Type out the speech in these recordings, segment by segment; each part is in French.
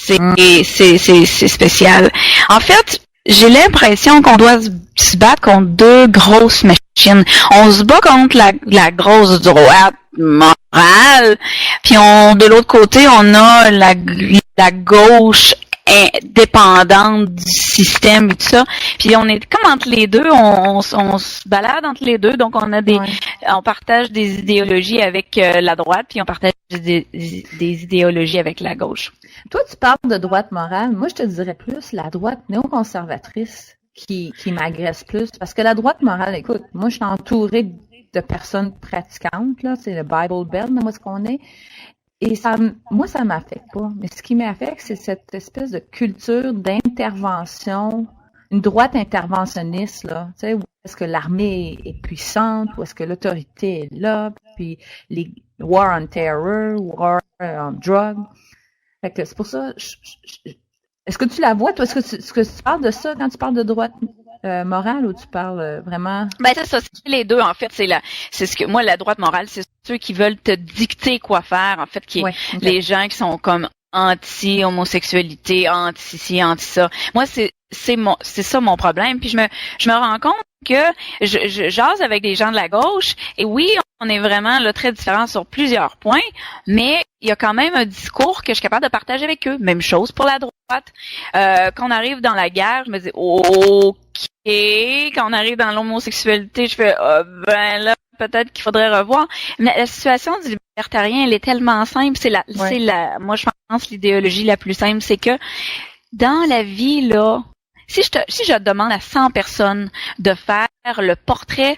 c'est spécial. En fait, j'ai l'impression qu'on doit se battre contre deux grosses machines. On se bat contre la grosse droite morale, puis de l'autre côté, on a la gauche dépendante du système et tout ça. Puis on est comme entre les deux, on se balade entre les deux, donc on partage des idéologies avec la droite, puis on partage des idéologies avec la gauche. Toi, tu parles de droite morale. Moi, je te dirais plus la droite néoconservatrice qui m'agresse plus. Parce que la droite morale, écoute, moi, je suis entourée de personnes pratiquantes, là. C'est le Bible Belt, moi, ce qu'on est. Et moi, ça m'affecte pas. Mais ce qui m'affecte, c'est cette espèce de culture d'intervention, une droite interventionniste, là. Tu sais, où est-ce que l'armée est puissante, où est-ce que l'autorité est là, puis les war on terror, war on drug. Fait que c'est pour ça, est-ce que tu la vois, toi? Est-ce que tu parles de ça quand tu parles de droite morale ou tu parles vraiment? Ben, c'est ça, c'est les deux, en fait. C'est ce que, moi, la droite morale, c'est ceux qui veulent te dicter quoi faire, en fait, les gens qui sont comme anti-homosexualité, anti-ci, anti-ça. Moi, c'est ça mon problème. Puis je me rends compte que je jase avec des gens de la gauche et oui, on est vraiment là très différents sur plusieurs points, mais il y a quand même un discours que je suis capable de partager avec eux. Même chose pour la droite. Quand on arrive dans la guerre, je me dis OK. Quand on arrive dans l'homosexualité, je fais ben là peut-être qu'il faudrait revoir. Mais la situation du libertarien, elle est tellement simple. Moi je pense l'idéologie la plus simple, c'est que dans la vie là, si je demande à 100 personnes de faire le portrait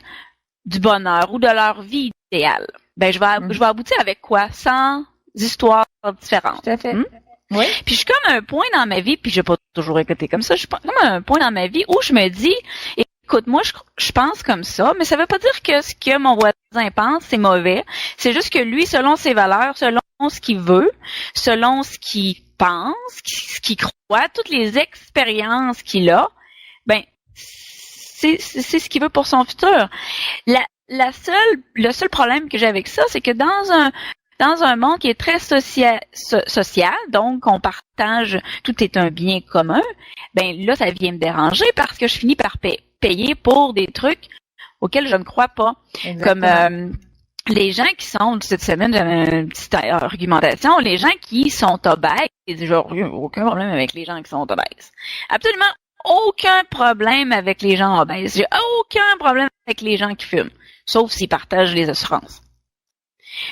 du bonheur ou de leur vie idéale, ben je vais aboutir avec quoi? 100 histoires différentes. Tout à fait. Oui. Puis je suis comme un point dans ma vie, puis j'ai pas toujours écouté comme ça, je suis comme un point dans ma vie où je me dis, écoute, moi je pense comme ça, mais ça veut pas dire que ce que mon voisin pense, c'est mauvais. C'est juste que lui, selon ses valeurs, selon ce qu'il veut, selon ce qu'il pense, ce qu'il croit, toutes les expériences qu'il a, ben c'est ce qu'il veut pour son futur. Le seul problème que j'ai avec ça, c'est que dans un monde qui est très social, donc on partage, tout est un bien commun, ben là, ça vient me déranger parce que je finis par payer pour des trucs auxquels je ne crois pas. Exactement. Comme les gens qui sont, cette semaine, j'avais une petite argumentation, les gens qui sont obèses, j'ai aucun problème avec les gens qui sont obèses. Absolument aucun problème avec les gens obèses. J'ai aucun problème avec les gens qui fument, sauf s'ils partagent les assurances.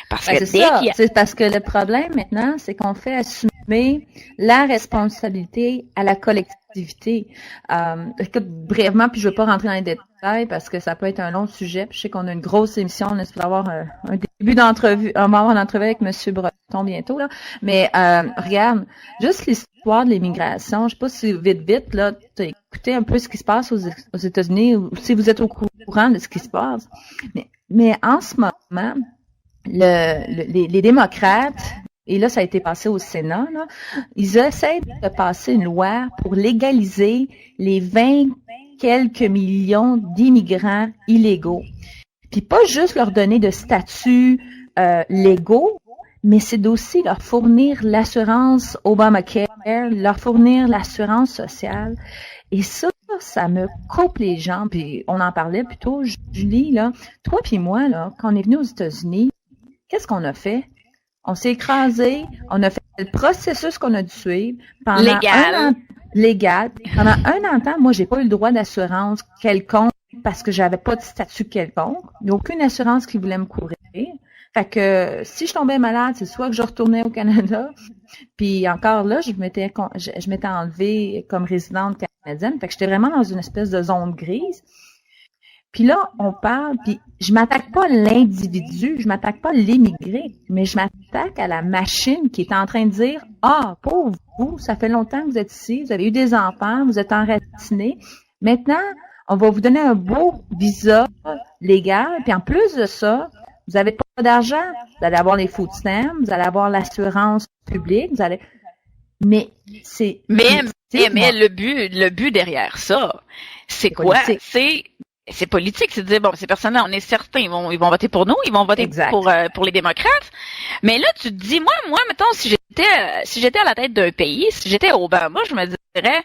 Parce que c'est parce que le problème maintenant, c'est qu'on fait assumer la responsabilité à la collectivité. Écoute, brièvement, puis je veux pas rentrer dans les détails parce que ça peut être un long sujet. Puis je sais qu'on a une grosse émission, on espère avoir un début d'entrevue, on va avoir une entrevue avec Monsieur Breton bientôt là. Mais regarde, juste l'histoire de l'immigration. Je sais pas si vite là, tu as écouté un peu ce qui se passe aux États-Unis ou si vous êtes au courant de ce qui se passe. Mais en ce moment, les démocrates, et là, ça a été passé au Sénat, là, ils essaient de passer une loi pour légaliser les 20 quelques millions d'immigrants illégaux. Puis pas juste leur donner de statuts légaux, mais c'est aussi leur fournir l'assurance Obamacare, leur fournir l'assurance sociale. Et ça me coupe les jambes. Puis on en parlait plutôt, Julie, là, toi puis moi, là, quand on est venu aux États-Unis, qu'est-ce qu'on a fait? On s'est écrasé, on a fait le processus qu'on a dû suivre pendant légal. Pendant un an de temps, moi, j'ai pas eu le droit d'assurance quelconque parce que j'avais pas de statut quelconque. Il n'y a aucune assurance qui voulait me couvrir. Fait que si je tombais malade, c'est soit que je retournais au Canada, puis encore là, je m'étais enlevée comme résidente canadienne. Fait que j'étais vraiment dans une espèce de zone grise. Puis là, on parle, puis je m'attaque pas à l'individu, je m'attaque pas à l'immigré, mais je m'attaque à la machine qui est en train de dire « Ah, pauvre vous, ça fait longtemps que vous êtes ici, vous avez eu des enfants, vous êtes enracinés. Maintenant, on va vous donner un beau visa légal, puis en plus de ça, vous n'avez pas d'argent, vous allez avoir les food stamps, vous allez avoir l'assurance publique, vous allez... » Mais le but derrière ça, c'est quoi? C'est c'est politique, c'est de dire, bon, ces personnes-là, on est certains, ils vont voter pour nous, ils vont voter pour les démocrates. Mais là, tu te dis, moi, mettons, si j'étais à la tête d'un pays, si j'étais Obama, je me dirais,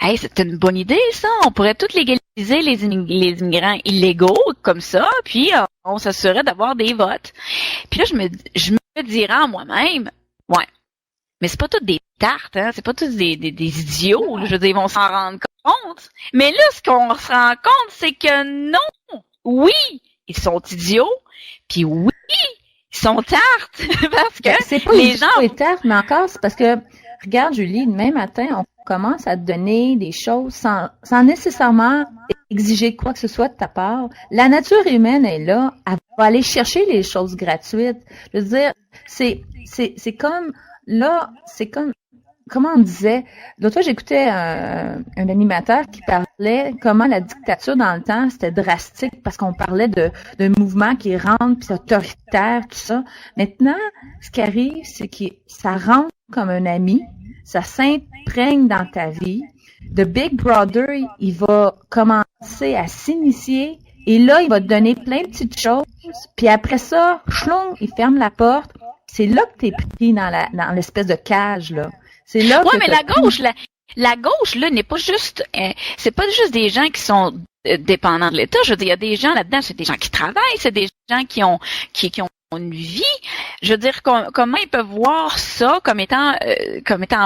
hey, c'est une bonne idée, ça. On pourrait tous légaliser les immigrants illégaux, comme ça, puis on s'assurerait d'avoir des votes. Puis là, je me dirais en moi-même, ouais, mais c'est pas tous des tartes, hein, c'est pas tous des idiots, là, je veux dire, ils vont s'en rendre compte. Mais là, ce qu'on se rend compte, c'est que non, oui, ils sont idiots, puis oui, ils sont tartes, parce que c'est pas les gens et tartes, mais encore, c'est parce que, regarde, Julie, demain matin, on commence à te donner des choses sans nécessairement exiger quoi que ce soit de ta part. La nature humaine est là, elle va aller chercher les choses gratuites. Je veux dire, c'est comme, là, c'est comme, comment on disait, l'autre fois, j'écoutais un animateur qui parlait comment la dictature dans le temps, c'était drastique parce qu'on parlait d'un mouvement qui rentre, puis autoritaire, tout ça. Maintenant, ce qui arrive, c'est que ça rentre comme un ami, ça s'imprègne dans ta vie. The Big Brother, il va commencer à s'initier et là, il va te donner plein de petites choses. Puis après ça, chlong, il ferme la porte. C'est là que t'es pris dans l'espèce de cage, là. C'est là que mais la gauche, là, n'est pas juste, c'est pas juste des gens qui sont dépendants de l'État. Je veux dire, il y a des gens là-dedans, c'est des gens qui travaillent, c'est des gens qui ont une vie. Je veux dire, comment ils peuvent voir ça comme étant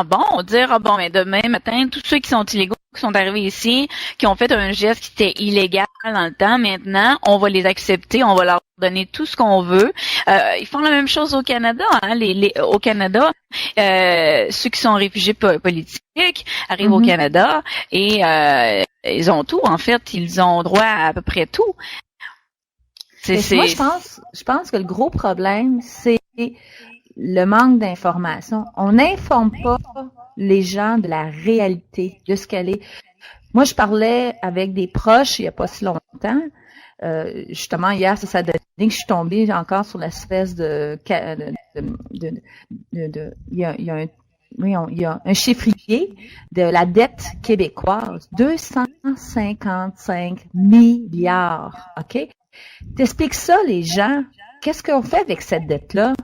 bon, dire, bon, mais demain matin, tous ceux qui sont illégaux, qui sont arrivés ici, qui ont fait un geste qui était illégal dans le temps, maintenant, on va les accepter, on va leur donner tout ce qu'on veut. Ils font la même chose au Canada, hein. Au Canada, ceux qui sont réfugiés politiques arrivent au Canada et ils ont tout. En fait, ils ont droit à peu près tout. Moi, je pense que le gros problème, c'est le manque d'information. On n'informe pas les gens de la réalité, de ce qu'elle est. Moi, je parlais avec des proches il n'y a pas si longtemps. Justement, hier, ça a donné que je suis tombée encore sur l'espèce il y a un chiffrier de la dette québécoise. 255 milliards, OK? T'expliques ça, les gens. Qu'est-ce qu'on fait avec cette dette-là?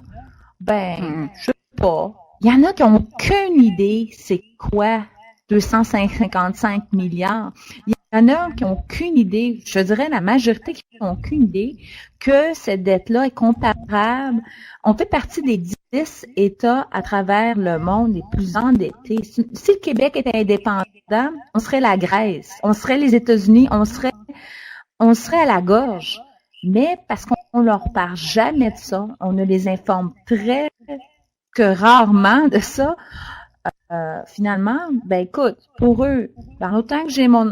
Ben, je sais pas. Il y en a qui n'ont aucune idée c'est quoi 255 milliards. Il y en a qui n'ont aucune idée, je dirais la majorité qui n'ont aucune idée que cette dette-là est comparable. On fait partie des 10 États à travers le monde les plus endettés. Si le Québec était indépendant, on serait la Grèce, on serait les États-Unis, on serait à la gorge. Mais parce qu'on leur parle jamais de ça, on ne les informe que rarement de ça, finalement, ben écoute, pour eux, en autant que j'ai ma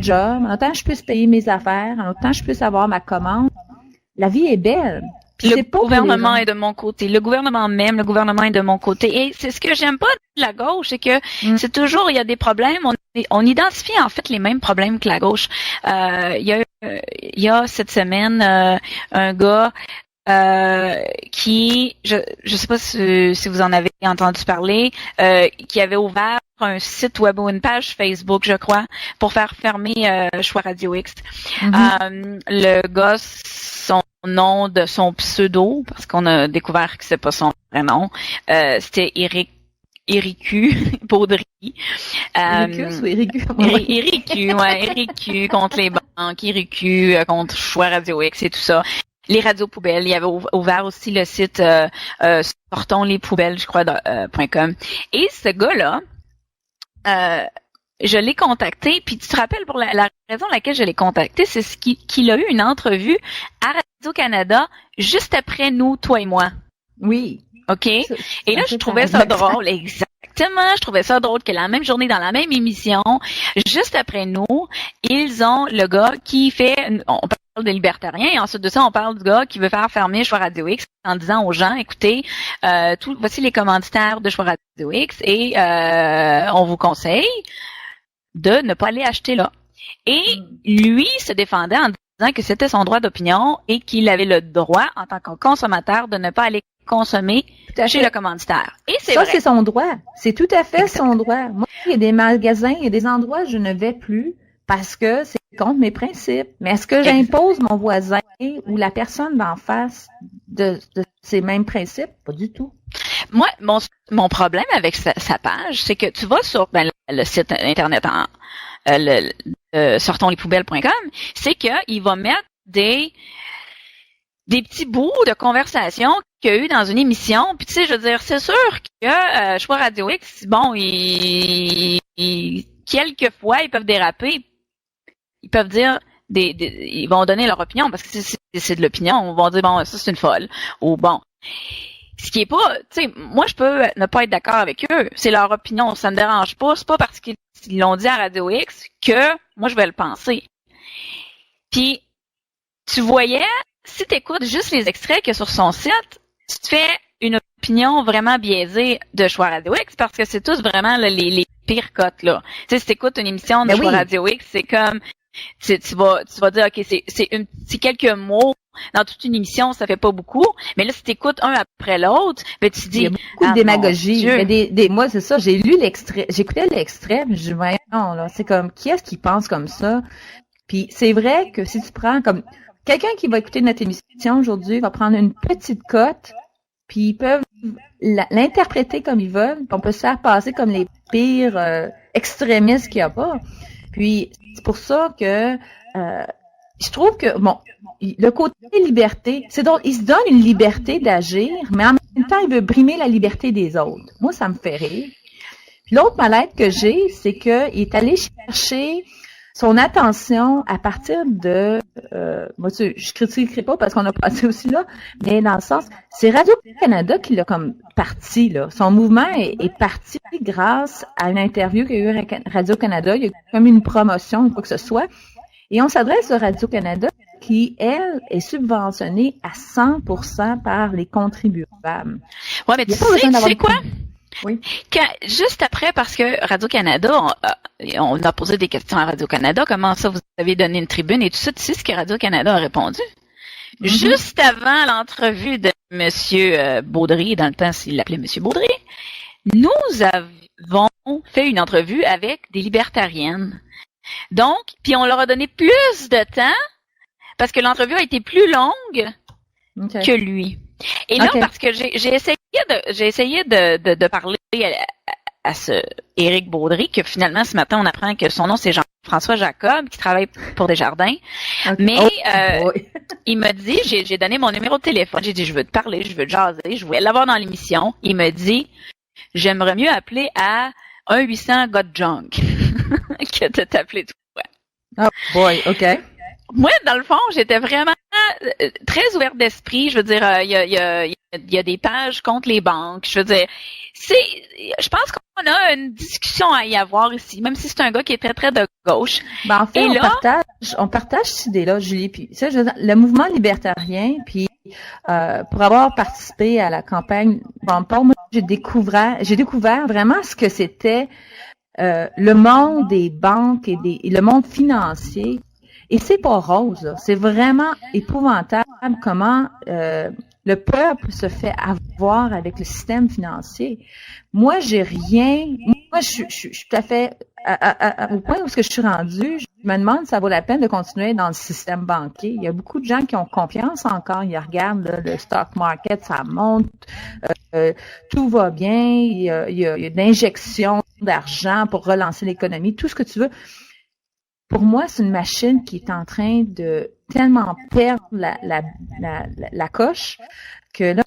job, en autant que je puisse payer mes affaires, en autant que je puisse avoir ma commande, la vie est belle. Puis le gouvernement est de mon côté. Le gouvernement m'aime, le gouvernement est de mon côté. Et c'est ce que j'aime pas de la gauche, c'est que c'est toujours, il y a des problèmes, on identifie en fait les mêmes problèmes que la gauche. Il y a cette semaine un gars qui, je sais pas si vous en avez entendu parler, qui avait ouvert un site web ou une page Facebook, je crois, pour faire fermer Choix Radio X. Le gars, son nom de son pseudo, parce qu'on a découvert que c'est pas son vrai nom, c'était Éricu Baudry. Éricus ou Éricu? Éricu, ouais, Éricu contre les banques, Éricu contre Choix Radio X et tout ça. Les radios poubelles, il y avait ouvert aussi le site Sortons les poubelles, je crois, .com. Et ce gars-là, je l'ai contacté, puis tu te rappelles pour la raison laquelle je l'ai contacté, c'est qu'il a eu une entrevue à Radio-Canada juste après nous, toi et moi. Oui. OK? Et là, je trouvais ça drôle. Exactement. Je trouvais ça drôle que la même journée, dans la même émission, juste après nous, ils ont le gars qui fait, on parle des libertariens, et ensuite de ça, on parle du gars qui veut faire fermer Choix Radio X en disant aux gens, écoutez, voici les commanditaires de Choix Radio X et on vous conseille de ne pas aller acheter là. Et lui se défendait en disant que c'était son droit d'opinion et qu'il avait le droit, en tant que consommateur, de ne pas aller consommer chez le commanditaire. Et c'est vrai. Ça, c'est son droit. C'est tout à fait son droit. Moi, il y a des magasins, il y a des endroits où je ne vais plus parce que c'est contre mes principes. Mais est-ce que j'impose mon voisin ou la personne d'en face de ces mêmes principes? Pas du tout. Moi, mon problème avec sa page, c'est que tu vas sur le site internet sortonslespoubelles.com, c'est qu'il va mettre des petits bouts de conversation qu'il y a eu dans une émission. Puis tu sais, je veux dire, c'est sûr que Choix Radio X, bon, quelquefois, ils peuvent déraper. Ils peuvent dire ils vont donner leur opinion parce que c'est de l'opinion. Ils vont dire, bon, ça, c'est une folle. Ou bon. Ce qui est pas, tu sais, moi, je peux ne pas être d'accord avec eux. C'est leur opinion. Ça me dérange pas. C'est pas parce qu'ils l'ont dit à Radio X que moi, je vais le penser. Puis, tu voyais, si tu écoutes juste les extraits qu'il y a sur son site, tu te fais une opinion vraiment biaisée de Choix Radio X parce que c'est tous vraiment les pires cotes, là. Tu sais, si tu écoutes une émission de Choix Radio X, c'est comme, tu vas dire, OK, c'est quelques mots dans toute une émission, ça fait pas beaucoup. Mais là, si tu écoutes un après l'autre, ben, tu dis. Il y a beaucoup de démagogie. Mais moi, c'est ça, j'ai lu l'extrait, j'écoutais l'extrait, mais je dis, voyons, là, c'est comme, qui est-ce qui pense comme ça? Puis c'est vrai que si tu prends comme, quelqu'un qui va écouter notre émission aujourd'hui va prendre une petite cote, puis ils peuvent l'interpréter comme ils veulent, puis on peut se faire passer comme les pires extrémistes qu'il n'y a pas. Puis c'est pour ça que je trouve que bon, le côté liberté, c'est donc il se donne une liberté d'agir, mais en même temps il veut brimer la liberté des autres. Moi, ça me fait rire. Puis l'autre mal-être que j'ai, c'est que il est allé chercher son attention à partir de moi je critiquerai pas parce qu'on a passé aussi là, mais dans le sens, c'est Radio-Canada qui l'a comme parti là. Son mouvement est parti grâce à une interview qu'il y a eu à Radio-Canada, il y a eu comme une promotion ou quoi que ce soit. Et on s'adresse à Radio-Canada qui, elle, est subventionnée à 100% par les contribuables. Ouais, mais tu sais quoi? Oui. Juste après, parce que Radio-Canada, on a posé des questions à Radio-Canada, comment ça vous avez donné une tribune et tout ça, tu sais ce que Radio-Canada a répondu? Mm-hmm. Juste avant l'entrevue de M. Baudry, dans le temps s'il l'appelait M. Baudry, nous avons fait une entrevue avec des libertariennes. Donc, puis on leur a donné plus de temps parce que l'entrevue a été plus longue que lui. Et là, parce que j'ai essayé de parler à ce Éric Baudry, que finalement, ce matin, on apprend que son nom, c'est Jean-François Jacob, qui travaille pour Desjardins. Okay. Mais il m'a dit, j'ai donné mon numéro de téléphone, j'ai dit, je veux te parler, je veux te jaser, je voulais l'avoir dans l'émission. Il me dit, j'aimerais mieux appeler à 1-800-GOT-JUNK que de t'appeler toi. Oh boy, OK. Moi, dans le fond, j'étais vraiment très ouverte d'esprit. Je veux dire, il y a des pages contre les banques. Je veux dire, je pense qu'on a une discussion à y avoir ici, même si c'est un gars qui est très, très de gauche. Ben, en fait, on partage cette idée-là, Julie. Puis, ça, je veux dire, le mouvement libertarien, puis pour avoir participé à la campagne, moi, j'ai découvert vraiment ce que c'était le monde des banques et le monde financier. Et c'est pas rose, là. C'est vraiment épouvantable comment le peuple se fait avoir avec le système financier. Moi, j'ai rien. Moi, je suis tout à fait au point où je suis rendue. Je me demande si ça vaut la peine de continuer dans le système banquier. Il y a beaucoup de gens qui ont confiance encore. Ils regardent là, le stock market, ça monte, tout va bien. Il y a d'injections d'argent pour relancer l'économie, tout ce que tu veux. Pour moi, c'est une machine qui est en train de tellement perdre la coche que là,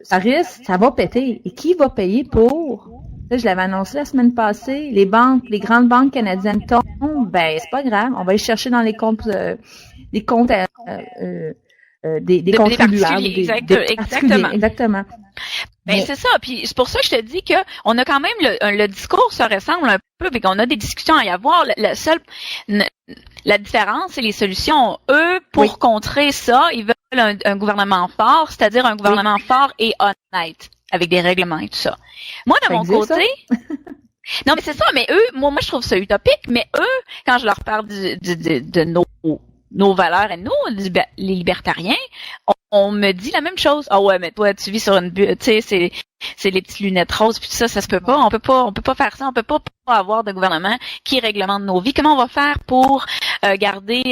ça va péter. Et qui va payer pour? Là, je l'avais annoncé la semaine passée. Les grandes banques canadiennes tombent. Ben, c'est pas grave. On va les chercher dans les comptes des contribuables. Exactement. Exactement. Ben, c'est ça. Puis c'est pour ça que je te dis que on a quand même le discours se ressemble un peu, mais qu'on a des discussions à y avoir. La différence, c'est les solutions. Eux, pour contrer ça, ils veulent un gouvernement fort, c'est-à-dire un gouvernement fort et honnête, avec des règlements et tout ça. Moi, de mon côté, non, mais c'est ça. Mais eux, moi, je trouve ça utopique. Mais eux, quand je leur parle de nos nos valeurs et nous, les libertariens, on me dit la même chose. Ah ouais, mais toi, tu vis sur une bulle, tu sais, c'est les petites lunettes roses, puis ça se peut pas. On peut pas faire ça. On peut pas avoir de gouvernement qui réglemente nos vies. Comment on va faire pour garder,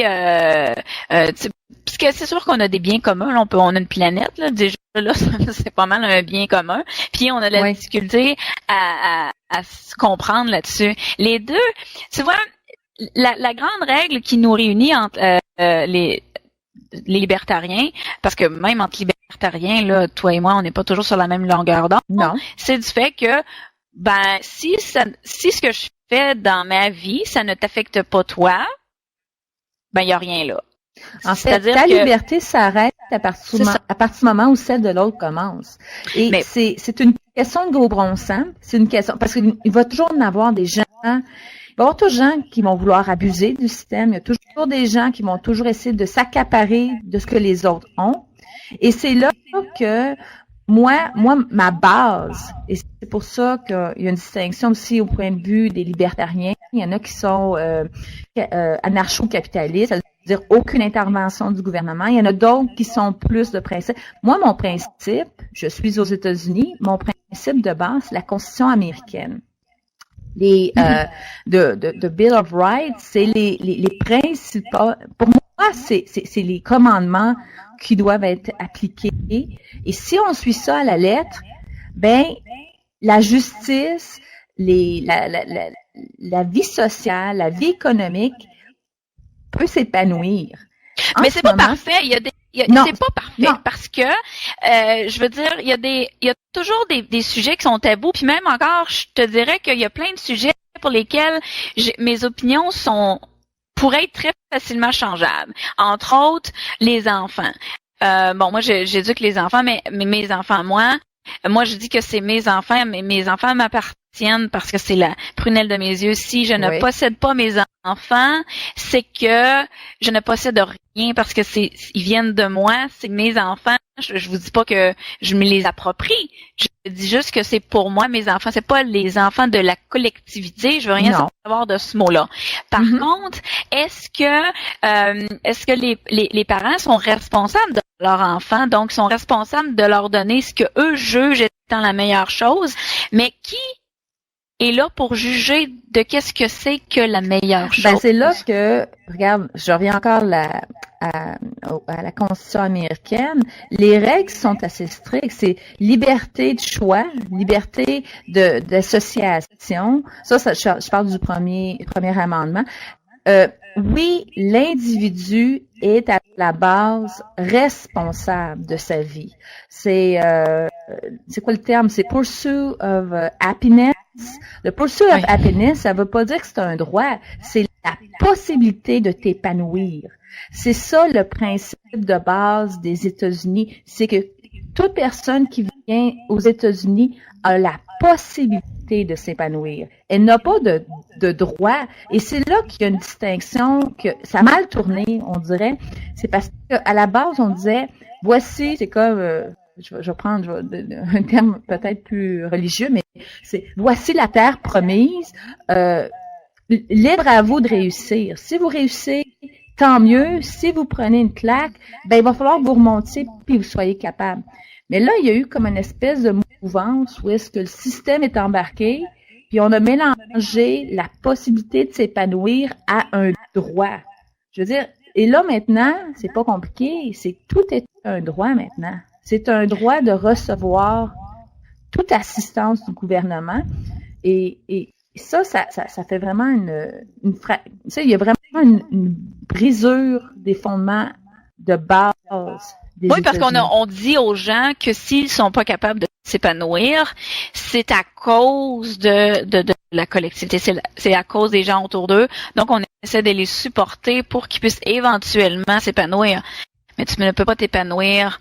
parce que c'est sûr qu'on a des biens communs. Là, on a une planète, là, déjà là, c'est pas mal un bien commun. Puis on a de la difficulté à se comprendre là-dessus. Les deux, tu vois, la grande règle qui nous réunit entre les libertariens, parce que même entre libertariens, là, toi et moi, on n'est pas toujours sur la même longueur d'onde. Non. C'est du fait que, si ce que je fais dans ma vie, ça ne t'affecte pas toi, il y a rien là. En fait, ta liberté s'arrête à partir du moment où celle de l'autre commence. Et c'est une question de gros bon sens. C'est une question, parce qu'il va toujours en avoir des gens. Il va y avoir toujours des gens qui vont vouloir abuser du système. Il y a toujours des gens qui vont toujours essayer de s'accaparer de ce que les autres ont. Et c'est là que moi, ma base, et c'est pour ça qu'il y a une distinction aussi au point de vue des libertariens. Il y en a qui sont anarcho-capitalistes, c'est-à-dire aucune intervention du gouvernement. Il y en a d'autres qui sont plus de principe. Moi, mon principe, je suis aux États-Unis, mon principe de base, c'est la Constitution américaine. De Bill of Rights, c'est les principaux. Pour moi, c'est les commandements qui doivent être appliqués. Et si on suit ça à la lettre, la justice, la vie sociale, la vie économique peut s'épanouir. Mais c'est pas parfait. C'est pas parfait parce que je veux dire, il y a toujours des sujets qui sont tabous, puis même encore, je te dirais qu'il y a plein de sujets pour lesquels mes opinions pourraient être très facilement changeables. Entre autres, les enfants. Moi j'éduque les enfants, mais mes enfants, moi je dis que c'est mes enfants, mais mes enfants m'appartiennent parce que c'est la prunelle de mes yeux. Si je ne possède pas mes enfants, c'est que je ne possède rien parce que ils viennent de moi, c'est mes enfants. Je vous dis pas que je me les approprie. Je dis juste que c'est pour moi mes enfants. C'est pas les enfants de la collectivité. Je veux rien savoir de ce mot-là. Par contre, est-ce que les parents sont responsables de leurs enfants, donc sont responsables de leur donner ce que eux jugent étant la meilleure chose, mais qui est là pour juger de qu'est-ce que c'est que la meilleure chose? C'est là que, regarde, je reviens encore à la Constitution américaine. Les règles sont assez strictes. C'est liberté de choix, liberté d'association. Ça, je parle du premier amendement. Oui, l'individu est à la base responsable de sa vie. C'est quoi le terme? C'est pursuit of happiness. Le pursuit of happiness, ça veut pas dire que c'est un droit, c'est la possibilité de t'épanouir. C'est ça le principe de base des États-Unis, c'est que toute personne qui vient aux États-Unis a la possibilité de s'épanouir. Elle n'a pas de droit. Et c'est là qu'il y a une distinction que ça a mal tourné, on dirait. C'est parce qu'à la base, on disait, voici, c'est comme, je vais prendre un terme peut-être plus religieux, mais c'est, voici la terre promise, libre à vous de réussir. Si vous réussissez, tant mieux. Si vous prenez une claque, il va falloir que vous remontiez puis vous soyez capable. Mais là, il y a eu comme une espèce de mouvance où est-ce que le système est embarqué, puis on a mélangé la possibilité de s'épanouir à un droit. Je veux dire, et là maintenant, c'est pas compliqué, c'est tout est un droit maintenant. C'est un droit de recevoir toute assistance du gouvernement et ça fait vraiment il y a vraiment une brisure des fondements de base. Oui, parce qu'on dit aux gens que s'ils sont pas capables de s'épanouir, c'est à cause de la collectivité, c'est à cause des gens autour d'eux. Donc, on essaie de les supporter pour qu'ils puissent éventuellement s'épanouir. Mais tu ne peux pas t'épanouir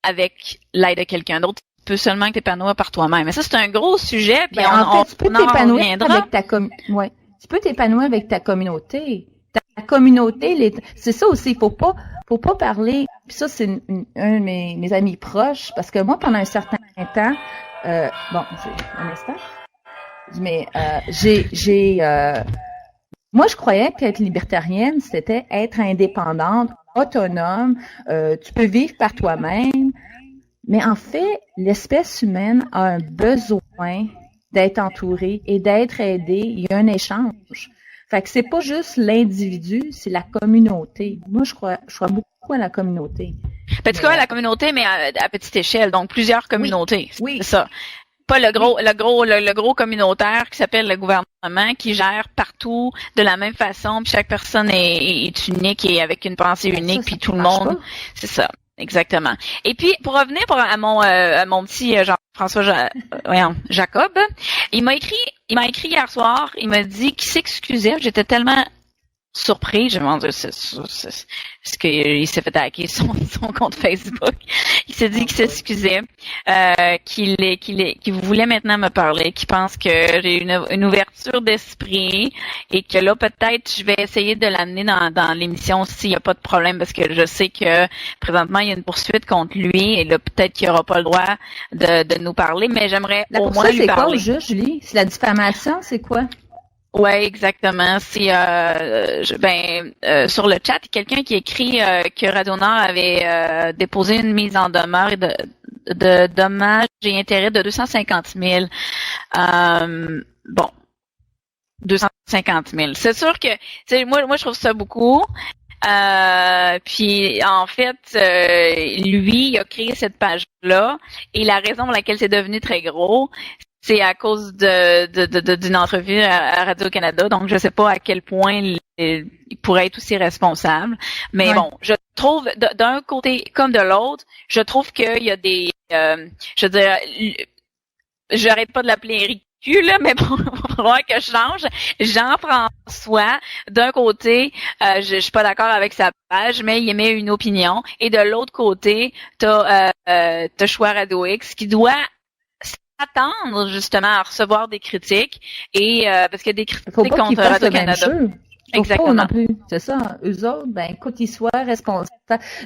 avec l'aide de quelqu'un d'autre. Tu peux seulement t'épanouir par toi-même. Mais ça, c'est un gros sujet. Puis tu peux t'épanouir avec tu peux t'épanouir avec ta communauté. Ta communauté, c'est ça aussi. Il faut pas parler. Puis ça, c'est un de mes amis proches, parce que moi, pendant un certain temps, un instant, mais j'ai Moi, je croyais qu'être libertarienne, c'était être indépendante, autonome, tu peux vivre par toi-même. Mais en fait, l'espèce humaine a un besoin d'être entourée et d'être aidée. Il y a un échange. Fait que c'est pas juste l'individu, c'est la communauté. Moi, je crois beaucoup à la communauté. Ben, tu crois à la communauté, mais à petite échelle, donc plusieurs communautés. Oui. C'est ça. Pas le gros communautaire qui s'appelle le gouvernement, qui gère partout de la même façon, puis chaque personne est unique et avec une pensée unique, puis tout le monde. C'est ça. Exactement. Et puis, pour revenir à mon petit Jean-François Jacob, il m'a écrit hier soir, il m'a dit qu'il s'excusait. J'étais tellement surpris, je me demande ce qu'il s'est fait hacker son compte Facebook. Il s'est dit qu'il s'excusait, qu'il voulait maintenant me parler, qu'il pense que j'ai une ouverture d'esprit et que là peut-être je vais essayer de l'amener dans l'émission s'il n'y a pas de problème, parce que je sais que présentement il y a une poursuite contre lui et là peut-être qu'il n'aura pas le droit de nous parler, mais j'aimerais au moins lui parler. La poursuite, c'est quoi au juste, Julie? C'est la diffamation, c'est quoi? Ouais, exactement. C'est sur le chat, quelqu'un qui écrit que Radio-Nord avait déposé une mise en demeure de dommages et intérêts de 250 000. 250 000. C'est sûr que, moi je trouve ça beaucoup. Puis en fait, lui, il a créé cette page-là et la raison pour laquelle c'est devenu très gros, c'est à cause d'une entrevue à Radio-Canada, donc je sais pas à quel point il pourrait être aussi responsable. Mais bon, je trouve, d'un côté comme de l'autre, je trouve qu'il y a des... je veux dire, j'arrête pas de l'appeler ridicule, là, mais bon, il va falloir que je change. Jean-François, d'un côté, je suis pas d'accord avec sa page, mais il émet une opinion. Et de l'autre côté, t'as Choix Radio X qui doit attendre justement à recevoir des critiques et parce qu'il y a des critiques contre Radio-Canada. Exactement. Non plus. C'est ça. Eux autres, écoute, ils soient responsables.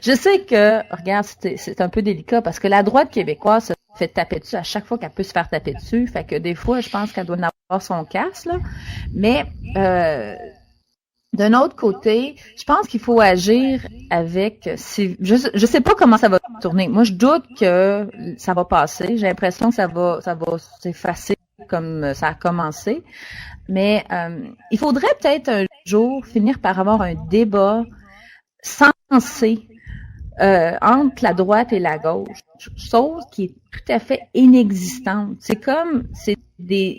Je sais que, regarde, c'est un peu délicat parce que la droite québécoise se fait taper dessus à chaque fois qu'elle peut se faire taper dessus. Fait que des fois, je pense qu'elle doit en avoir son casse, là. Mais, d'un autre côté, je pense qu'il faut agir avec... Je sais pas comment ça va tourner. Moi, je doute que ça va passer. J'ai l'impression que ça va s'effacer comme ça a commencé. Mais il faudrait peut-être un jour finir par avoir un débat sensé entre la droite et la gauche, chose qui est tout à fait inexistante. C'est comme il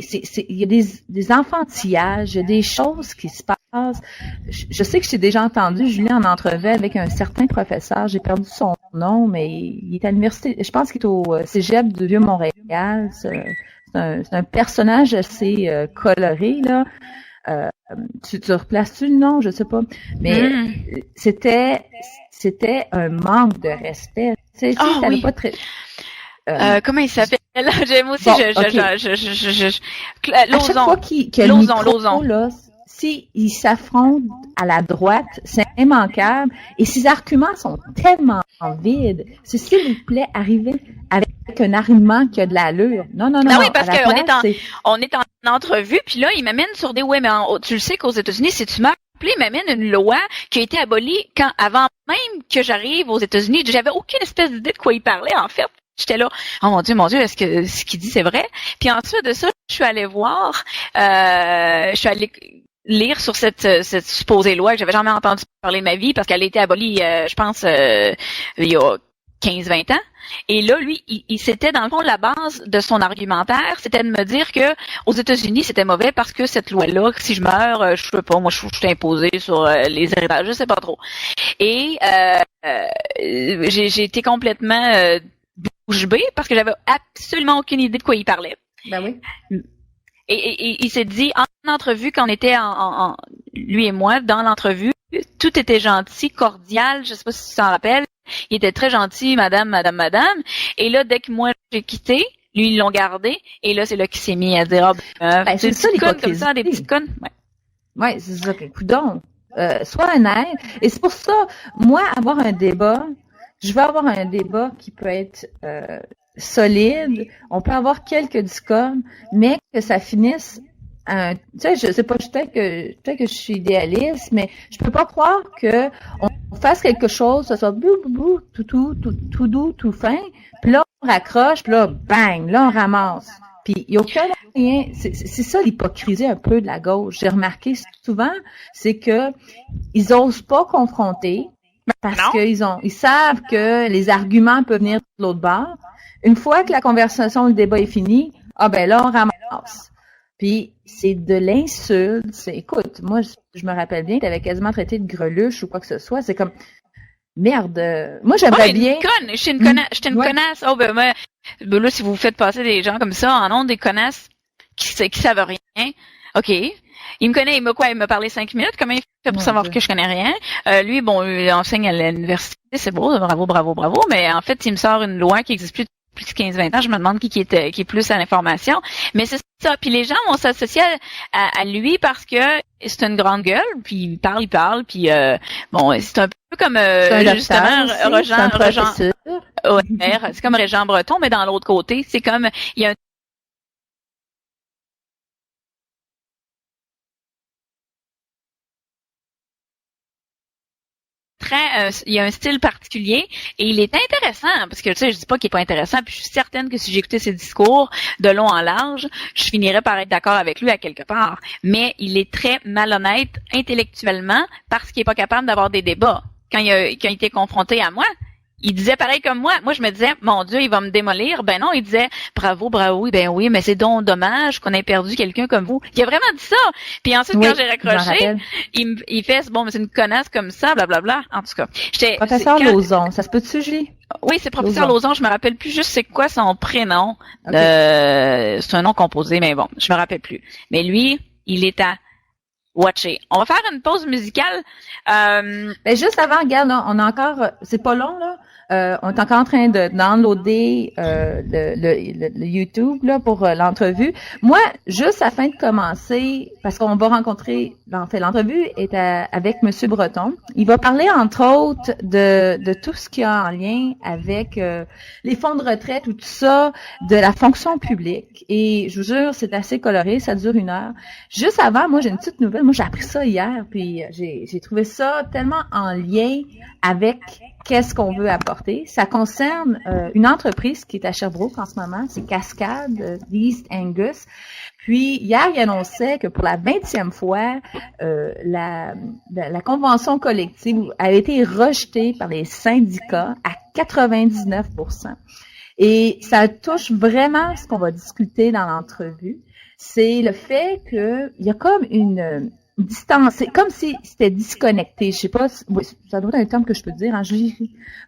y a des enfantillages, il y a des choses qui se passent. Je sais que j'ai déjà entendu Julie en entrevue avec un certain professeur, j'ai perdu son nom, mais il est à l'université, je pense qu'il est au Cégep du Vieux-Montréal. C'est un personnage assez coloré, là. Tu replaces-tu le nom? Je sais pas. Mais c'était un manque de respect. Tu sais, oui. Pas très... comment il s'appelle? J'aime aussi, à chaque fois qu'il y a le micro, là, s'ils s'affrontent à la droite, c'est immanquable. Et ces arguments sont tellement vides. C'est, s'il vous plaît, arriver avec un argument qui a de l'allure. Non. Oui, parce qu'on est en entrevue, puis là, il m'amène sur des... Ouais, mais tu le sais qu'aux États-Unis, si tu m'as appelé, il m'amène une loi qui a été abolie avant même que j'arrive aux États-Unis. J'avais aucune espèce d'idée de quoi il parlait, en fait. J'étais là, oh mon Dieu, est-ce que ce qu'il dit c'est vrai? Puis ensuite de ça, je suis allée lire sur cette supposée loi que j'avais jamais entendu parler de ma vie parce qu'elle a été abolie, je pense, il y a 15-20 ans. Et là, lui, il c'était dans le fond la base de son argumentaire, c'était de me dire que aux États-Unis, c'était mauvais parce que cette loi-là, si je meurs, je sais pas, moi, je suis imposée sur les héritages, je sais pas trop. Et j'ai été complètement bouche bée parce que j'avais absolument aucune idée de quoi il parlait. Ben oui. Et il s'est dit, en entrevue, quand on était lui et moi, dans l'entrevue, tout était gentil, cordial, je sais pas si tu t'en rappelles. Il était très gentil, madame. Et là, dès que moi, j'ai quitté, lui, ils l'ont gardé. Et là, c'est là qu'il s'est mis à dire, c'est ça, les connes comme ça, des petites connes. Ouais, c'est ça. Coudonc. Sois honnête. Et c'est pour ça, moi, je veux avoir un débat qui peut être solide. On peut avoir quelques discords, mais que ça finisse tu sais, je sais pas, peut-être que je suis idéaliste, mais je peux pas croire que on fasse quelque chose, ça soit tout doux, tout fin, puis là on raccroche, puis là bang, là on ramasse. Puis il y a aucun moyen, c'est ça l'hypocrisie un peu de la gauche. J'ai remarqué souvent, c'est que ils osent pas confronter parce qu'ils savent que les arguments peuvent venir de l'autre bord. Une fois que la conversation, le débat est fini, ben là on ramasse. Puis c'est de l'insulte. Écoute, moi je me rappelle bien, t'avais quasiment traité de greluche ou quoi que ce soit. C'est comme merde. Moi j'aimerais bien. Je suis une connasse. Oh ben là si vous faites passer des gens comme ça en ondes, des connasses qui savent rien. OK. Il me connaît, il m'a parlé 5 minutes. Comment il fait pour savoir que je connais rien? Lui, bon, il enseigne à l'université, c'est beau, bravo. Mais en fait, il me sort une loi qui existe plus de 15-20 ans. Je me demande qui est plus à l'information. Mais c'est ça. Puis les gens vont s'associer à lui parce que c'est une grande gueule. Puis il parle. Puis bon, c'est un peu comme justement Régent. C'est comme Régent Breton, mais dans l'autre côté, c'est comme il y a un il y a un style particulier et il est intéressant parce que tu sais je dis pas qu'il est pas intéressant puis je suis certaine que si j'écoutais ses discours de long en large je finirais par être d'accord avec lui à quelque part, mais il est très malhonnête intellectuellement parce qu'il est pas capable d'avoir des débats. Quand il a été confronté à moi, il disait pareil comme moi. Moi, je me disais, mon Dieu, il va me démolir. Ben non, il disait, bravo, ben oui, mais c'est donc dommage qu'on ait perdu quelqu'un comme vous. Il a vraiment dit ça. Puis ensuite, quand j'ai raccroché, il fait, bon, mais c'est une connasse comme ça, blablabla. En tout cas, Professeur Lauzon, ça se peut-tu, Julie? Oui, c'est professeur Lauzon. Je me rappelle plus juste c'est quoi son prénom. Okay. C'est un nom composé, mais bon, je me rappelle plus. Mais lui, il est à watcher. On va faire une pause musicale. Ben juste avant, regarde, là, on a encore, c'est pas long là. On est encore en train de downloader le YouTube là pour l'entrevue. Moi, juste afin de commencer, parce qu'on va rencontrer, en fait, l'entrevue est avec Monsieur Breton. Il va parler entre autres de tout ce qui a en lien avec les fonds de retraite ou tout ça, de la fonction publique. Et je vous jure, c'est assez coloré, ça dure 1 heure. Juste avant, moi j'ai une petite nouvelle. Moi j'ai appris ça hier, puis j'ai trouvé ça tellement en lien avec qu'est-ce qu'on veut apporter. Ça concerne une entreprise qui est à Sherbrooke en ce moment, c'est Cascade d'East Angus. Puis hier, il annonçait que pour la 20e fois, la convention collective a été rejetée par les syndicats à 99%. Et ça touche vraiment ce qu'on va discuter dans l'entrevue. C'est le fait que il y a comme une distance, c'est comme si c'était disconnecté. Je sais pas, oui, ça doit être un terme que je peux dire, hein,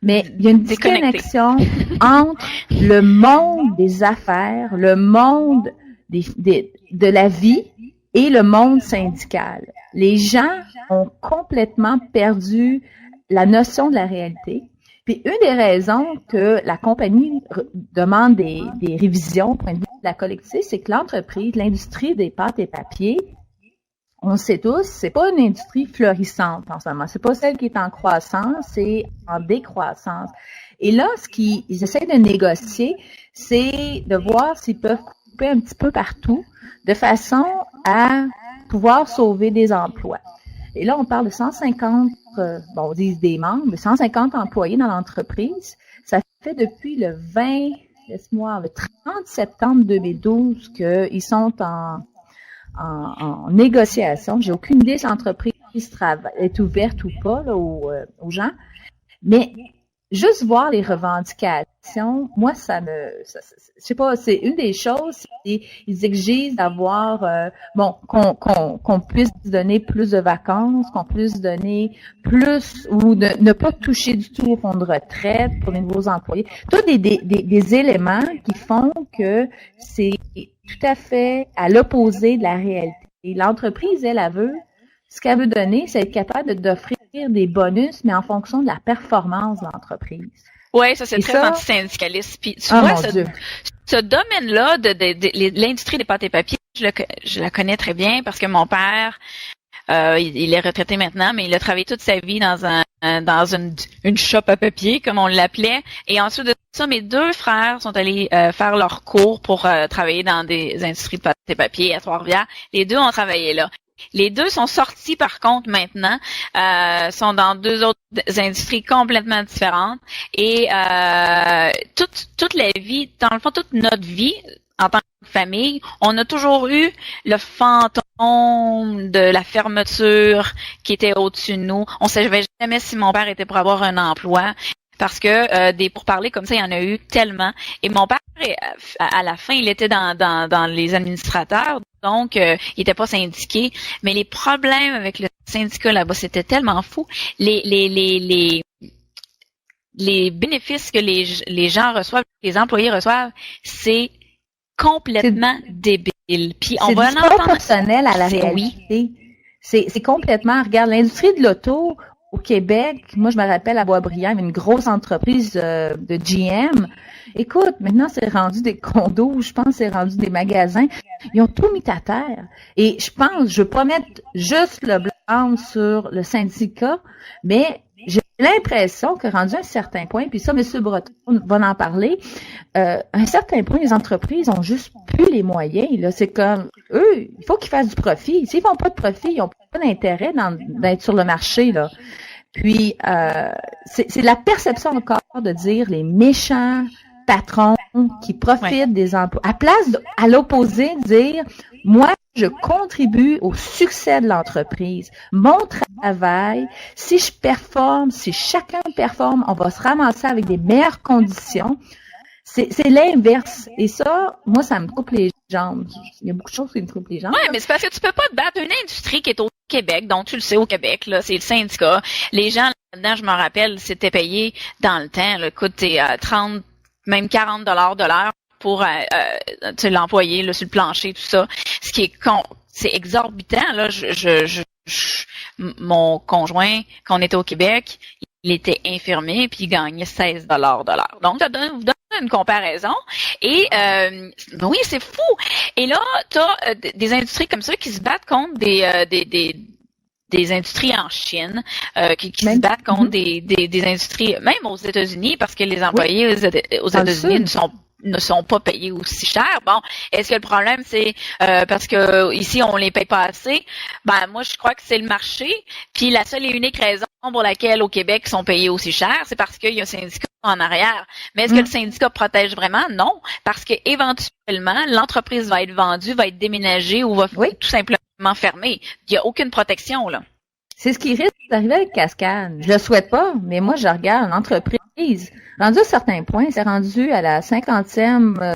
mais il y a une disconnexion entre le monde des affaires, le monde de la vie et le monde syndical. Les gens ont complètement perdu la notion de la réalité. Puis une des raisons que la compagnie demande des révisions au point de vue de la collectivité, c'est que l'industrie des pâtes et papiers, on le sait tous, c'est pas une industrie florissante en ce moment. C'est pas celle qui est en croissance, c'est en décroissance. Et là, ce qu'ils essaient de négocier, c'est de voir s'ils peuvent couper un petit peu partout de façon à pouvoir sauver des emplois. Et là, on parle de 150, on dit des membres, de 150 employés dans l'entreprise. Ça fait depuis le 30 septembre 2012 qu'ils sont en négociation. J'ai aucune idée si l'entreprise est ouverte ou pas là, aux gens. Mais juste voir les revendications, moi, je sais pas, c'est une des choses, ils exigent d'avoir, qu'on puisse donner plus de vacances, qu'on puisse donner plus, ou ne pas toucher du tout au fonds de retraite pour les nouveaux employés. Tous des éléments qui font que c'est tout à fait à l'opposé de la réalité. Et l'entreprise, elle veut, ce qu'elle veut donner, c'est être capable d'offrir des bonus, mais en fonction de la performance de l'entreprise. Oui, ça, c'est très antisyndicaliste. Puis, tu vois, ce domaine-là de l'industrie des pâtes et papiers, je la connais très bien parce que mon père il est retraité maintenant, mais il a travaillé toute sa vie dans une shop à papier, comme on l'appelait. Et ensuite de ça, mes 2 frères sont allés faire leur cours pour travailler dans des industries de papier à Trois-Rivières. Les 2 ont travaillé là. Les 2 sont sortis, par contre, maintenant, sont dans 2 autres industries complètement différentes. Et toute la vie, dans le fond, toute notre vie, en tant que famille, on a toujours eu le fantôme de la fermeture qui était au-dessus de nous. On ne savait jamais si mon père était pour avoir un emploi. Parce que des pourparlers comme ça, il y en a eu tellement. Et mon père, à la fin, il était dans les administrateurs, donc il était pas syndiqué. Mais les problèmes avec le syndicat là-bas, c'était tellement fou. Les bénéfices que les gens reçoivent, les employés reçoivent, c'est complètement débile. Puis on va l'entendre. C'est proportionnel à la réalité. Oui. C'est complètement. Regarde, l'industrie de l'auto. Au Québec, moi, je me rappelle à Boisbriand, il y avait une grosse entreprise de GM. Écoute, maintenant, c'est rendu des condos, je pense c'est rendu des magasins. Ils ont tout mis à terre. Et je pense, je veux pas mettre juste le blâme sur le syndicat, mais j'ai l'impression que rendu à un certain point, puis ça, M. Breton va en parler, à un certain point, les entreprises ont juste plus les moyens. Là, c'est comme, eux, il faut qu'ils fassent du profit. S'ils font pas de profit, ils n'ont pas d'intérêt d'être sur le marché, là. Puis, c'est la perception encore de dire les méchants patrons qui profitent des emplois. À l'opposé, dire, moi, je contribue au succès de l'entreprise. Mon travail, si je performe, si chacun performe, on va se ramasser avec des meilleures conditions. C'est l'inverse. Et ça, moi, ça me coupe les jambes. Il y a beaucoup de choses qui me coupent les jambes. Oui, mais c'est parce que tu peux pas te battre. Une industrie qui est au Québec, donc tu le sais, au Québec, là, c'est le syndicat. Les gens là-dedans, je me rappelle, c'était payé dans le temps, là, écoute, 30, même $40 de l'heure pour l'employé là, sur le plancher, tout ça. Ce qui est c'est exorbitant, là. Mon conjoint, quand on était au Québec, il était infirmier puis il gagnait $16 de l'heure. Donc, ça vous donne une comparaison. Et oui, c'est fou. Et là, t'as des industries comme ça qui se battent contre des industries en Chine, qui se battent contre des industries, même aux États-Unis, parce que les employés aux États-Unis ne sont pas payés aussi cher. Bon, est-ce que le problème c'est parce que ici on les paye pas assez? Ben moi je crois que c'est le marché. Puis la seule et unique raison pour laquelle au Québec ils sont payés aussi cher, c'est parce qu'il y a un syndicat en arrière. Mais est-ce que le syndicat protège vraiment? Non, parce que éventuellement l'entreprise va être vendue, va être déménagée ou va tout simplement fermer. Il y a aucune protection là. C'est ce qui risque d'arriver avec Cascade. Je le souhaite pas, mais moi je regarde une entreprise. Rendu à certains points, c'est rendu à la 50e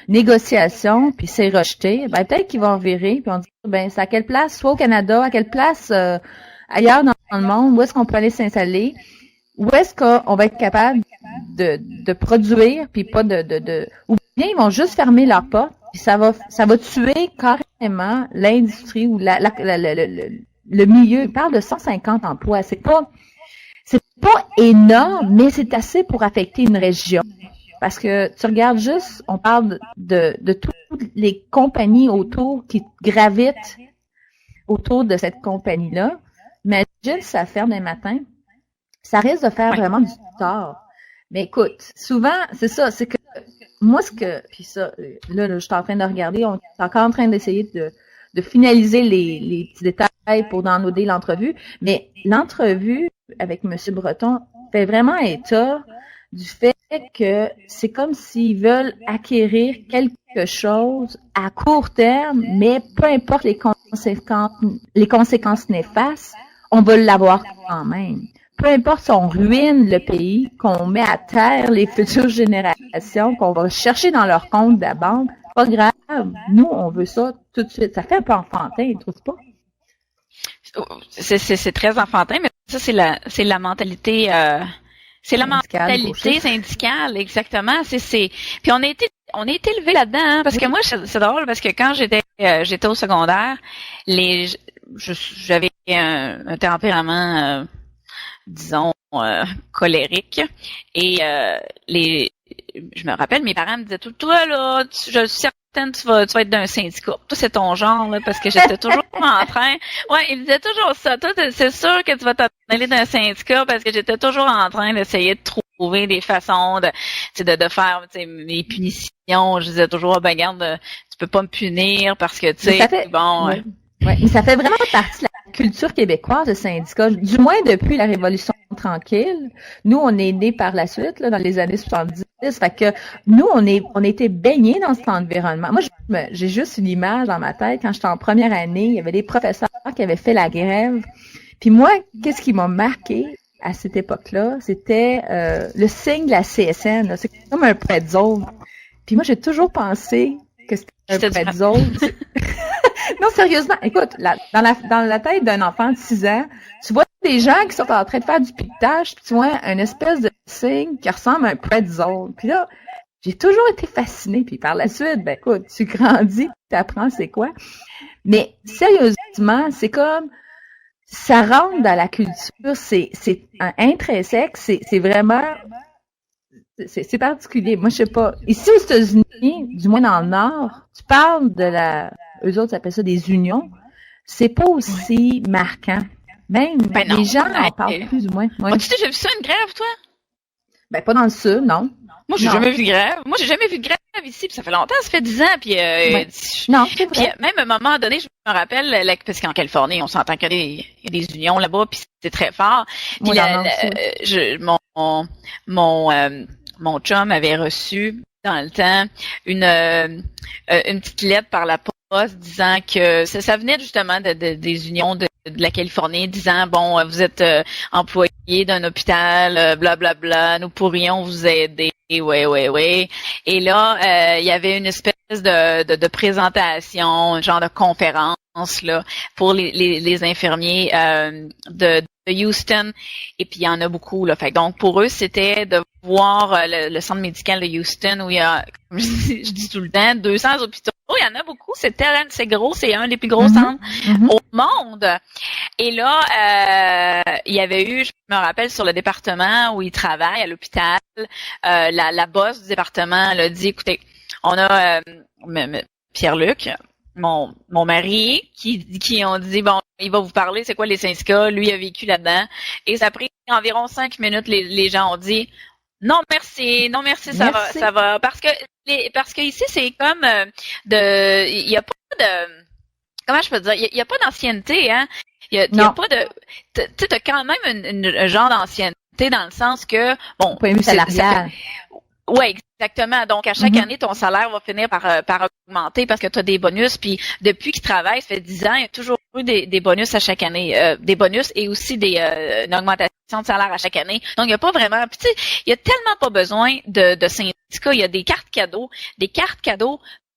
négociation, puis c'est rejeté. Ben peut-être qu'ils vont virer, puis on dit ben c'est à quelle place, soit au Canada, à quelle place ailleurs dans le monde, où est-ce qu'on peut aller s'installer, où est-ce qu'on va être capable de produire, puis pas ou bien ils vont juste fermer leurs portes, puis ça va tuer carrément l'industrie ou le milieu. Il parle de 150 emplois. C'est pas énorme, mais c'est assez pour affecter une région. Parce que tu regardes juste, on parle de toutes les compagnies autour qui gravitent autour de cette compagnie-là. Imagine si ça ferme un matin. Ça risque de faire vraiment du tort. Mais écoute, souvent, c'est ça, c'est que moi puis ça, là, je suis en train de regarder, on est encore en train d'essayer de finaliser les petits détails pour downloader l'entrevue. Mais l'entrevue avec M. Breton fait vraiment état du fait que c'est comme s'ils veulent acquérir quelque chose à court terme, mais peu importe les conséquences néfastes, on va l'avoir quand même. Peu importe si on ruine le pays, qu'on met à terre les futures générations, qu'on va chercher dans leur compte de la banque, pas grave. Nous, on veut ça tout de suite. Ça fait un peu enfantin, tu trouves pas? C'est très enfantin, mais ça, c'est la mentalité, c'est la mentalité syndicale, exactement. Puis on a été élevé là-dedans, hein, parce que moi, c'est drôle, parce que quand j'étais au secondaire, j'avais un tempérament, disons, colérique, et je me rappelle, mes parents me disaient tout le temps, là, je suis certaine tu vas être d'un syndicat. Toi, c'est ton genre, là, parce que j'étais toujours en train. Ouais, il me disait toujours ça. Toi, c'est sûr que tu vas t'en aller d'un syndicat parce que j'étais toujours en train d'essayer de trouver des façons de faire, mes punitions. Je disais toujours, ben, regarde, tu peux pas me punir parce que, tu sais, bon. Oui. Ouais, mais ça fait vraiment partie de la culture québécoise, le syndicat. Du moins depuis la Révolution tranquille. Nous, on est nés par la suite, là, dans les années 70. Fait que nous, on était baignés dans cet environnement. Moi, j'ai juste une image dans ma tête. Quand j'étais en première année, il y avait des professeurs qui avaient fait la grève. Puis moi, qu'est-ce qui m'a marqué à cette époque-là? C'était le signe de la CSN. Là. C'est comme un pretzel. Puis moi, j'ai toujours pensé que c'était un pretzel. Non, sérieusement, écoute, dans la tête d'un enfant de 6 ans, tu vois des gens qui sont en train de faire du piquetage, puis tu vois une espèce de signe qui ressemble à un pretzel. Puis là, j'ai toujours été fascinée. Puis par la suite, ben écoute, tu grandis, tu apprends c'est quoi. Mais sérieusement, c'est comme ça rentre dans la culture, c'est intrinsèque, c'est vraiment c'est particulier. Moi, je sais pas. Ici aux États-Unis, du moins dans le Nord, tu parles de eux autres appellent ça des unions. C'est pas aussi marquant. Même les gens en parlent plus ou moins. Ouais. As-tu déjà vu ça, une grève, toi? Ben, pas dans le Sud, non. Moi, j'ai jamais vu de grève. Moi, j'ai jamais vu de grève ici, puis ça fait longtemps, ça fait 10 ans, puis non, c'est vrai. Puis même à un moment donné, je me rappelle, parce qu'en Californie, on s'entend qu'il y a des unions là-bas, puis c'est très fort. Puis mon chum avait reçu dans le temps une petite lettre par la poste disant que ça venait justement des unions de la Californie, disant bon, vous êtes employé d'un hôpital, blablabla, nous pourrions vous aider. Ouais. Et là, il y avait une espèce de présentation, un genre de conférence là pour les infirmiers de Houston, et puis il y en a beaucoup là. Fait donc pour eux, c'était de voir le centre médical de Houston où il y a, comme je dis tout le temps, 200 hôpitaux. Il y en a beaucoup. C'est gros, c'est un des plus gros centres au monde. Et là, il y avait eu, je me rappelle, sur le département où il travaille à l'hôpital, la boss du département elle a dit, écoutez, on a Pierre-Luc, mon mari, qui ont dit, bon, il va vous parler, c'est quoi les syndicats, lui a vécu là-dedans. Et ça a pris environ 5 minutes, les gens ont dit, non merci, ça va. Parce que ici, c'est comme il y a pas de, comment je peux dire, il y a pas d'ancienneté, hein. Il y a pas de, tu as quand même un genre d'ancienneté dans le sens que, bon, ouais, exactement. Donc, à chaque année, ton salaire va finir par augmenter parce que tu as des bonus. Puis, depuis qu'il travaille, ça fait 10 ans, il y a toujours eu des bonus à chaque année. Des bonus et aussi une augmentation de salaire à chaque année. Donc, il n'y a pas vraiment... Puis, tu sais, il y a tellement pas besoin de syndicats. Il y a des cartes cadeaux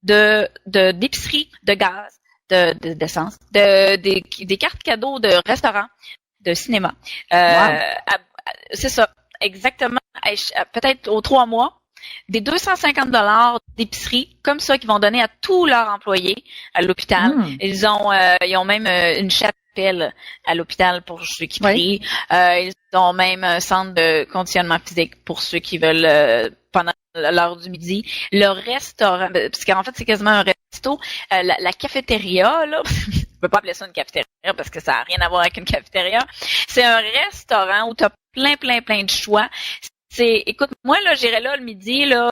d'épicerie, de gaz, d'essence, des cartes cadeaux de restaurants, de cinéma. C'est ça. Exactement. Peut-être aux 3 mois, des 250 $ d'épicerie comme ça qu'ils vont donner à tous leurs employés à l'hôpital. Ils ont même une chapelle à l'hôpital pour ceux qui prient. Ils ont même un centre de conditionnement physique pour ceux qui veulent pendant l'heure du midi. Le restaurant, parce qu'en fait c'est quasiment un resto, la cafétéria là. Je peux pas appeler ça une cafétéria parce que ça n'a rien à voir avec une cafétéria. C'est un restaurant où tu as plein de choix. Écoute, moi là, j'irai là le midi là,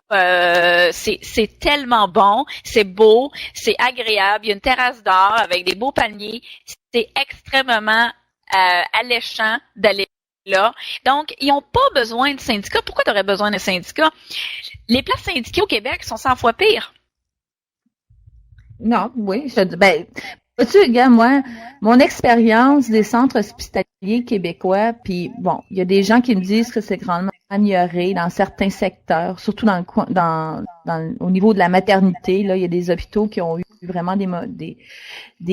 c'est tellement bon, c'est beau, c'est agréable. Il y a une terrasse d'or avec des beaux paniers. C'est extrêmement alléchant d'aller là. Donc, ils n'ont pas besoin de syndicats. Pourquoi tu aurais besoin de syndicats? Les places syndiquées au Québec sont 100 fois pires. Non, oui, vois-tu, regarde, moi, mon expérience des centres hospitaliers québécois, puis bon, il y a des gens qui me disent que c'est grandement amélioré dans certains secteurs, surtout au niveau de la maternité. Là, il y a des hôpitaux qui ont eu vraiment des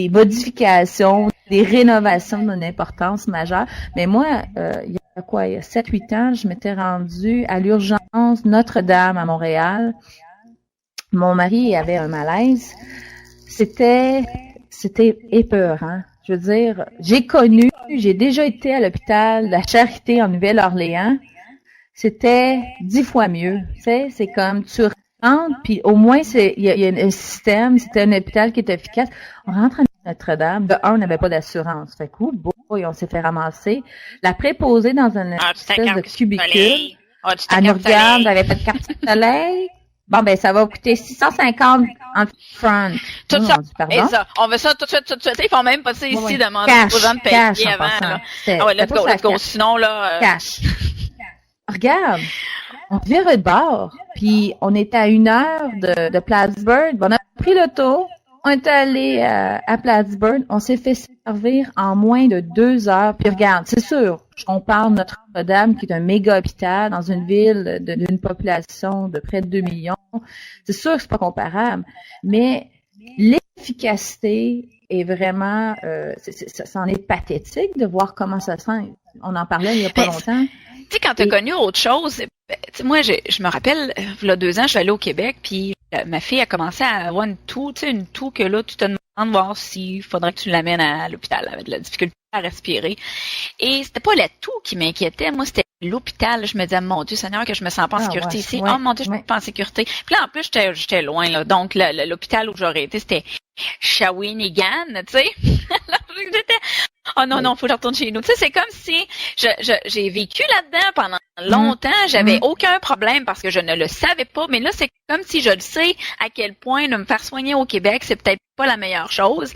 modifications, des rénovations d'une importance majeure. Mais moi, il y a 7-8 ans, je m'étais rendue à l'urgence Notre-Dame à Montréal. Mon mari avait un malaise. C'était épeurant. Je veux dire, j'ai déjà été à l'hôpital de la Charité en Nouvelle-Orléans. C'était 10 fois mieux. Tu sais, c'est comme tu rentre, puis au moins, il y a un système, c'était un hôpital qui est efficace. On rentre à Notre-Dame. De un, on n'avait pas d'assurance. Fait que, et on s'est fait ramasser. La préposée dans une espèce de cubicule. Elle nous regarde, elle avait fait de carte de soleil. Bon, ben, ça va coûter 650 en front. Tout ça. Et ça. On veut ça tout de suite. Ils font même pas ça ici, demander aux gens de payer avant, là. Ah ouais, let's go. Sinon, là, Cash. Regarde. On vire de bord. Puis, on était à 1 heure de Plattsburgh. On a pris l'auto. On est allé à Plattsburgh. On s'est fait servir en moins de 2 heures. Puis regarde, c'est sûr, je compare Notre-Dame, qui est un méga hôpital dans une ville d'une population de près de 2 millions. C'est sûr que c'est pas comparable. Mais l'efficacité est vraiment, ça en est pathétique de voir comment ça se sent. On en parlait il y a pas longtemps. Tu sais, quand tu as connu autre chose, moi, je me rappelle, il y a 2 ans, je suis allée au Québec, puis ma fille a commencé à avoir une toux que là, tu te demandes de voir s'il faudrait que tu l'amènes à l'hôpital avec de la difficulté à respirer. Et c'était pas la toux qui m'inquiétait, moi, c'était l'hôpital. Je me disais, mon Dieu Seigneur, que je me sens pas en sécurité ici. Oh mon Dieu, je me sens pas en sécurité. Puis là, en plus, j'étais loin, là. Donc, l'hôpital où j'aurais été, c'était Shawinigan, tu sais. Oh non, faut que je retourne chez nous. Tu sais, c'est comme si j'ai vécu là-dedans pendant longtemps, j'avais aucun problème parce que je ne le savais pas, mais là, c'est comme si je le sais à quel point de me faire soigner au Québec, c'est peut-être pas la meilleure chose.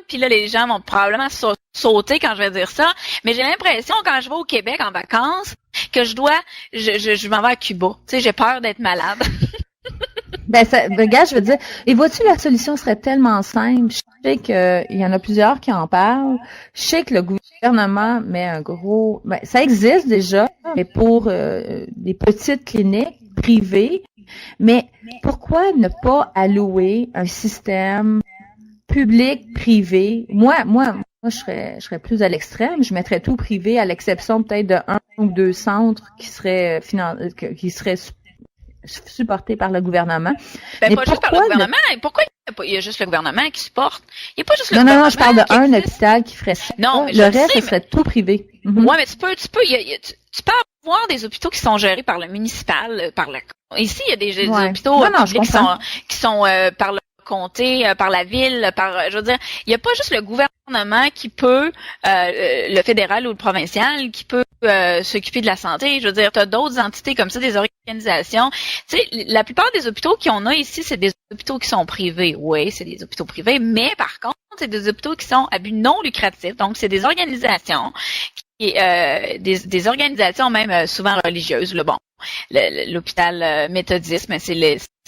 Puis là, les gens vont probablement sauter quand je vais dire ça, mais j'ai l'impression, quand je vais au Québec en vacances, que je m'en vais à Cuba. Tu sais, j'ai peur d'être malade. Regarde, je veux dire, et vois-tu, la solution serait tellement simple. Je sais qu'il y en a plusieurs qui en parlent. Je sais que le gouvernement met un gros, ça existe déjà, mais pour des petites cliniques privées. Mais pourquoi ne pas allouer un système public-privé? Moi, je serais plus à l'extrême. Je mettrais tout privé, à l'exception peut-être de 1 ou 2 centres qui seraient supporté par le gouvernement. Mais pas juste par le gouvernement. Pourquoi il y a juste le gouvernement qui supporte? Il n'y a pas juste le gouvernement. Non, je parle d'un hôpital qui ferait ça. Non, mais le reste, ce serait tout privé. Ouais, mais tu peux avoir des hôpitaux qui sont gérés par le municipal, ici, il y a des hôpitaux publics qui sont par le comté, par la ville, je veux dire, il n'y a pas juste le gouvernement qui peut, le fédéral ou le provincial, qui peut s'occuper de la santé. Je veux dire, tu as d'autres entités comme ça, des organisations. Tu sais, la plupart des hôpitaux qu'on a ici, c'est des hôpitaux qui sont privés. Oui, c'est des hôpitaux privés, mais par contre, c'est des hôpitaux qui sont à but non lucratif. Donc, c'est des organisations des organisations même souvent religieuses. Là, bon, l'hôpital méthodiste, mais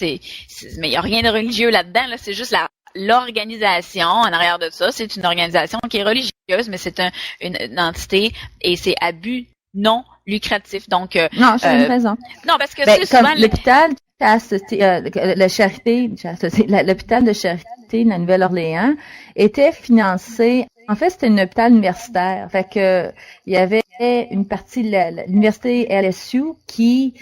mais il n'y a rien de religieux là-dedans. Là, c'est juste l'organisation en arrière de ça. C'est une organisation qui est religieuse, mais c'est une entité et c'est à but non lucratif. Donc non, j'ai une raison. Non, parce que c'est souvent l'hôpital l'hôpital de Charité de la Nouvelle-Orléans était financé. En fait, c'était un hôpital universitaire. Fait que il y avait une partie de l'université LSU qui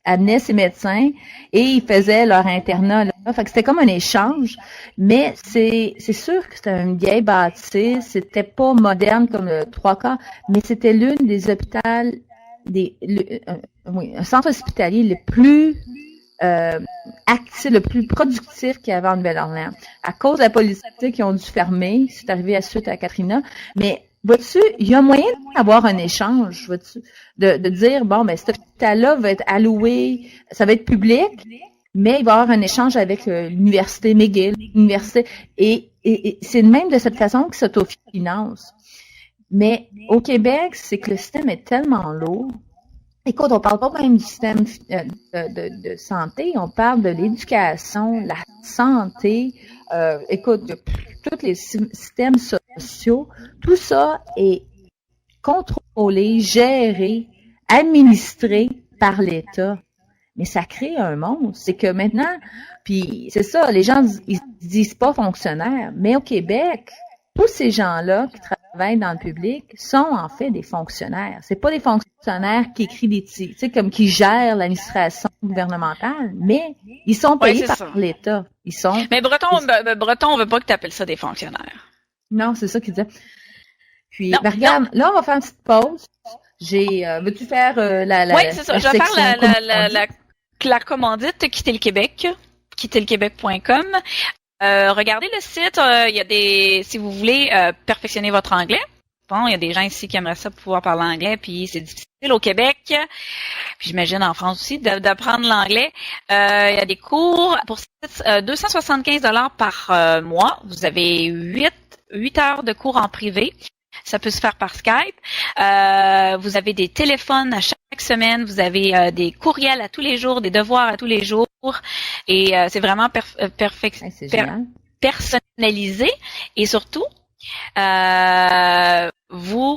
amenait ses médecins et ils faisaient leur internat là. Fait que c'était comme un échange, mais c'est sûr que c'était une vieille bâtisse, c'était pas moderne comme le 3/4, mais c'était l'une des hôpitaux un centre hospitalier le plus actif, le plus productif qu'il y avait en Nouvelle-Orléans. À cause de la politique, ils ont dû fermer, c'est arrivé à suite à Katrina, mais vois-tu, il y a moyen d'avoir un échange, vois-tu, de dire, bon, cet hôpital-là va être alloué, ça va être public, mais il va y avoir un échange avec l'université McGill, l'université, et c'est même de cette façon qu'ils s'autofinancent. Mais au Québec, c'est que le système est tellement lourd. Écoute, on parle pas même du système de santé, on parle de l'éducation, la santé, écoute, tous les systèmes sociaux, tout ça est contrôlé, géré, administré par l'État. Mais ça crée un monstre. C'est que maintenant, puis c'est ça, les gens ils disent pas fonctionnaires, mais au Québec, tous ces gens-là qui travaillent dans le public sont en fait des fonctionnaires. C'est pas des fonctionnaires qui écrivent des titres, tu sais, comme qui gèrent l'administration gouvernementale, mais ils sont payés par l'État. Mais Breton, on veut pas que tu appelles ça des fonctionnaires. Non, c'est ça qu'il disait. Puis, regarde, là, on va faire une petite pause. Veux-tu faire Oui, c'est ça. Je vais faire la la commandite Quitter le Québec, quitterlequebec.com. Regardez le site, il y a si vous voulez perfectionner votre anglais. Bon, il y a des gens ici qui aimeraient ça pouvoir parler anglais, puis c'est difficile au Québec, puis j'imagine en France aussi, d'apprendre l'anglais. Il y a des cours pour 275 $ par mois. Vous avez 8 heures de cours en privé. Ça peut se faire par Skype. Vous avez des téléphones à chaque semaine. Vous avez des courriels à tous les jours, des devoirs à tous les jours. Et c'est vraiment personnalisé. Et surtout,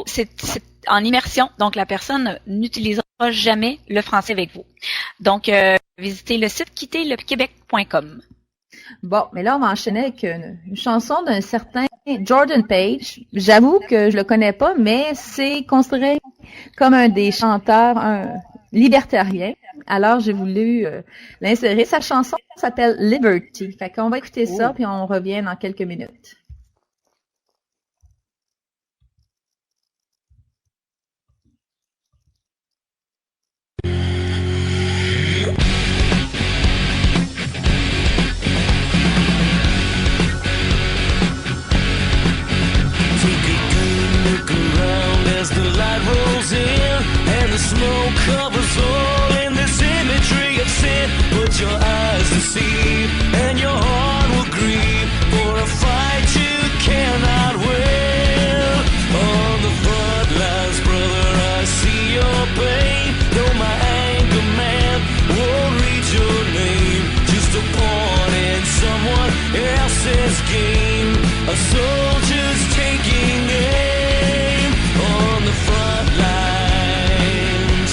c'est en immersion. Donc, la personne n'utilisera jamais le français avec vous. Donc, visitez le site quitterlequebec.com. Bon, mais là, on va enchaîner avec une chanson d'un certain Jordan Page. J'avoue que je le connais pas, mais c'est considéré comme un des chanteurs libertariens. Alors, j'ai voulu l'insérer. Sa chanson s'appelle Liberty. Fait qu'on va écouter ça, puis on revient dans quelques minutes. Rolls in and the smoke covers all in this imagery of sin. Put your eyes to see and your heart will grieve for a fight you cannot win. On the front lines, brother, I see your pain. Though my anger man won't read your name, just a pawn in someone else's game. A soldier's taking aim on the front lines.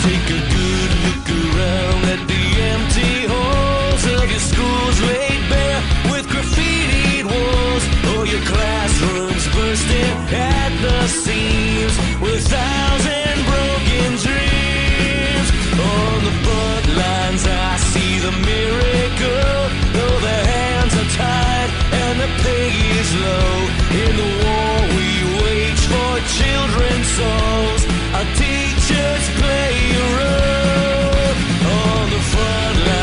Take a good look around at the empty halls of your schools laid bare with graffitied walls, or your classrooms bursting at the seams with 1,000 broken dreams. On the front lines I see the miracle, though the hands are tied and the pay is low. In the war we wage for children's souls, our teachers play a role on the front lines.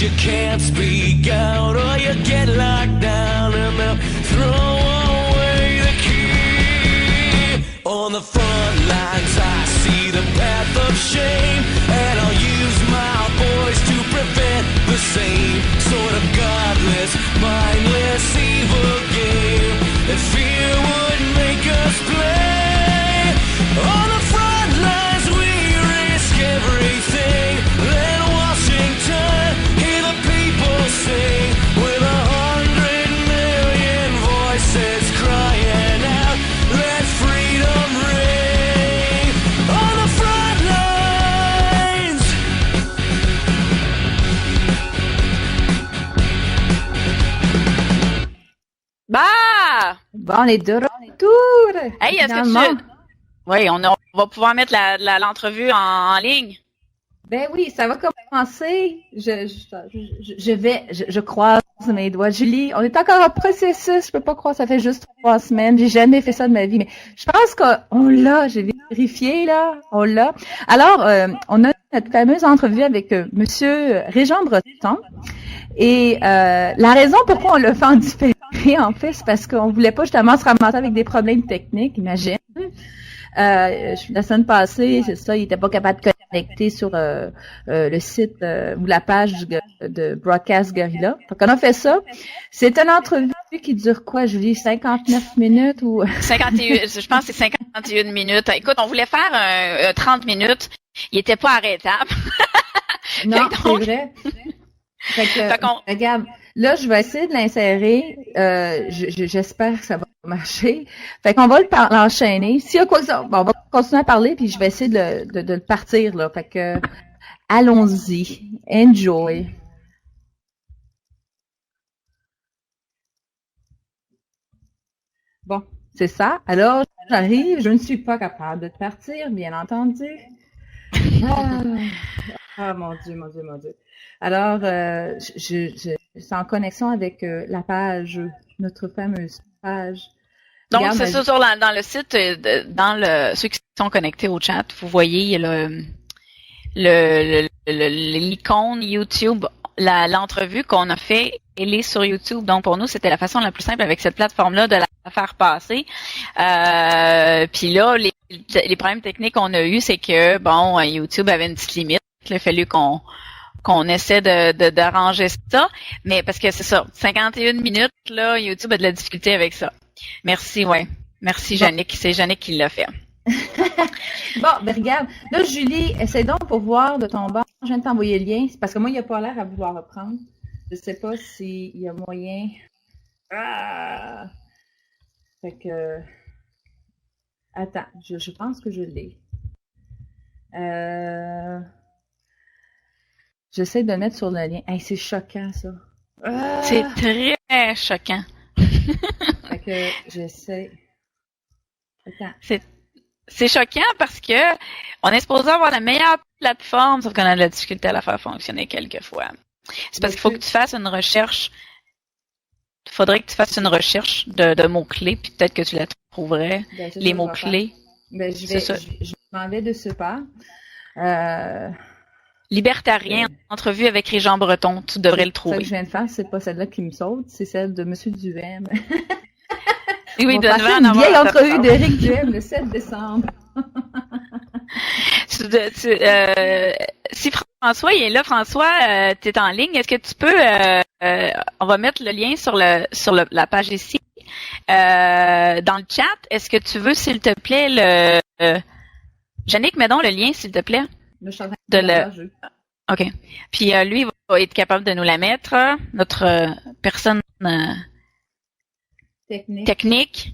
You can't speak out or you get locked down and they'll throw away the key. On the front lines I see the path of shame, and I'll use my voice to prevent the same sort of godless, mindless, evil game that fear would make us play. On the front lines we risk everything. Let Washington sing with 100 million voices crying out, let freedom ring on the front lines. Bah! Bon, les deux retours! Hey, est-ce que oui, on va pouvoir mettre l'entrevue en ligne. Ben oui, ça va commencer. Je croise mes doigts. Julie, on est encore en processus. Je peux pas croire, ça fait juste 3 semaines. J'ai jamais fait ça de ma vie, mais je pense qu'on l'a. J'ai vérifié, là. On l'a. Alors, on a notre fameuse entrevue avec Monsieur Régent Breton. Et la raison pourquoi on l'a fait en différé, en fait, c'est parce qu'on voulait pas justement se ramasser avec des problèmes techniques, imagine. La semaine passée, c'est ça, il était pas capable de connecter sur le site ou la page de Broadcast Gorilla. Donc, on a fait ça. C'est une entrevue qui dure quoi, Julie? 59 minutes ou... 51, je pense que c'est 51 minutes. Écoute, on voulait faire 30 minutes. Il était pas arrêtable. Non, c'est vrai. Fait que, regarde, là, je vais essayer de l'insérer. J'espère que ça va marcher. Fait qu'on va l'enchaîner. S'il y a quoi que ça, bon, on va continuer à parler, puis je vais essayer de le partir, là. Fait que, allons-y. Enjoy. Bon, c'est ça. Alors, j'arrive. Je ne suis pas capable de partir, bien entendu. Ah, mon Dieu, mon Dieu, mon Dieu. Alors, je c'est en connexion avec la page, notre fameuse page. Donc, regarde, c'est ça, dans le site, ceux qui sont connectés au chat, vous voyez l'icône YouTube, l'entrevue qu'on a fait, elle est sur YouTube. Donc, pour nous, c'était la façon la plus simple avec cette plateforme-là de la faire passer. Puis là, les problèmes techniques qu'on a eu, c'est que, bon, YouTube avait une petite limite. Il a fallu qu'on essaie d'arranger ça. Mais parce que c'est ça, 51 minutes, là, YouTube a de la difficulté avec ça. Merci, ouais. Merci, Jannick. C'est Jannick qui l'a fait. Bon, ben regarde. Là, Julie, essaie donc pour voir de ton bord. Je viens de t'envoyer le lien. C'est parce que moi, il n'a pas l'air à vouloir reprendre. Je sais pas s'il y a moyen. Ah! Fait que... Attends, je pense que je l'ai. J'essaie de le mettre sur le lien. Hey, c'est choquant, ça. Ah! C'est très choquant. Fait que j'essaie. Attends. C'est choquant parce que on est supposé avoir la meilleure plateforme, sauf qu'on a de la difficulté à la faire fonctionner quelquefois. C'est parce qu'il faut que tu fasses une recherche. Il faudrait que tu fasses une recherche de mots-clés, puis peut-être que tu la trouverais, les mots-clés. Ben, je m'en vais de ce pas. Libertarien, entrevue avec Régent Breton, tu devrais le trouver. Celle que je viens de faire, c'est pas celle-là qui me saute, c'est celle de Monsieur Duhem. Oui, on va faire une vieille entrevue d'Éric Duhem le 7 décembre. Si François il est là, François, tu es en ligne, est-ce que tu peux on va mettre le lien sur la page ici. Dans le chat, est-ce que tu veux, s'il te plaît, Jannick, mets donc le lien, s'il te plaît. OK. Puis lui, il va être capable de nous la mettre. Notre personne technique.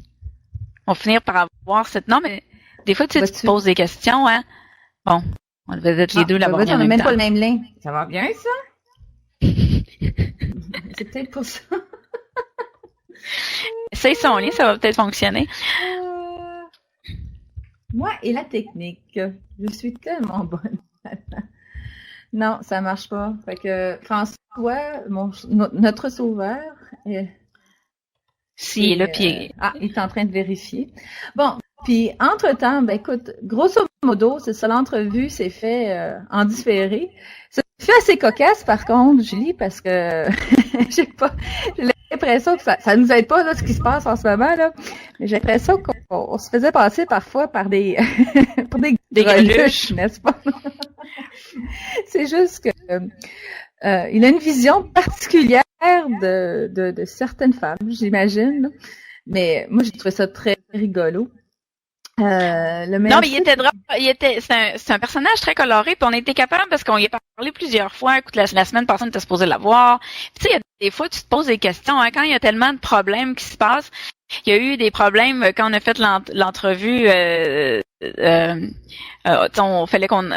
On va finir par avoir cette... Non, mais des fois, tu sais, tu te poses des questions, hein. Bon, on devait être les deux là-bas. On n'a même pas le même lien. Ça va bien, ça? C'est peut-être pour ça. Essaye son lien, ça va peut-être fonctionner. Moi et la technique. Je suis tellement bonne. Non, ça marche pas. Fait que François, notre sauveur, si, il est là, puis... il est en train de vérifier. Bon, puis entre-temps, ben écoute, grosso modo, c'est ça, l'entrevue s'est fait en différé. C'est fait assez cocasse, par contre, Julie, parce que j'ai l'impression que ça nous aide pas, là, ce qui se passe en ce moment, là. Mais j'ai l'impression qu'on se faisait passer parfois par des greluches, n'est-ce pas? C'est juste que il a une vision particulière de certaines femmes, j'imagine. Mais moi, j'ai trouvé ça très rigolo. Non, mais il était drôle. C'est un personnage très coloré, puis on était capable parce qu'on y a parlé plusieurs fois. Écoute, la semaine passée, on était supposé l'avoir. Tu sais, il y a des fois, tu te poses des questions. Hein, quand il y a tellement de problèmes qui se passent, il y a eu des problèmes quand on a fait l'entrevue. On fallait qu'on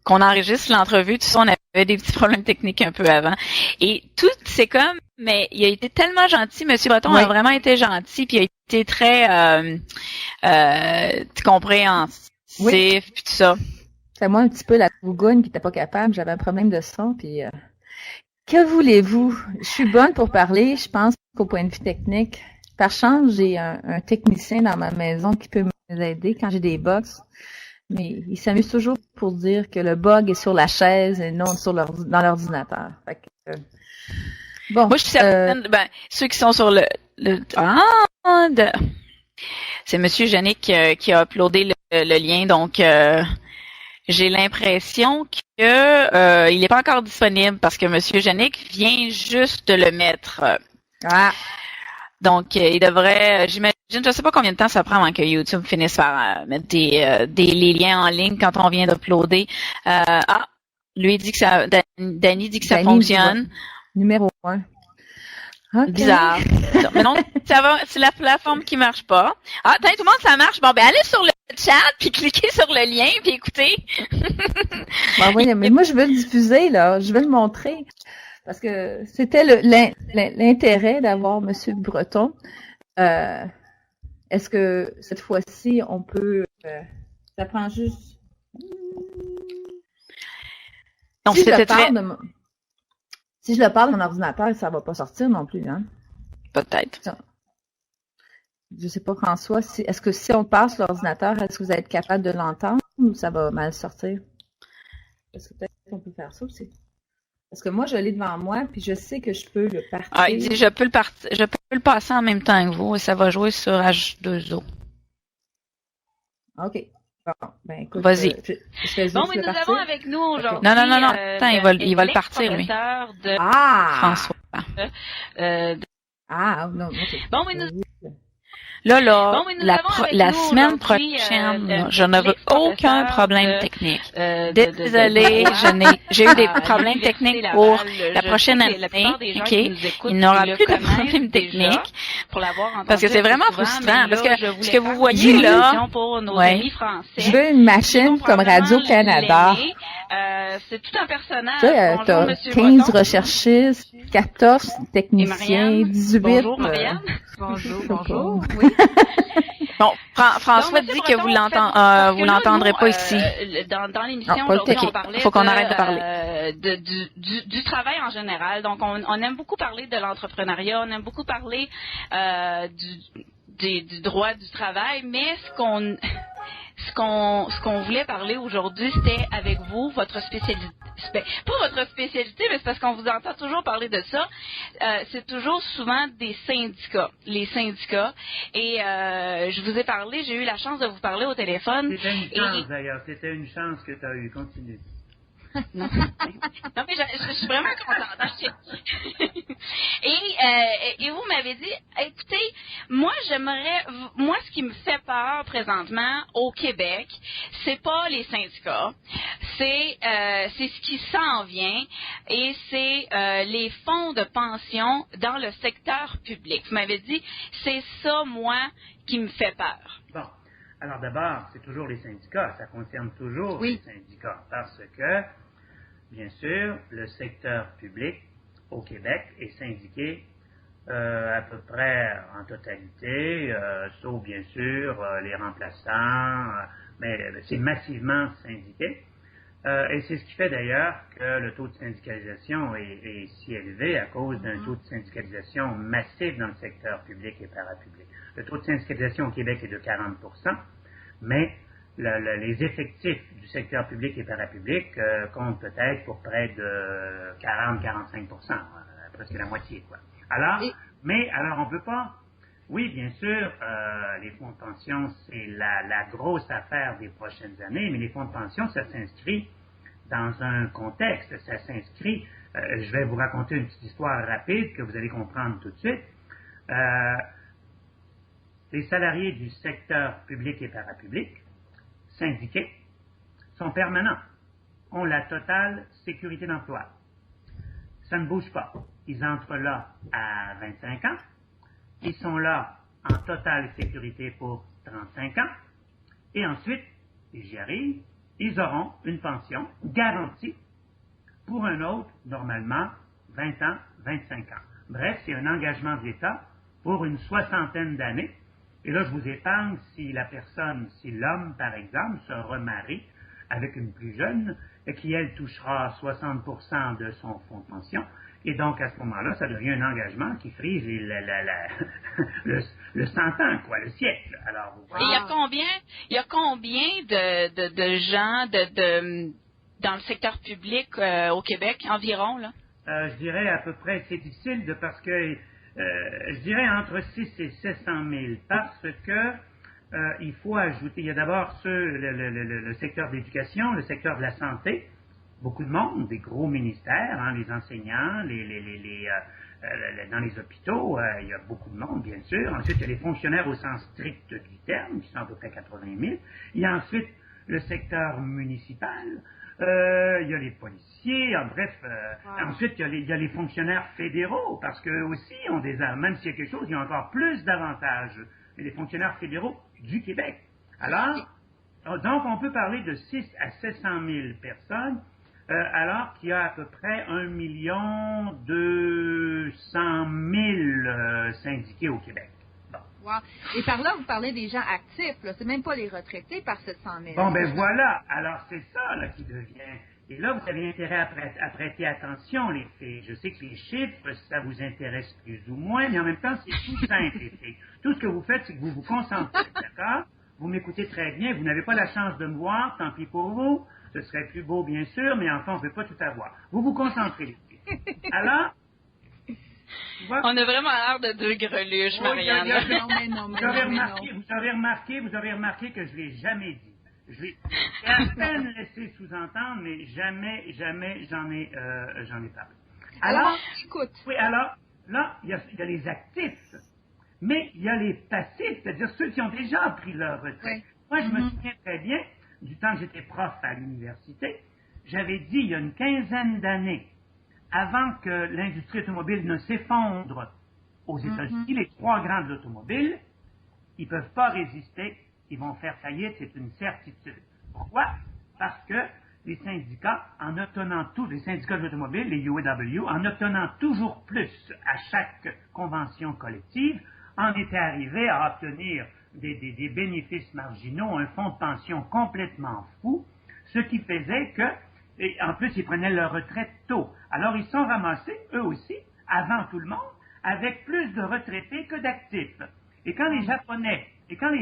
enregistre l'entrevue. Tu sais, on avait des petits problèmes techniques un peu avant. Et tout, c'est comme, mais il a été tellement gentil. Monsieur Breton a vraiment été gentil, puis il a été très compréhensif, puis tout ça. C'est moi un petit peu la bougoune qui n'était pas capable. J'avais un problème de son, puis que voulez-vous? Je suis bonne pour parler, je pense qu'au point de vue technique. Par chance, j'ai un technicien dans ma maison qui peut m'aider quand j'ai des bugs. Mais il s'amuse toujours pour dire que le bug est sur la chaise et non dans l'ordinateur. Fait que, bon. Moi, je suis certaine, ceux qui sont sur C'est Monsieur Yannick qui a uploadé le lien, donc j'ai l'impression que il n'est pas encore disponible parce que Monsieur Yannick vient juste de le mettre. Donc, il devrait, j'imagine, je sais pas combien de temps ça prend avant que YouTube finisse par mettre les liens en ligne quand on vient d'uploader. Lui dit que ça, Danny dit que ça fonctionne. Numéro 1. Okay. Bizarre. Mais non, ça va, c'est la plateforme qui marche pas. Tout le monde, ça marche. Bon, ben, allez sur le chat, puis cliquez sur le lien, puis écoutez. Oui, mais moi, je veux le diffuser, là. Je veux le montrer. Parce que c'était l'intérêt d'avoir M. Breton. Est-ce que cette fois-ci, on peut... ça prend juste... Donc, si je le parle de mon ordinateur, ça va pas sortir non plus, hein? Peut-être. Je sais pas, François, est-ce que si on passe l'ordinateur, est-ce que vous êtes capable de l'entendre ou ça va mal sortir? Est-ce que peut-être qu'on peut faire ça aussi? Parce que moi, je l'ai devant moi, puis je sais que je peux le partir. Il dit je peux le passer en même temps que vous et ça va jouer sur H2O. OK. Bon, ben écoute, vas-y. Mais nous avons avec nous aujourd'hui. Non. Attends, il va le partir, lui. François. Non, OK. Bon, mais nous... Là, la semaine prochaine, je n'aurai aucun problème technique. Désolée, j'ai eu des problèmes techniques pour la prochaine année. OK? Il n'aura plus de problèmes techniques. Parce que c'est vraiment frustrant. Parce que ce que vous voyez là, je veux une machine comme Radio-Canada. C'est tout un personnage. Tu sais, t'as 15 recherchistes, 14 techniciens, 18... Bonjour, Marianne. Bonjour. Oui. Bon, François dit que vous l'entendrez pas ici. Dans l'émission, aujourd'hui, on parlait faut qu'on arrête de parler. Du travail en général. Donc, on aime beaucoup parler de l'entrepreneuriat, on aime beaucoup parler du droit du travail, mais ce qu'on voulait parler aujourd'hui, c'était avec vous, votre spécialité. Pas votre spécialité, mais c'est parce qu'on vous entend toujours parler de ça. C'est toujours souvent des syndicats, les syndicats. Et je vous ai parlé, j'ai eu la chance de vous parler au téléphone. C'était une chance d'ailleurs, c'était une chance que tu as eue. Continue. Non, mais je suis vraiment contente. Et vous m'avez dit, écoutez, moi ce qui me fait peur présentement au Québec, c'est pas les syndicats, c'est ce qui s'en vient et c'est les fonds de pension dans le secteur public. Vous m'avez dit, c'est ça, moi, qui me fait peur. Bon. Alors d'abord, c'est toujours les syndicats, ça concerne toujours les syndicats, parce que, bien sûr, le secteur public au Québec est syndiqué à peu près en totalité, sauf bien sûr les remplaçants, mais c'est massivement syndiqué. Et c'est ce qui fait d'ailleurs que le taux de syndicalisation est si élevé à cause d'un taux de syndicalisation massif dans le secteur public et parapublic. Le taux de syndicalisation au Québec est de 40%, mais les effectifs du secteur public et parapublic comptent peut-être pour près de 40-45%, presque la moitié, quoi. Alors, alors on peut pas... Oui, bien sûr, les fonds de pension, c'est la grosse affaire des prochaines années, mais les fonds de pension, ça s'inscrit dans un contexte, ça s'inscrit... je vais vous raconter une petite histoire rapide que vous allez comprendre tout de suite. Les salariés du secteur public et parapublic, syndiqués, sont permanents, ont la totale sécurité d'emploi. Ça ne bouge pas. Ils entrent là à 25 ans, ils sont là en totale sécurité pour 35 ans, et ensuite, et j'y arrive, ils auront une pension garantie pour un autre, normalement, 20 ans, 25 ans. Bref, c'est un engagement de l'État pour une soixantaine d'années. Et là, je vous épargne si l'homme, par exemple, se remarie avec une plus jeune, et qui, elle, touchera 60% de son fonds de pension. Et donc, à ce moment-là, ça devient un engagement qui frise le 100 ans, quoi, le siècle. Alors, vous voyez. Il y a combien de gens dans le secteur public au Québec, environ, là? Je dirais à peu près, c'est difficile parce que je dirais entre 6 et 700 000, parce que il faut ajouter, il y a d'abord le secteur de l'éducation, le secteur de la santé, beaucoup de monde, des gros ministères, hein, les enseignants, dans les hôpitaux, il y a beaucoup de monde, bien sûr. Ensuite, il y a les fonctionnaires au sens strict du terme, qui sont à peu près 80 000. Il y a ensuite le secteur municipal, il y a les policiers, en bref. Ensuite, il y a les fonctionnaires fédéraux, parce qu'eux aussi ont même s'il y a quelque chose, ils ont encore plus d'avantages. Les fonctionnaires fédéraux du Québec. Alors, donc, on peut parler de 6 à 700 000 personnes, alors qu'il y a à peu près 1 200 000 syndiqués au Québec. Bon. Wow. Et par là, vous parlez des gens actifs, là. C'est même pas les retraités par 700 000. Bon, ben voilà. Alors, c'est ça là, qui devient... Et là, vous avez intérêt à prêter attention, les filles. Je sais que les chiffres, ça vous intéresse plus ou moins, mais en même temps, c'est tout simple, les filles. Tout ce que vous faites, c'est que vous vous concentrez, d'accord? Vous m'écoutez très bien, vous n'avez pas la chance de me voir, tant pis pour vous. Ce serait plus beau, bien sûr, mais enfin, on ne peut pas tout avoir. Vous vous concentrez, les filles. Alors... On a vraiment l'air de deux greluches, Marianne. Vous avez remarqué que je ne l'ai jamais dit. Je l'ai à peine laissé sous-entendre, mais jamais j'en ai parlé. Alors, écoute. Oui, alors, là, il y a les actifs, mais il y a les passifs, c'est-à-dire ceux qui ont déjà pris leur retraite. Oui. Moi, je me souviens très bien, du temps que j'étais prof à l'université, j'avais dit, il y a une quinzaine d'années, avant que l'industrie automobile ne s'effondre aux États-Unis, les trois grandes automobiles, ils ne peuvent pas résister. Ils vont faire faillite, c'est une certitude. Pourquoi? Parce que les syndicats, les syndicats d'automobiles, les UAW, en obtenant toujours plus à chaque convention collective, en étaient arrivés à obtenir des bénéfices marginaux, un fonds de pension complètement fou, ce qui faisait que, et en plus, ils prenaient leur retraite tôt. Alors, ils sont ramassés, eux aussi, avant tout le monde, avec plus de retraités que d'actifs. Et quand les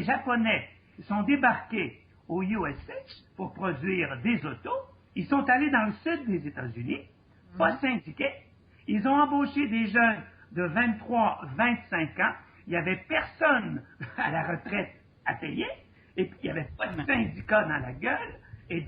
Japonais sont débarqués au USA pour produire des autos, ils sont allés dans le sud des États-Unis, pas syndiqués. Ils ont embauché des jeunes de 23, 25 ans. Il n'y avait personne à la retraite à payer, et puis il n'y avait pas de syndicat dans la gueule, et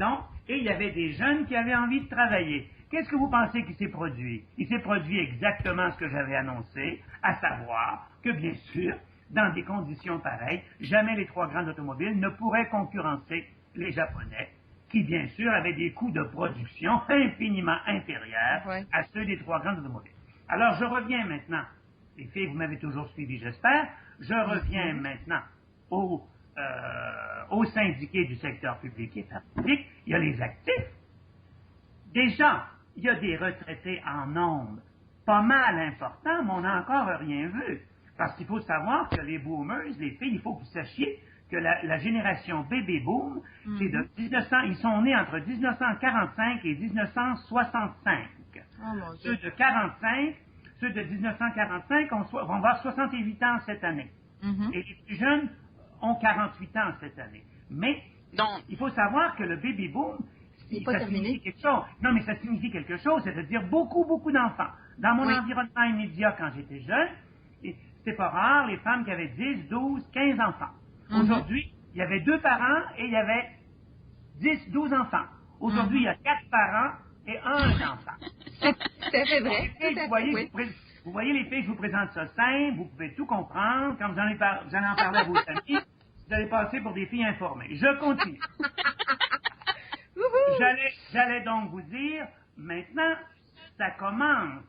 il y avait des jeunes qui avaient envie de travailler. Qu'est-ce que vous pensez qui s'est produit? Il s'est produit exactement ce que j'avais annoncé, à savoir que, bien sûr, dans des conditions pareilles, jamais les trois grandes automobiles ne pourraient concurrencer les Japonais, qui, bien sûr, avaient des coûts de production infiniment inférieurs à ceux des trois grandes automobiles. Alors, je reviens maintenant, les filles, vous m'avez toujours suivi, j'espère, je reviens maintenant aux syndiqués du secteur public et parapublic. Il y a les actifs. Déjà, il y a des retraités en nombre pas mal importants, mais on n'a encore rien vu. Parce qu'il faut savoir que les boomers, les filles, il faut que vous sachiez que la génération baby boom, c'est de 1900, ils sont nés entre 1945 et 1965. Ceux de 1945 vont avoir 68 ans cette année. Et les plus jeunes ont 48 ans cette année. Mais il faut savoir que le baby boom, ça signifie quelque chose. Non, mais ça signifie quelque chose, c'est-à-dire beaucoup, beaucoup d'enfants. Dans mon environnement immédiat, quand j'étais jeune, c'était pas rare, les femmes qui avaient 10, 12, 15 enfants. Aujourd'hui, il y avait 2 parents et il y avait 10, 12 enfants. Aujourd'hui, il y a 4 parents et 1 enfant. C'est vrai. Vous voyez les filles, je vous présente ça simple, vous pouvez tout comprendre. Quand vous allez en parler à vos amis, vous allez passer pour des filles informées. Je continue. J'allais donc vous dire, maintenant, ça commence.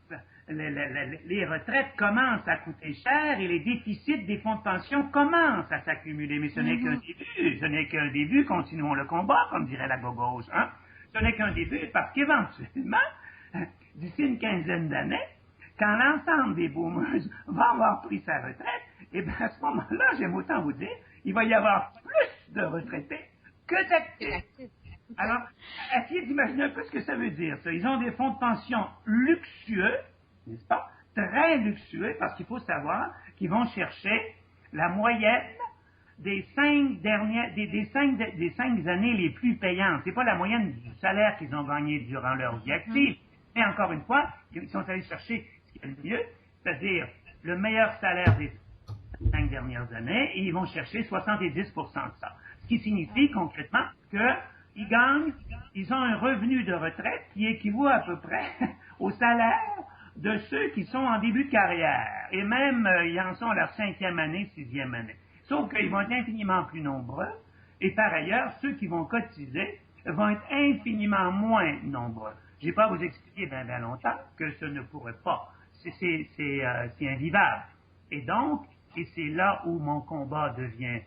Les retraites commencent à coûter cher et les déficits des fonds de pension commencent à s'accumuler. Mais ce n'est qu'un début. Ce n'est qu'un début. Continuons le combat, comme dirait la gauche. Hein? Ce n'est qu'un début parce qu'éventuellement, d'ici une quinzaine d'années, quand l'ensemble des boomers va avoir pris sa retraite, et bien à ce moment-là, j'aime autant vous dire, il va y avoir plus de retraités que d'actifs. Alors, essayez d'imaginer un peu ce que ça veut dire, ça. Ils ont des fonds de pension luxueux, n'est-ce pas? Très luxueux, parce qu'il faut savoir qu'ils vont chercher la moyenne des 5 années les plus payantes. C'est pas la moyenne du salaire qu'ils ont gagné durant leur vie active. Mais encore une fois, ils sont allés chercher ce qui est le mieux, c'est-à-dire le meilleur salaire 5 dernières années, et ils vont chercher 70% de ça. Ce qui signifie concrètement qu'ils gagnent, ils ont un revenu de retraite qui équivaut à peu près au salaire de ceux qui sont en début de carrière. Et même, ils en sont à leur 5e année, 6e année. Sauf qu'ils vont être infiniment plus nombreux, et par ailleurs, ceux qui vont cotiser vont être infiniment moins nombreux. Je n'ai pas à vous expliquer bien longtemps que ce ne pourrait pas. C'est invivable. Et donc, et c'est là où mon combat devient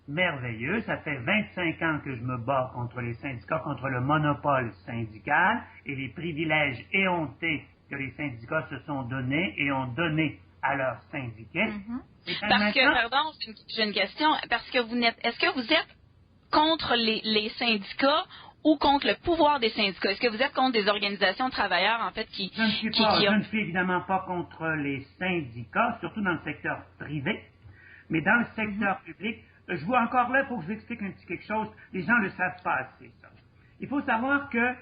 merveilleux. Ça fait 25 ans que je me bats contre les syndicats, contre le monopole syndical et les privilèges éhontés que les syndicats se sont donnés et ont donnés à leurs syndiqués. Parce que, pardon, j'ai une question. Parce que est-ce que vous êtes contre les syndicats ou contre le pouvoir des syndicats? Est-ce que vous êtes contre des organisations de travailleurs, en fait, Je ne suis évidemment pas contre les syndicats, surtout dans le secteur privé, mais dans le secteur public, je vois encore là, il faut que je vous explique un petit quelque chose, les gens ne le savent pas assez, ça. Il faut savoir que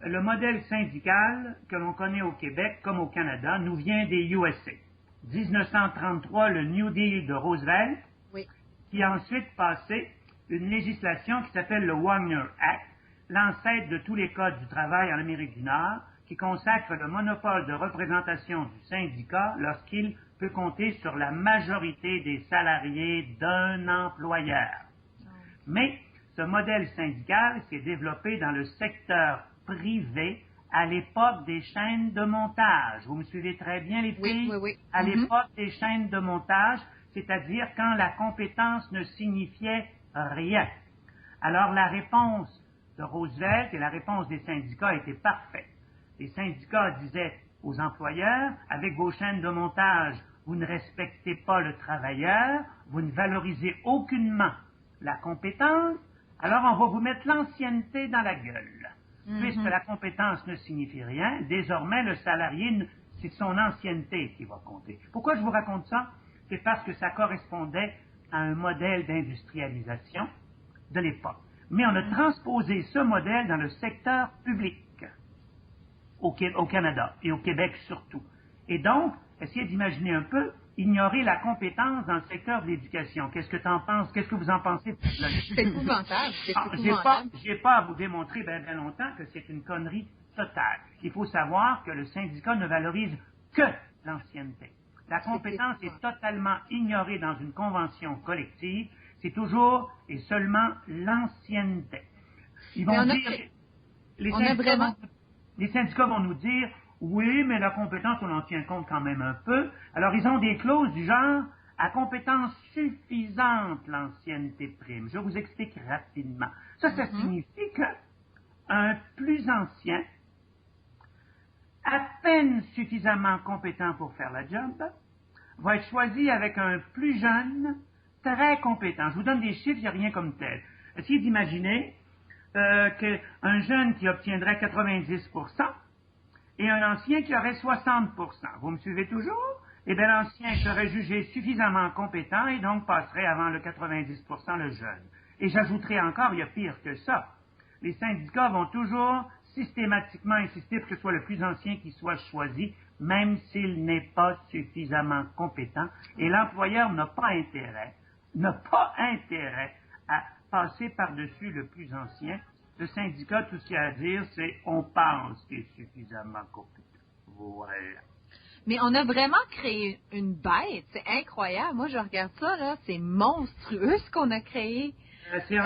le modèle syndical que l'on connaît au Québec, comme au Canada, nous vient des USA. 1933, le New Deal de Roosevelt, qui a ensuite passé une législation qui s'appelle le Wagner Act, l'ancêtre de tous les codes du travail en Amérique du Nord, qui consacre le monopole de représentation du syndicat lorsqu'il peut compter sur la majorité des salariés d'un employeur. Mais ce modèle syndical s'est développé dans le secteur privé à l'époque des chaînes de montage. Vous me suivez très bien, les filles? Oui. À l'époque des chaînes de montage, c'est-à-dire quand la compétence ne signifiait rien. Alors la réponse de Roosevelt et la réponse des syndicats était parfaite. Les syndicats disaient aux employeurs, avec vos chaînes de montage, vous ne respectez pas le travailleur, vous ne valorisez aucunement la compétence, alors on va vous mettre l'ancienneté dans la gueule. Puisque la compétence ne signifie rien, désormais le salarié, c'est son ancienneté qui va compter. Pourquoi je vous raconte ça? C'est parce que ça correspondait à un modèle d'industrialisation de l'époque. Mais on a transposé ce modèle dans le secteur public, au Canada et au Québec surtout. Et donc, essayez d'imaginer un peu, ignorer la compétence dans le secteur de l'éducation. Qu'est-ce que tu en penses? Qu'est-ce que vous en pensez? C'est épouvantable. J'ai pas à vous démontrer bien longtemps que c'est une connerie totale. Il faut savoir que le syndicat ne valorise que l'ancienneté. La compétence est totalement ignorée dans une convention collective. C'est toujours et seulement l'ancienneté. Ils vont dire, les syndicats vont nous dire, oui, mais la compétence, on en tient compte quand même un peu. Alors, ils ont des clauses du genre, à compétence suffisante, l'ancienneté prime. Je vous explique rapidement. Ça signifie qu'un plus ancien, à peine suffisamment compétent pour faire la job, va être choisi avec un plus jeune, très compétent. Je vous donne des chiffres, il n'y a rien comme tel. Essayez d'imaginer qu'un jeune qui obtiendrait 90% et un ancien qui aurait 60%. Vous me suivez toujours? Eh bien, l'ancien serait jugé suffisamment compétent et donc passerait avant le 90% le jeune. Et j'ajouterai encore, il y a pire que ça. Les syndicats vont toujours systématiquement insister pour que ce soit le plus ancien qui soit choisi, même s'il n'est pas suffisamment compétent. Et l'employeur n'a pas intérêt à passer par-dessus le plus ancien. Le syndicat, tout ce qu'il a à dire, c'est « on pense qu'il est suffisamment compétent ». Voilà. Mais on a vraiment créé une bête. C'est incroyable. Moi, je regarde ça, là. C'est monstrueux ce qu'on a créé. C'est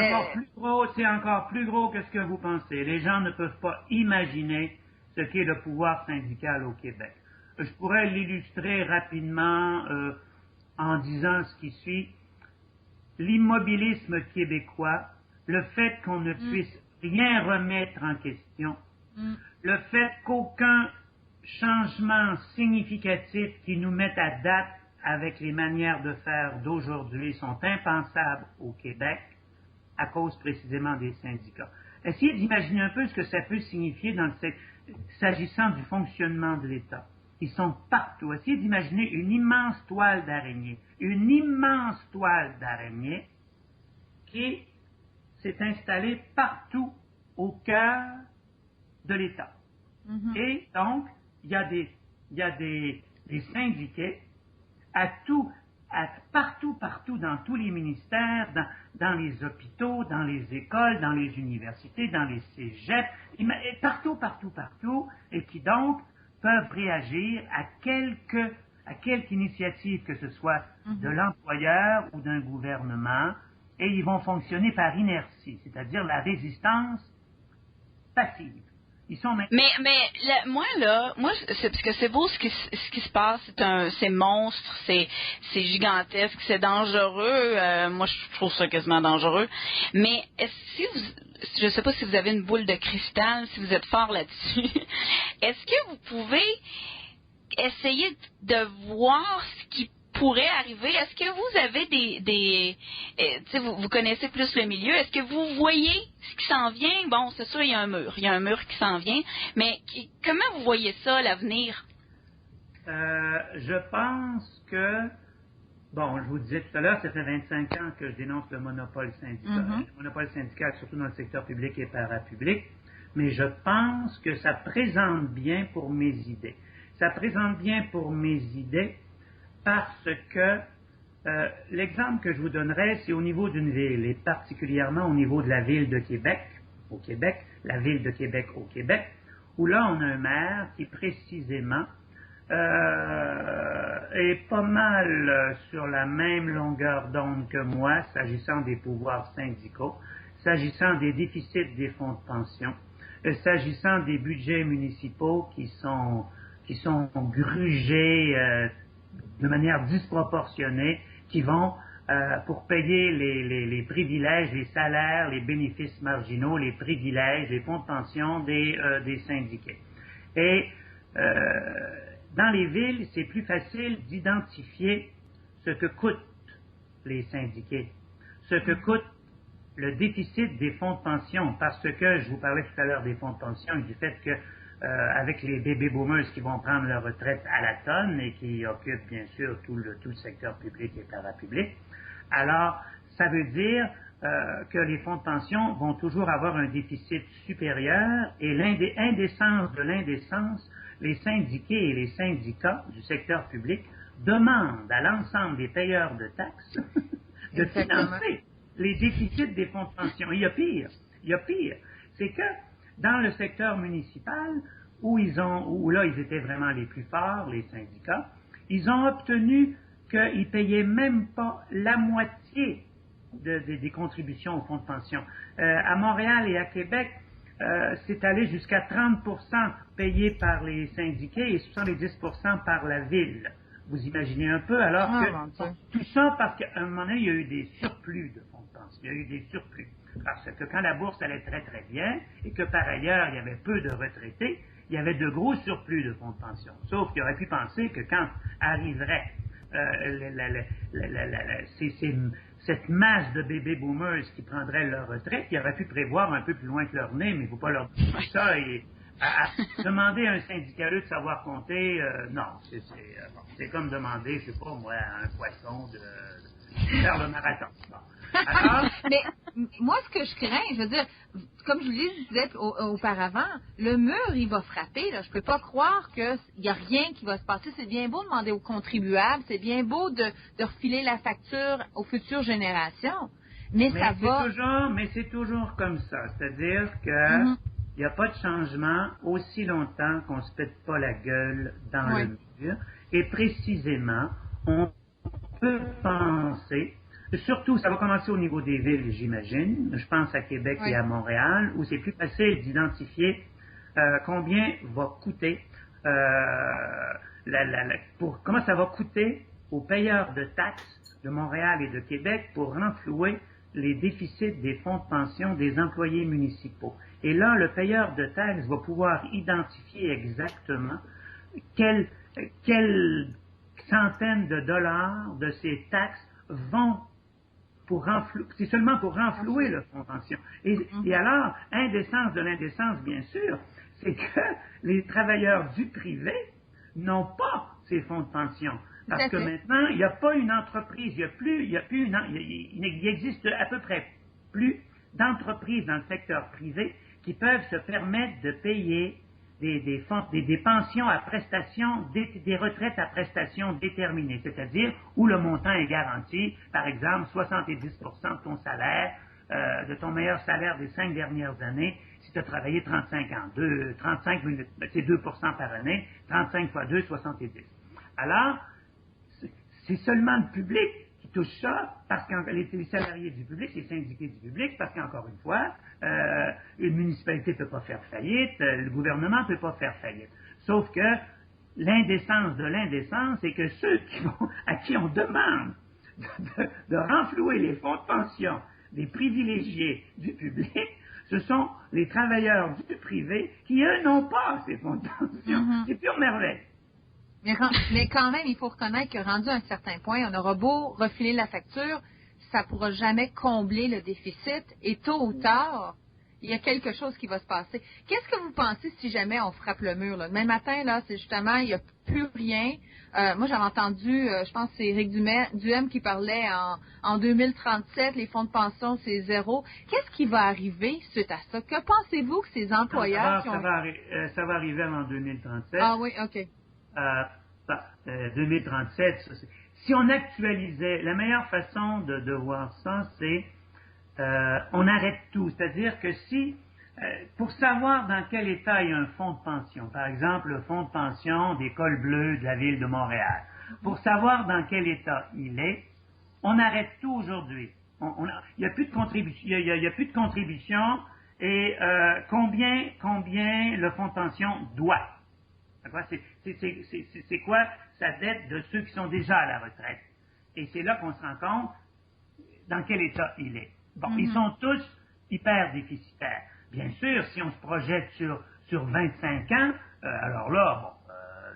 encore plus gros que ce que vous pensez. Les gens ne peuvent pas imaginer ce qu'est le pouvoir syndical au Québec. Je pourrais l'illustrer rapidement en disant ce qui suit. L'immobilisme québécois, le fait qu'on ne puisse rien remettre en question, le fait qu'aucun changement significatif qui nous mette à date avec les manières de faire d'aujourd'hui sont impensables au Québec à cause précisément des syndicats. Essayez d'imaginer un peu ce que ça peut signifier s'agissant du fonctionnement de l'État. Ils sont partout. Essayez d'imaginer une immense toile d'araignée qui s'est installée partout au cœur de l'État. Et donc, il y a des syndiqués à partout, dans tous les ministères, dans les hôpitaux, dans les écoles, dans les universités, dans les cégeps, partout, et qui donc peuvent réagir à quelque initiative que ce soit de l'employeur ou d'un gouvernement, et ils vont fonctionner par inertie, c'est-à-dire la résistance passive. Ils sont moi, c'est parce que c'est beau ce qui se passe, c'est monstre, c'est gigantesque, c'est dangereux. Moi, je trouve ça quasiment dangereux. Mais je sais pas si vous avez une boule de cristal, si vous êtes fort là-dessus. Est-ce que vous pouvez essayer de voir ce qui pourrait arriver? Est-ce que vous avez vous connaissez plus le milieu, est-ce que vous voyez ce qui s'en vient? Bon, c'est sûr, il y a un mur qui s'en vient, mais comment vous voyez ça, l'avenir? Je pense que, je vous disais tout à l'heure, ça fait 25 ans que je dénonce le monopole syndical. Le monopole syndical, surtout dans le secteur public et parapublic, mais je pense que ça présente bien pour mes idées. Ça présente bien pour mes idées parce que l'exemple que je vous donnerai, c'est au niveau d'une ville, et particulièrement au niveau de la ville de Québec, au Québec, la ville de Québec au Québec, où là, on a un maire qui précisément est pas mal sur la même longueur d'onde que moi, s'agissant des pouvoirs syndicaux, s'agissant des déficits des fonds de pension, s'agissant des budgets municipaux qui sont grugés de manière disproportionnée, qui vont pour payer les privilèges, les salaires, les bénéfices marginaux, les privilèges, les fonds de pension des syndiqués. Et dans les villes, c'est plus facile d'identifier ce que coûtent les syndiqués, ce que coûte le déficit des fonds de pension, parce que je vous parlais tout à l'heure des fonds de pension et du fait que avec les baby boomers qui vont prendre leur retraite à la tonne et qui occupent bien sûr tout le secteur public et parapublic, alors ça veut dire que les fonds de pension vont toujours avoir un déficit supérieur, et l'indécence de l'indécence, les syndiqués et les syndicats du secteur public demandent à l'ensemble des payeurs de taxes de financer les déficits des fonds de pension. Il y a pire, c'est que dans le secteur municipal, où là ils étaient vraiment les plus forts, les syndicats, ils ont obtenu qu'ils payaient même pas la moitié des contributions au fonds de pension. À Montréal et à Québec, c'est allé jusqu'à 30% payés par les syndiqués et 70% par la ville. Vous imaginez un peu, alors que tout ça parce qu'à un moment donné, il y a eu des surplus de fonds de pension. Il y a eu des surplus. Parce que quand la bourse allait très très bien et que par ailleurs il y avait peu de retraités, il y avait de gros surplus de fonds de pension. Sauf qu'il aurait pu penser que quand arriverait cette masse de bébés boomers qui prendraient leur retraite, il aurait pu prévoir un peu plus loin que leur nez, mais il ne faut pas leur dire ça. Et à demander à un syndicaliste de savoir compter, non, c'est comme demander, je sais pas moi, à un poisson de faire le marathon. Bon. Alors, mais moi, ce que je crains, je veux dire, comme je vous le disais auparavant, le mur, il va frapper. Là. Je peux pas croire qu'il n'y a rien qui va se passer. C'est bien beau de demander aux contribuables, c'est bien beau de refiler la facture aux futures générations, mais ça va... Mais c'est toujours comme ça. C'est-à-dire que il n'y a pas de changement aussi longtemps qu'on ne se pète pas la gueule dans le mur. Et précisément, on peut penser... Surtout, ça va commencer au niveau des villes, j'imagine. Je pense à Québec et à Montréal, où c'est plus facile d'identifier combien va coûter, comment ça va coûter aux payeurs de taxes de Montréal et de Québec pour renflouer les déficits des fonds de pension des employés municipaux. Et là, le payeur de taxes va pouvoir identifier exactement quelles centaines de dollars de ces taxes vont c'est seulement pour renflouer le fonds de pension. Et alors, indécence de l'indécence, bien sûr, c'est que les travailleurs du privé n'ont pas ces fonds de pension. Parce que maintenant, il n'y a pas une entreprise, il existe à peu près plus d'entreprises dans le secteur privé qui peuvent se permettre de payer des pensions à prestations, des retraites à prestations déterminées, c'est-à-dire où le montant est garanti, par exemple 70% de ton salaire, de ton meilleur salaire des 5 dernières années, si tu as travaillé 35 ans, 35 minutes, c'est 2% par année, 35 fois 2, 70. Alors, c'est seulement le public qui touche ça, parce que les salariés du public, les syndiqués du public, parce qu'encore une fois, une municipalité ne peut pas faire faillite, le gouvernement ne peut pas faire faillite. Sauf que l'indécence de l'indécence, c'est que ceux à qui on demande de renflouer les fonds de pension des privilégiés du public, ce sont les travailleurs du privé qui, eux, n'ont pas ces fonds de pension. Mm-hmm. C'est pure merveille. Mais quand même, il faut reconnaître que rendu à un certain point, on aura beau refiler la facture, ça ne pourra jamais combler le déficit et tôt ou tard, il y a quelque chose qui va se passer. Qu'est-ce que vous pensez si jamais on frappe le mur? Là? Demain matin, là, c'est justement, il n'y a plus rien. Moi, j'avais entendu, je pense que c'est Éric Duhem qui parlait en 2037, les fonds de pension, c'est 0. Qu'est-ce qui va arriver suite à ça? Que pensez-vous que ces employeurs... Ça va arriver en 2037. Ah oui, OK. 2037, si on actualisait, la meilleure façon de voir ça, c'est on arrête tout. C'est-à-dire que si, pour savoir dans quel état il y a un fonds de pension, par exemple le fonds de pension des cols bleus de la ville de Montréal, pour savoir dans quel état il est, on arrête tout aujourd'hui. Il n'y a plus de contribution, il y a plus de contribution et combien le fonds de pension doit. C'est quoi sa dette de ceux qui sont déjà à la retraite? Et c'est là qu'on se rend compte dans quel état il est. Bon, ils sont tous hyper déficitaires. Bien sûr, si on se projette sur 25 ans, alors là,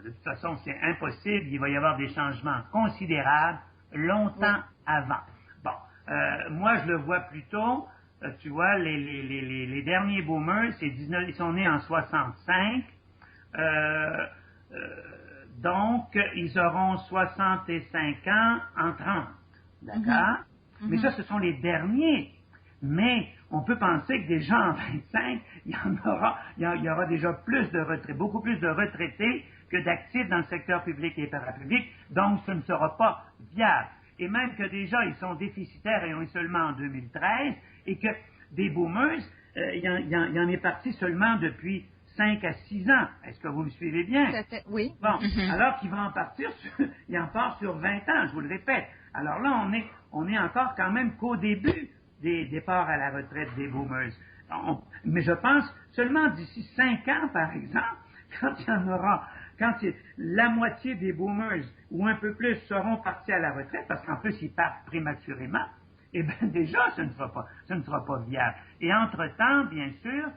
de toute façon, c'est impossible. Il va y avoir des changements considérables longtemps avant. Bon, moi, je le vois plutôt. Tu vois, les derniers boomers, ils sont nés en 65. Donc, ils auront 65 ans en 30. D'accord? Mais ça, ce sont les derniers. Mais on peut penser que déjà en 25, il y aura déjà plus de retraités, beaucoup plus de retraités que d'actifs dans le secteur public et parapublic. Donc, ce ne sera pas viable. Et même que déjà, ils sont déficitaires et on est seulement en 2013, et que des boomers, il y en est parti seulement depuis 5 à 6 ans. Est-ce que vous me suivez bien? Oui. Bon, alors qu'il va en partir, il en part sur 20 ans, je vous le répète. Alors là, on est encore quand même qu'au début des départs à la retraite des boomers. Mais je pense seulement d'ici 5 ans, par exemple, quand la moitié des boomers ou un peu plus seront partis à la retraite, parce qu'en plus ils partent prématurément, eh bien déjà, ce ne sera pas viable. Et entre-temps, bien sûr,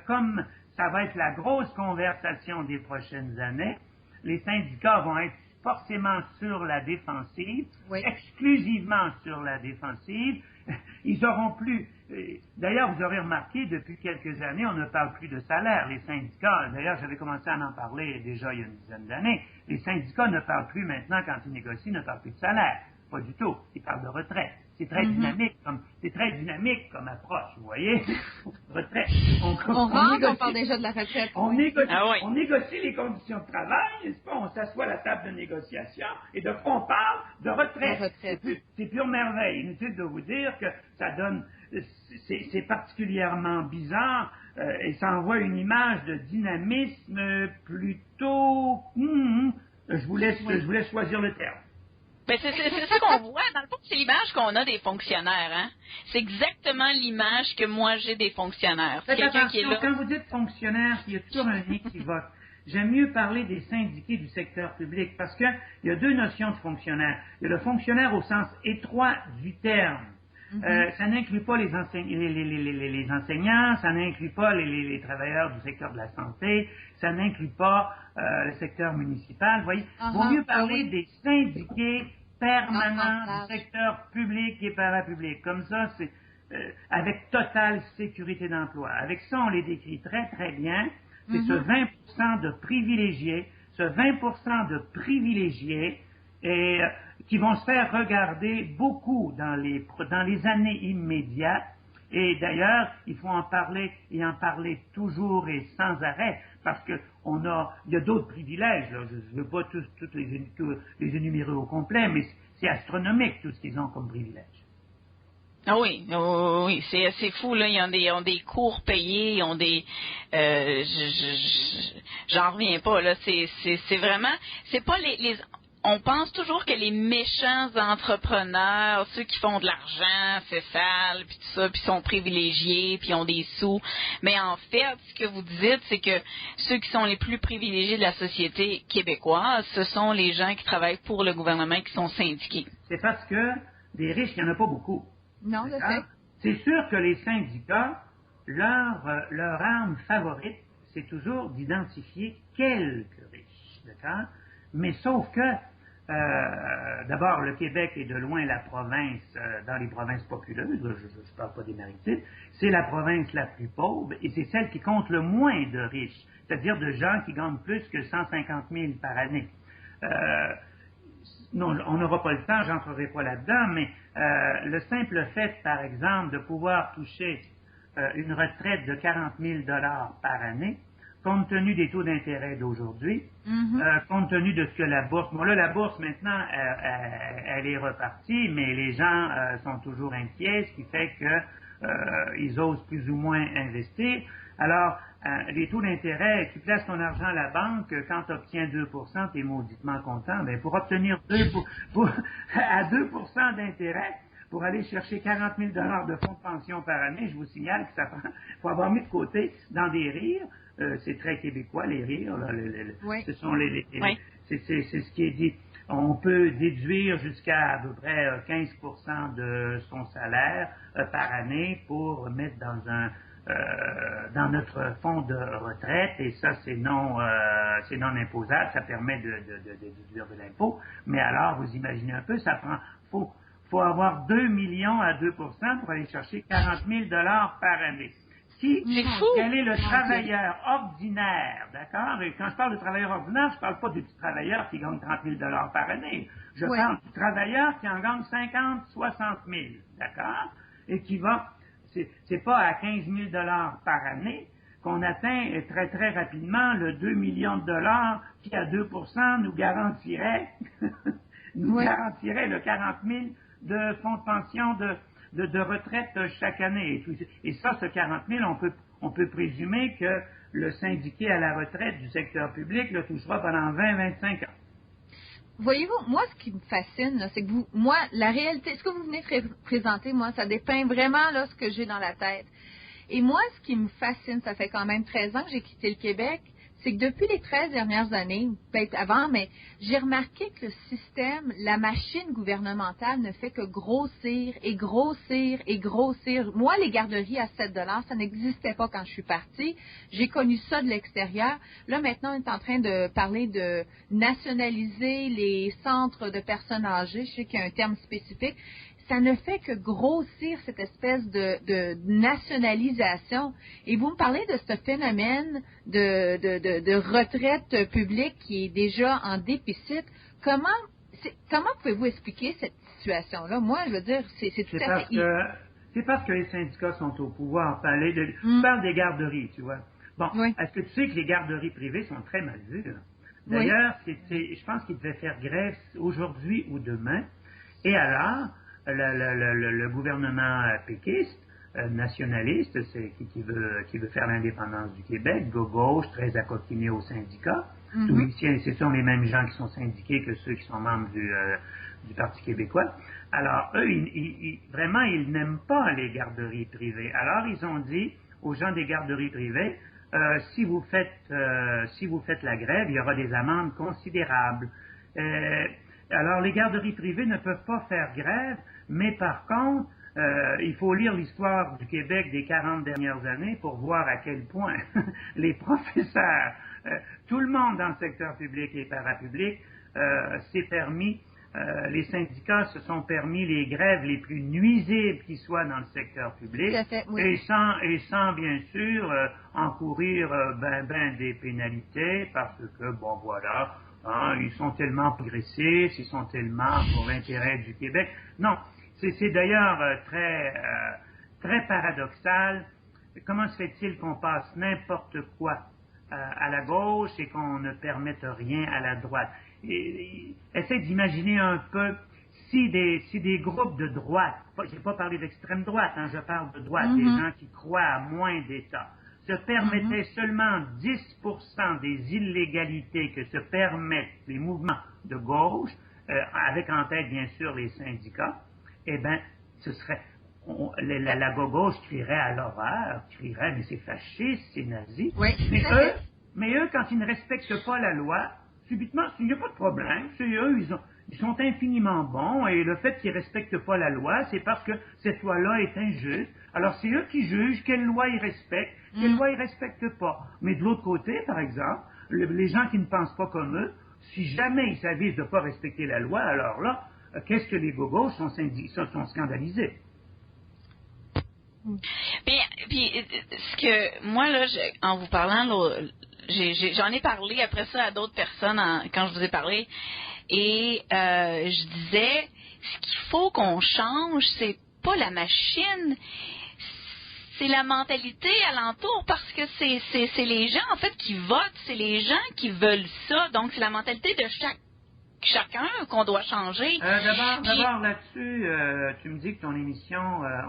comme ça va être la grosse conversation des prochaines années, les syndicats vont être forcément sur la défensive, exclusivement sur la défensive. Ils auront plus... D'ailleurs, vous aurez remarqué, depuis quelques années, on ne parle plus de salaire. Les syndicats, d'ailleurs, j'avais commencé à en parler déjà il y a une dizaine d'années, les syndicats ne parlent plus maintenant, quand ils négocient, ne parlent plus de salaire. Pas du tout. Ils parlent de retraite. C'est très dynamique comme approche, vous voyez. Retraite. On parle déjà de la retraite. On négocie les conditions de travail, n'est-ce pas? On s'assoit à la table de négociation et on parle de retraite. C'est pure merveille. Inutile de vous dire que ça donne, c'est particulièrement bizarre et ça envoie une image de dynamisme plutôt, je vous laisse choisir le terme. Ben c'est ça qu'on voit. Dans le fond, c'est l'image qu'on a des fonctionnaires. Hein? C'est exactement l'image que moi j'ai des fonctionnaires. Faites attention, quand vous dites fonctionnaire, il y a toujours un équivoque. J'aime mieux parler des syndiqués du secteur public parce qu'il y a deux notions de fonctionnaire. Il y a le fonctionnaire au sens étroit du terme. Ça n'inclut pas les enseignants, ça n'inclut pas les travailleurs du secteur de la santé, ça n'inclut pas le secteur municipal. Vous voyez, il vaut mieux parler des syndiqués permanents du secteur public et parapublic. Comme ça, c'est avec totale sécurité d'emploi. Avec ça, on les décrit très très bien. C'est ce 20% de privilégiés, et qui vont se faire regarder beaucoup dans les années immédiates Et d'ailleurs, il faut en parler et en parler toujours et sans arrêt, parce que il y a d'autres privilèges, là. Je ne veux pas tous les énumérer au complet, mais c'est astronomique tout ce qu'ils ont comme privilèges. Ah oui, oui, c'est fou, là. Ils ont des cours payés, ils ont des, j'en reviens pas, là. C'est vraiment, c'est pas on pense toujours que les méchants entrepreneurs, ceux qui font de l'argent, c'est sale, puis tout ça, puis sont privilégiés, puis ont des sous. Mais en fait, ce que vous dites, c'est que ceux qui sont les plus privilégiés de la société québécoise, ce sont les gens qui travaillent pour le gouvernement et qui sont syndiqués. C'est parce que des riches, il n'y en a pas beaucoup. Non, je sais. C'est sûr que les syndicats, leur arme favorite, c'est toujours d'identifier quelques riches, d'accord? Mais sauf que, d'abord, le Québec est de loin la province, dans les provinces populeuses, je ne parle pas des Maritimes, c'est la province la plus pauvre et c'est celle qui compte le moins de riches, c'est-à-dire de gens qui gagnent plus que 150 000 par année. Non, on n'aura pas le temps, j'entrerai pas là-dedans, mais le simple fait, par exemple, de pouvoir toucher une retraite de 40 000 par année, compte tenu des taux d'intérêt d'aujourd'hui, compte tenu de ce que la bourse... Bon, là, la bourse, maintenant, elle est repartie, mais les gens sont toujours inquiets, ce qui fait que ils osent plus ou moins investir. Alors, les taux d'intérêt, tu places ton argent à la banque, quand tu obtiens 2%, tu es mauditement content. Ben, pour obtenir à 2% d'intérêt, pour aller chercher 40 000 $ de fonds de pension par année, je vous signale que ça faut avoir mis de côté dans des rires. C'est très québécois, les rires. Là, oui. Ce sont c'est ce qui est dit. On peut déduire jusqu'à peu près 15% de son salaire par année pour mettre dans notre fonds de retraite, et ça c'est non imposable, ça permet de déduire de l'impôt. Mais alors, vous imaginez un peu, faut avoir 2 millions à 2% pour aller chercher 40 000 $ par année. Quel est le travailleur ordinaire, d'accord? Et quand je parle de travailleur ordinaire, je parle pas du petit travailleur qui gagne 30 000 $ par année. Je parle du travailleur qui en gagne 50, 60 000, d'accord? Et qui va, c'est pas à 15 000 $ par année qu'on atteint très très rapidement le 2 millions de dollars qui à 2% nous garantirait le 40 000 de fonds de pension de retraite chaque année. Et ça, ce 40 000, on peut présumer que le syndiqué à la retraite du secteur public le touchera pendant 20-25 ans. Voyez-vous, moi, ce qui me fascine, là, c'est que la réalité, ce que vous venez de présenter, moi, ça dépeint vraiment là ce que j'ai dans la tête. Et moi, ce qui me fascine, ça fait quand même 13 ans que j'ai quitté le Québec, c'est que depuis les 13 dernières années, peut-être avant, mais j'ai remarqué que le système, la machine gouvernementale ne fait que grossir et grossir et grossir. Moi, les garderies à 7 $, ça n'existait pas quand je suis partie. J'ai connu ça de l'extérieur. Là, maintenant, on est en train de parler de nationaliser les centres de personnes âgées. Je sais qu'il y a un terme spécifique. Ça ne fait que grossir cette espèce de nationalisation. Et vous me parlez de ce phénomène de retraite publique qui est déjà en déficit. Comment pouvez-vous expliquer cette situation-là? Moi, je veux dire, c'est tout à fait... C'est parce que les syndicats sont au pouvoir. Tu parles des garderies, tu vois. Bon, est-ce que tu sais que les garderies privées sont très mal vues? D'ailleurs, je pense qu'ils devaient faire grève aujourd'hui ou demain. Et alors... Le gouvernement péquiste, nationaliste, qui veut faire l'indépendance du Québec, de gauche, très accoquiné aux syndicats. Ce sont les mêmes gens qui sont syndiqués que ceux qui sont membres du Parti québécois. Alors, eux, vraiment, ils n'aiment pas les garderies privées. Alors, ils ont dit aux gens des garderies privées, si vous faites la grève, il y aura des amendes considérables. Alors, les garderies privées ne peuvent pas faire grève, mais par contre, il faut lire l'histoire du Québec des 40 dernières années pour voir à quel point les professeurs, tout le monde dans le secteur public et parapublic s'est permis, les syndicats se sont permis les grèves les plus nuisibles qui soient dans le secteur public, et sans bien sûr encourir des pénalités, parce que, bon voilà, ils sont tellement progressistes, ils sont tellement pour l'intérêt du Québec. Non, c'est d'ailleurs très paradoxal. Comment se fait-il qu'on passe n'importe quoi à la gauche et qu'on ne permette rien à la droite? Essaie d'imaginer un peu si des groupes de droite, je n'ai pas parlé d'extrême droite, je parle de droite, des gens qui croient à moins d'État, se permettaient seulement 10% des illégalités que se permettent les mouvements de gauche, avec en tête bien sûr les syndicats, eh bien, ce serait la gauche crierait à l'horreur, crierait mais c'est fasciste, c'est nazi. Oui, mais eux, quand ils ne respectent pas la loi, subitement, il n'y a pas de problème. C'est eux, ils sont infiniment bons, et le fait qu'ils ne respectent pas la loi, c'est parce que cette loi-là est injuste. Alors, c'est eux qui jugent quelle loi ils respectent, quelle loi ils ne respectent pas. Mais de l'autre côté, par exemple, les gens qui ne pensent pas comme eux, si jamais ils s'avisent de ne pas respecter la loi, alors là, qu'est-ce que les gogos sont scandalisés? Puis, ce que moi là, en vous parlant, j'en ai parlé après ça à d'autres personnes quand je vous ai parlé, et je disais, ce qu'il faut qu'on change, c'est pas la machine, c'est la mentalité alentour, parce que c'est les gens en fait qui votent, c'est les gens qui veulent ça, donc c'est la mentalité de chacun qu'on doit changer. D'abord là-dessus, tu me dis que ton émission,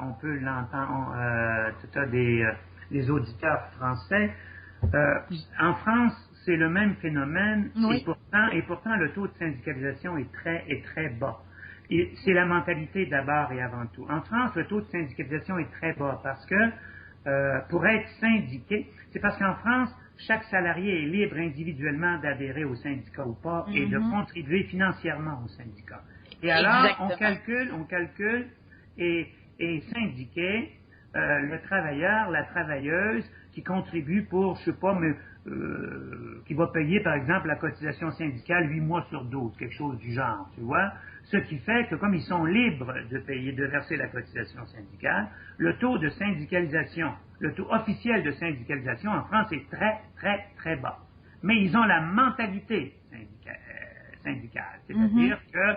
on peut l'entendre, tu as des auditeurs français. En France, c'est le même phénomène, oui. et pourtant le taux de syndicalisation est très bas. C'est la mentalité d'abord et avant tout. En France, le taux de syndicalisation est très bas parce que pour être syndiqué, c'est parce qu'en France, chaque salarié est libre individuellement d'adhérer au syndicat ou pas et de contribuer financièrement au syndicat. Et alors, on calcule et syndiquer le travailleur, la travailleuse qui contribue pour, je sais pas, mais qui va payer, par exemple, la cotisation syndicale 8 mois sur 12, quelque chose du genre, tu vois. Ce qui fait que, comme ils sont libres de verser la cotisation syndicale, le taux de syndicalisation, le taux officiel de syndicalisation en France est très bas. Mais ils ont la mentalité syndicale. C'est-à-dire que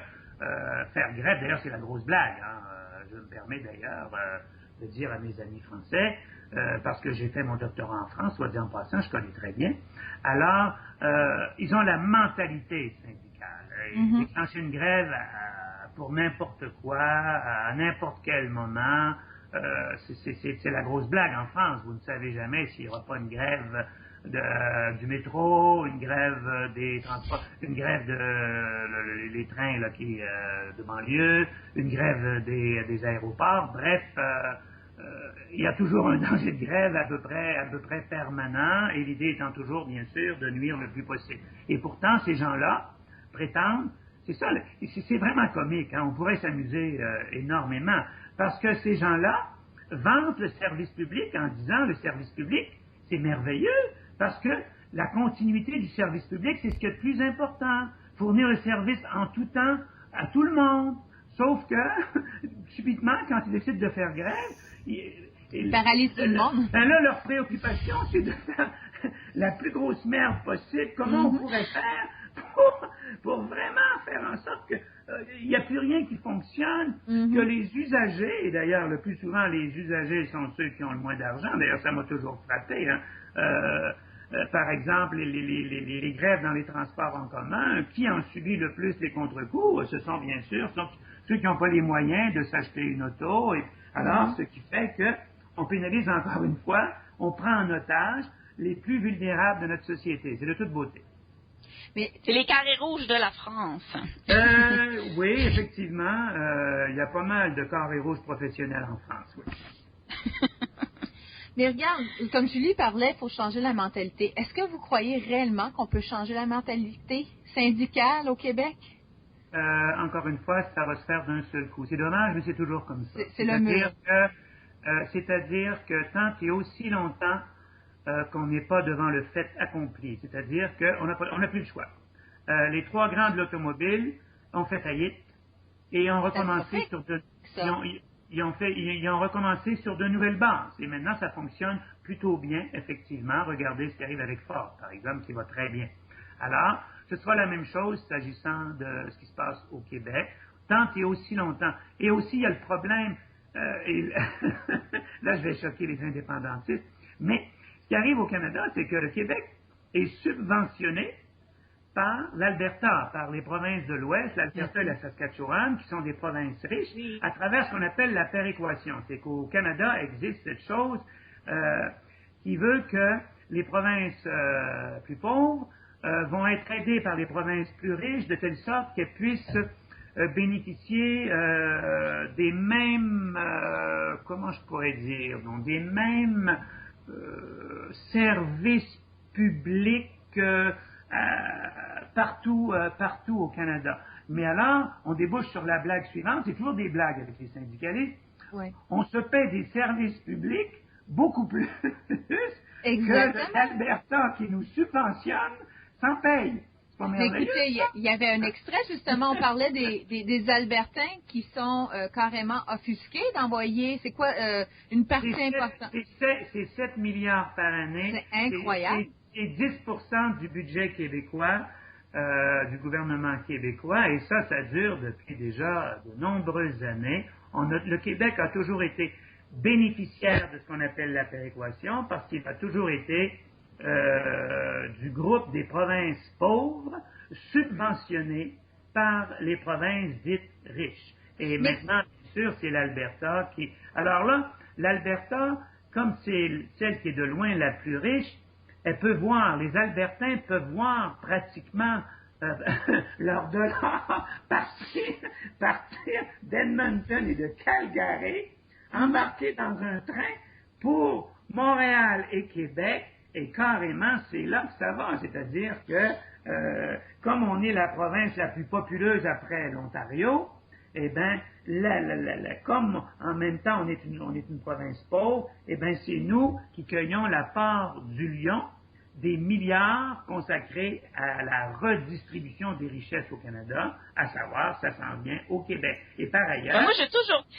faire grève, d'ailleurs, c'est la grosse blague. Je me permets d'ailleurs de dire à mes amis français, parce que j'ai fait mon doctorat en France, soit dit en passant, je connais très bien. Alors, ils ont la mentalité syndicale. Ils déclenchent une grève pour n'importe quoi, à n'importe quel moment. C'est la grosse blague en France. Vous ne savez jamais s'il n'y aura pas une grève du métro, une grève des transports, une grève les trains là, de banlieue, une grève des aéroports. Bref, il y a toujours un danger de grève à peu près permanent, et l'idée étant toujours, bien sûr, de nuire le plus possible. Et pourtant, ces gens-là prétendent, c'est vraiment comique, on pourrait s'amuser énormément, parce que ces gens-là vantent le service public en disant, le service public, c'est merveilleux, parce que la continuité du service public, c'est ce qui est le plus important, fournir le service en tout temps à tout le monde, sauf que, subitement, quand ils décident de faire grève, ils paralysent tout le monde. Ben là, leur préoccupation, c'est de faire la plus grosse merde possible. Comment on pourrait faire pour vraiment faire en sorte que il n'y a plus rien qui fonctionne, que les usagers, et d'ailleurs, le plus souvent, les usagers sont ceux qui ont le moins d'argent. D'ailleurs, ça m'a toujours frappé. Par exemple, les grèves dans les transports en commun, qui en subit le plus les contre-coups? Ce sont bien sûr ceux qui n'ont pas les moyens de s'acheter une auto. Et alors, ce qui fait que on pénalise encore une fois, on prend en otage les plus vulnérables de notre société. C'est de toute beauté. Mais c'est les carrés rouges de la France. Oui, effectivement, il y a pas mal de carrés rouges professionnels en France, oui. Mais regarde, comme Julie parlait, il faut changer la mentalité. Est-ce que vous croyez réellement qu'on peut changer la mentalité syndicale au Québec? Encore une fois, ça va se faire d'un seul coup. C'est dommage, mais c'est toujours comme ça. C'est-à-dire que tant et aussi longtemps qu'on n'est pas devant le fait accompli, c'est-à-dire qu'on n'a plus le choix. Les trois grands de l'automobile ont fait faillite et ont recommencé ils ont recommencé sur de nouvelles bases. Et maintenant, ça fonctionne plutôt bien, effectivement. Regardez ce qui arrive avec Ford, par exemple, qui va très bien. Alors, ce sera la même chose s'agissant de ce qui se passe au Québec, tant et aussi longtemps. Et aussi, il y a le problème, là, je vais choquer les indépendantistes. Mais ce qui arrive au Canada, c'est que le Québec est subventionné par l'Alberta, par les provinces de l'Ouest, l'Alberta et la Saskatchewan, qui sont des provinces riches, à travers ce qu'on appelle la péréquation. C'est qu'au Canada existe cette chose qui veut que les provinces plus pauvres vont être aidées par les provinces plus riches, de telle sorte qu'elles puissent bénéficier des mêmes, comment je pourrais dire, donc des mêmes services publics partout au Canada. Mais alors, on débouche sur la blague suivante, c'est toujours des blagues avec les syndicalistes. Oui. On se paie des services publics beaucoup plus que l'Alberta qui nous subventionne s'en paye. C'est pas merveilleux. Écoutez, il y avait un extrait, justement, on parlait des Albertains qui sont carrément offusqués d'envoyer, c'est quoi, une partie importante? C'est 7 milliards par année. C'est incroyable. C'est 10% du budget québécois, du gouvernement québécois, et ça dure depuis déjà de nombreuses années. Le Québec a toujours été bénéficiaire de ce qu'on appelle la péréquation, parce qu'il a toujours été du groupe des provinces pauvres, subventionnées par les provinces dites riches. Et maintenant, bien sûr, c'est l'Alberta qui... Alors là, l'Alberta, comme c'est celle qui est de loin la plus riche, les Albertains peuvent voir pratiquement leurs dollars partir d'Edmonton et de Calgary, embarquer dans un train pour Montréal et Québec, et carrément, c'est là que ça va. C'est-à-dire que, comme on est la province la plus populeuse après l'Ontario, eh bien, comme en même temps on est une province pauvre, eh bien, c'est nous qui cueillons la part du lion des milliards consacrés à la redistribution des richesses au Canada, à savoir, ça s'en vient au Québec. Et par ailleurs... Moi,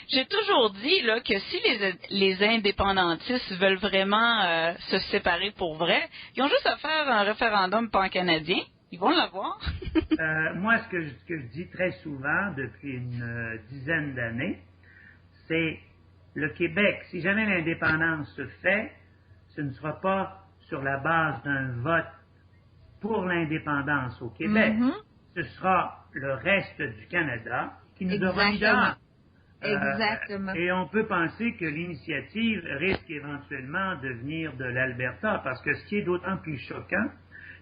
j'ai toujours dit là, que si les indépendantistes veulent vraiment se séparer pour vrai, ils ont juste à faire un référendum pan-canadien. Ils vont l'avoir. Moi, ce que je dis très souvent depuis une dizaine d'années, c'est le Québec, si jamais l'indépendance se fait, ce ne sera pas sur la base d'un vote pour l'indépendance au Québec. Ce sera le reste du Canada qui nous aura mis devant. Exactement. Et on peut penser que l'initiative risque éventuellement de venir de l'Alberta, parce que ce qui est d'autant plus choquant,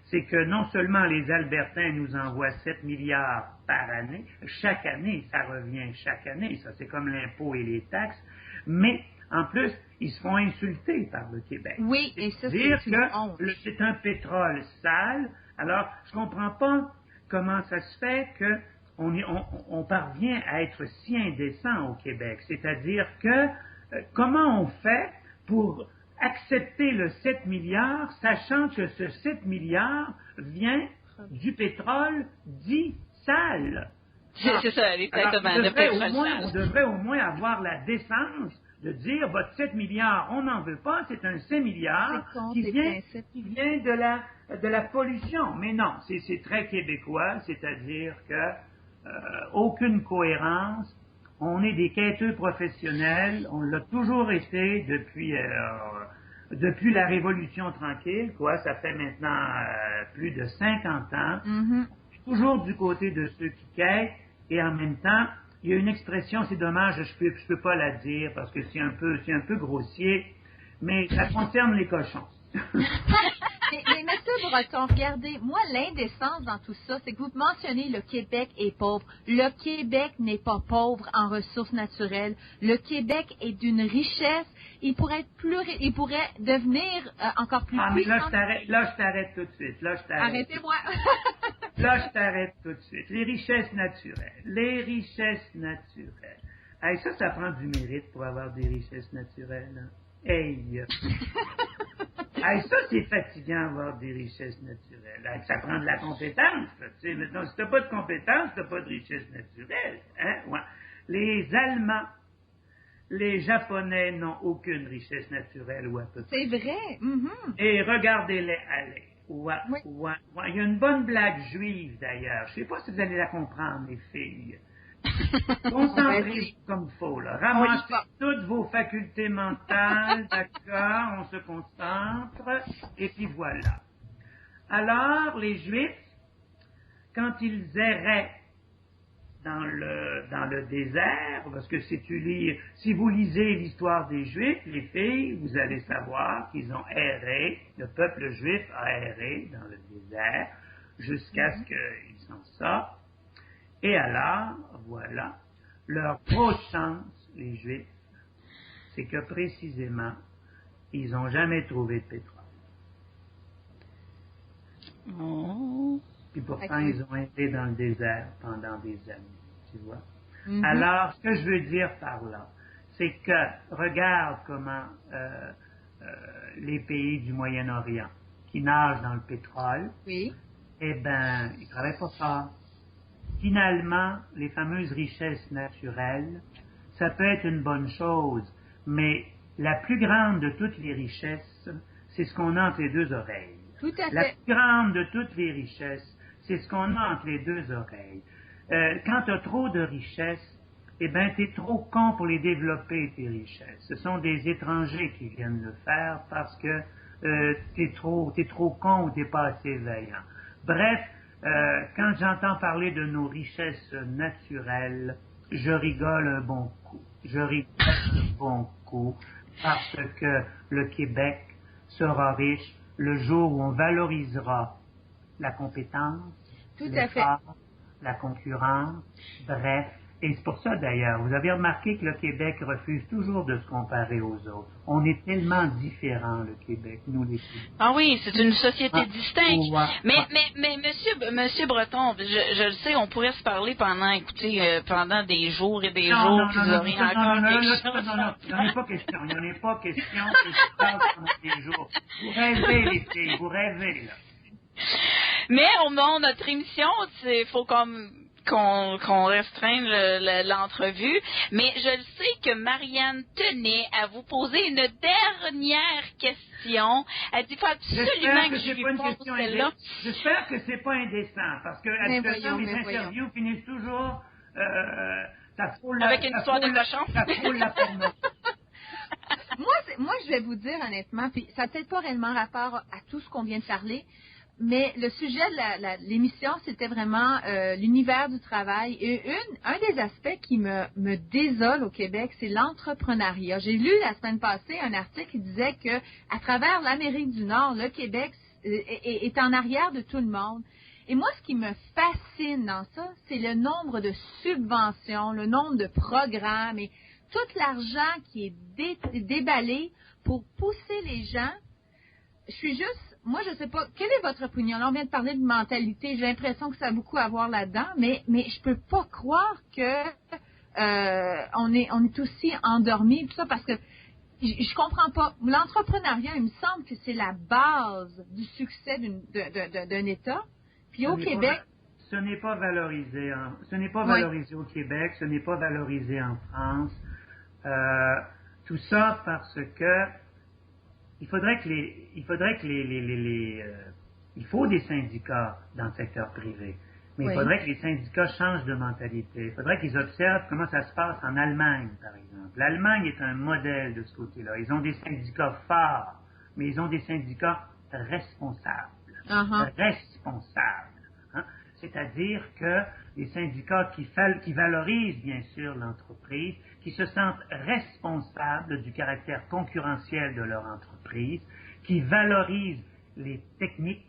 c'est que non seulement les Albertains nous envoient 7 milliards par année, chaque année, ça revient chaque année, ça c'est comme l'impôt et les taxes, mais en plus, ils se font insulter par le Québec. Oui, et ça, c'est dire une honte. que c'est un pétrole sale. Alors, je comprends pas comment ça se fait que on parvient à être si indécent au Québec. C'est-à-dire que, comment on fait pour accepter le 7 milliards, sachant que ce 7 milliards vient du pétrole dit sale. C'est ça, exactement. On devrait au moins avoir la décence de dire, votre 7 milliards, on n'en veut pas, c'est un 5 milliards qui vient de la pollution. Mais non, c'est très québécois, c'est-à-dire que aucune cohérence, on est des quêteux professionnels, on l'a toujours été depuis la Révolution tranquille, quoi, ça fait maintenant plus de 50 ans, toujours du côté de ceux qui quêtent, et en même temps, il y a une expression, c'est dommage, je peux pas la dire parce que c'est un peu grossier, mais ça concerne les cochons. Mais M. Breton, regardez, moi, l'indécence dans tout ça, c'est que vous mentionnez le Québec est pauvre. Le Québec n'est pas pauvre en ressources naturelles. Le Québec est d'une richesse. Il pourrait devenir encore plus puissant. Mais là, je t'arrête tout de suite. Arrêtez-moi. Là, je t'arrête tout de suite. Les richesses naturelles. Hey, ça prend du mérite pour avoir des richesses naturelles. Hein. Hey! Hey, ça, c'est fatigant avoir des richesses naturelles. Hey, ça prend de la compétence. Tu sais, maintenant, si t'as pas de compétence, t'as pas de richesse naturelle. Hein? Ouais. Les Allemands, les Japonais n'ont aucune richesse naturelle ou à peu près. C'est vrai. Et regardez-les aller. Ouais. Il y a une bonne blague juive, d'ailleurs. Je sais pas si vous allez la comprendre, les filles. Concentrez-vous comme il faut, là. Ramassez toutes vos facultés mentales, d'accord, on se concentre, et puis voilà. Alors, les Juifs, quand ils erraient dans le désert, parce que si vous lisez l'histoire des Juifs, les filles, vous allez savoir qu'ils ont erré, le peuple juif a erré dans le désert, jusqu'à ce qu'ils s'en sortent. Et alors, voilà, leur grosse chance, les Juifs, c'est que précisément, ils n'ont jamais trouvé de pétrole. Oh. Puis pourtant, ils ont été dans le désert pendant des années, tu vois. Alors, ce que je veux dire par là, c'est que, regarde comment les pays du Moyen-Orient, qui nagent dans le pétrole, eh ben, ils travaillent pas fort. Finalement, les fameuses richesses naturelles, ça peut être une bonne chose, mais la plus grande de toutes les richesses, c'est ce qu'on a entre les deux oreilles. Tout à fait. La plus grande de toutes les richesses, c'est ce qu'on a entre les deux oreilles. Quand tu as trop de richesses, eh ben, tu es trop con pour les développer, tes richesses. Ce sont des étrangers qui viennent le faire parce que t'es trop con ou t'es pas assez vaillant. Bref, quand j'entends parler de nos richesses naturelles, je rigole un bon coup. Je rigole un bon coup parce que le Québec sera riche le jour où on valorisera la compétence, l'effort, la concurrence, bref. Et c'est pour ça, d'ailleurs, vous avez remarqué que le Québec refuse toujours de se comparer aux autres. On est tellement différents, le Québec, nous les Québécois. Ah oui, c'est une société distincte. Mais monsieur Breton, je le sais, on pourrait se parler pendant des jours et des jours, puis vous auriez encore quelque chose. Non, il n'y en a pas question. Il n'y en a pas question que je parle pendant des jours. Vous rêvez, les filles, vous rêvez, là. Mais au moment de notre émission, il faut qu'on restreigne l'entrevue, mais je le sais que Marianne tenait à vous poser une dernière question. Elle dit, il faut absolument que je lui pose celle-là. J'espère que c'est pas indécent, parce que habituellement, mes interviews finissent toujours avec une histoire de cochon. Ça frôle la porno. Moi, je vais vous dire honnêtement, puis ça n'a peut-être pas réellement rapport à tout ce qu'on vient de parler, mais le sujet de l'émission, c'était vraiment l'univers du travail. Et un des aspects qui me désole au Québec, c'est l'entrepreneuriat. J'ai lu la semaine passée un article qui disait que à travers l'Amérique du Nord, le Québec est en arrière de tout le monde. Et moi, ce qui me fascine dans ça, c'est le nombre de subventions, le nombre de programmes et tout l'argent qui est déballé pour pousser les gens. Moi, je sais pas, quelle est votre opinion? Là, on vient de parler de mentalité, j'ai l'impression que ça a beaucoup à voir là-dedans, mais je peux pas croire que on est aussi endormi, tout ça, parce que je comprends pas. L'entrepreneuriat, il me semble que c'est la base du succès d'un État. Puis au Québec... Ce n'est pas valorisé. Ce n'est pas valorisé au Québec, ce n'est pas valorisé en France. Tout ça parce que il faut des syndicats dans le secteur privé, mais il faudrait que les syndicats changent de mentalité. Il faudrait qu'ils observent comment ça se passe en Allemagne, par exemple. L'Allemagne est un modèle de ce côté-là. Ils ont des syndicats forts, mais ils ont des syndicats responsables. Responsables. Hein? C'est-à-dire que les syndicats qui valorisent, bien sûr, l'entreprise, qui se sentent responsables du caractère concurrentiel de leur entreprise, qui valorisent les techniques.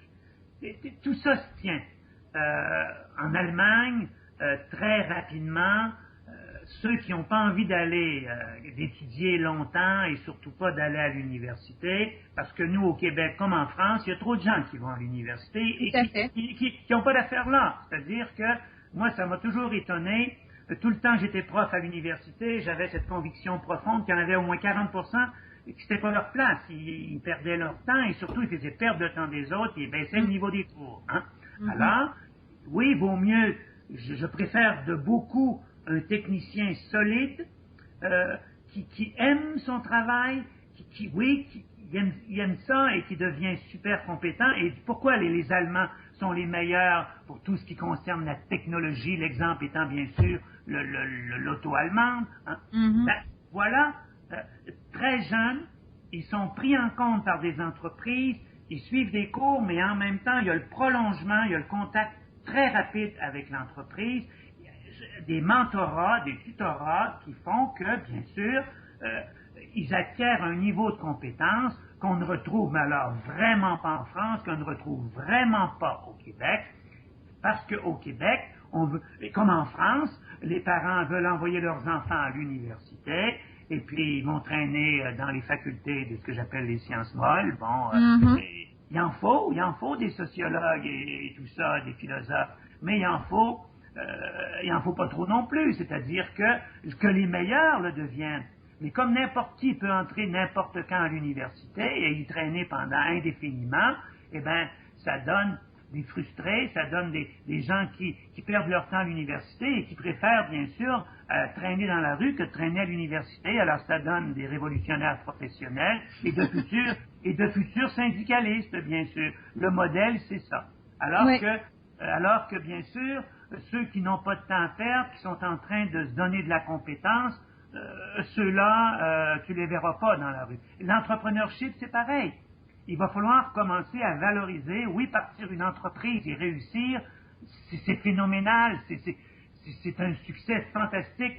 Tout ça se tient. En Allemagne, très rapidement, ceux qui n'ont pas envie d'étudier longtemps et surtout pas d'aller à l'université, parce que nous, au Québec, comme en France, il y a trop de gens qui vont à l'université et qui n'ont pas d'affaires là. C'est-à-dire que moi, ça m'a toujours étonné. Tout le temps que j'étais prof à l'université, j'avais cette conviction profonde qu'il y en avait au moins 40% qui n'étaient pas leur place. Ils perdaient leur temps et surtout, ils faisaient perdre le temps des autres et ils baissaient le niveau des cours. Hein? Alors, oui, vaut mieux, je préfère de beaucoup un technicien solide qui aime son travail, qui aime ça et qui devient super compétent. Et pourquoi les Allemands sont les meilleurs pour tout ce qui concerne la technologie, l'exemple étant bien sûr l'auto allemande. Hein. Mm-hmm. Ben, voilà, très jeunes, ils sont pris en compte par des entreprises, ils suivent des cours, mais en même temps, il y a le prolongement, il y a le contact très rapide avec l'entreprise, des mentorats, des tutorats qui font que, bien sûr, ils acquièrent un niveau de compétence qu'on ne retrouve alors vraiment pas en France, qu'on ne retrouve vraiment pas au Québec, parce qu'au Québec, on veut, comme en France, les parents veulent envoyer leurs enfants à l'université, et puis ils vont traîner dans les facultés de ce que j'appelle les sciences molles. Bon, il en faut des sociologues et tout ça, des philosophes, mais il en faut pas trop non plus, c'est-à-dire que les meilleurs le deviennent. Mais comme n'importe qui peut entrer n'importe quand à l'université et y traîner pendant indéfiniment, eh ben, ça donne des frustrés, ça donne des gens qui perdent leur temps à l'université et qui préfèrent, bien sûr, traîner dans la rue que de traîner à l'université. Alors, ça donne des révolutionnaires professionnels et de futurs syndicalistes, bien sûr. Le modèle, c'est ça. Alors que, bien sûr, ceux qui n'ont pas de temps à perdre, qui sont en train de se donner de la compétence, ceux-là, tu les verras pas dans la rue. L'entrepreneurship, c'est pareil. Il va falloir commencer à valoriser, oui, partir une entreprise et réussir, c'est phénoménal, c'est un succès fantastique,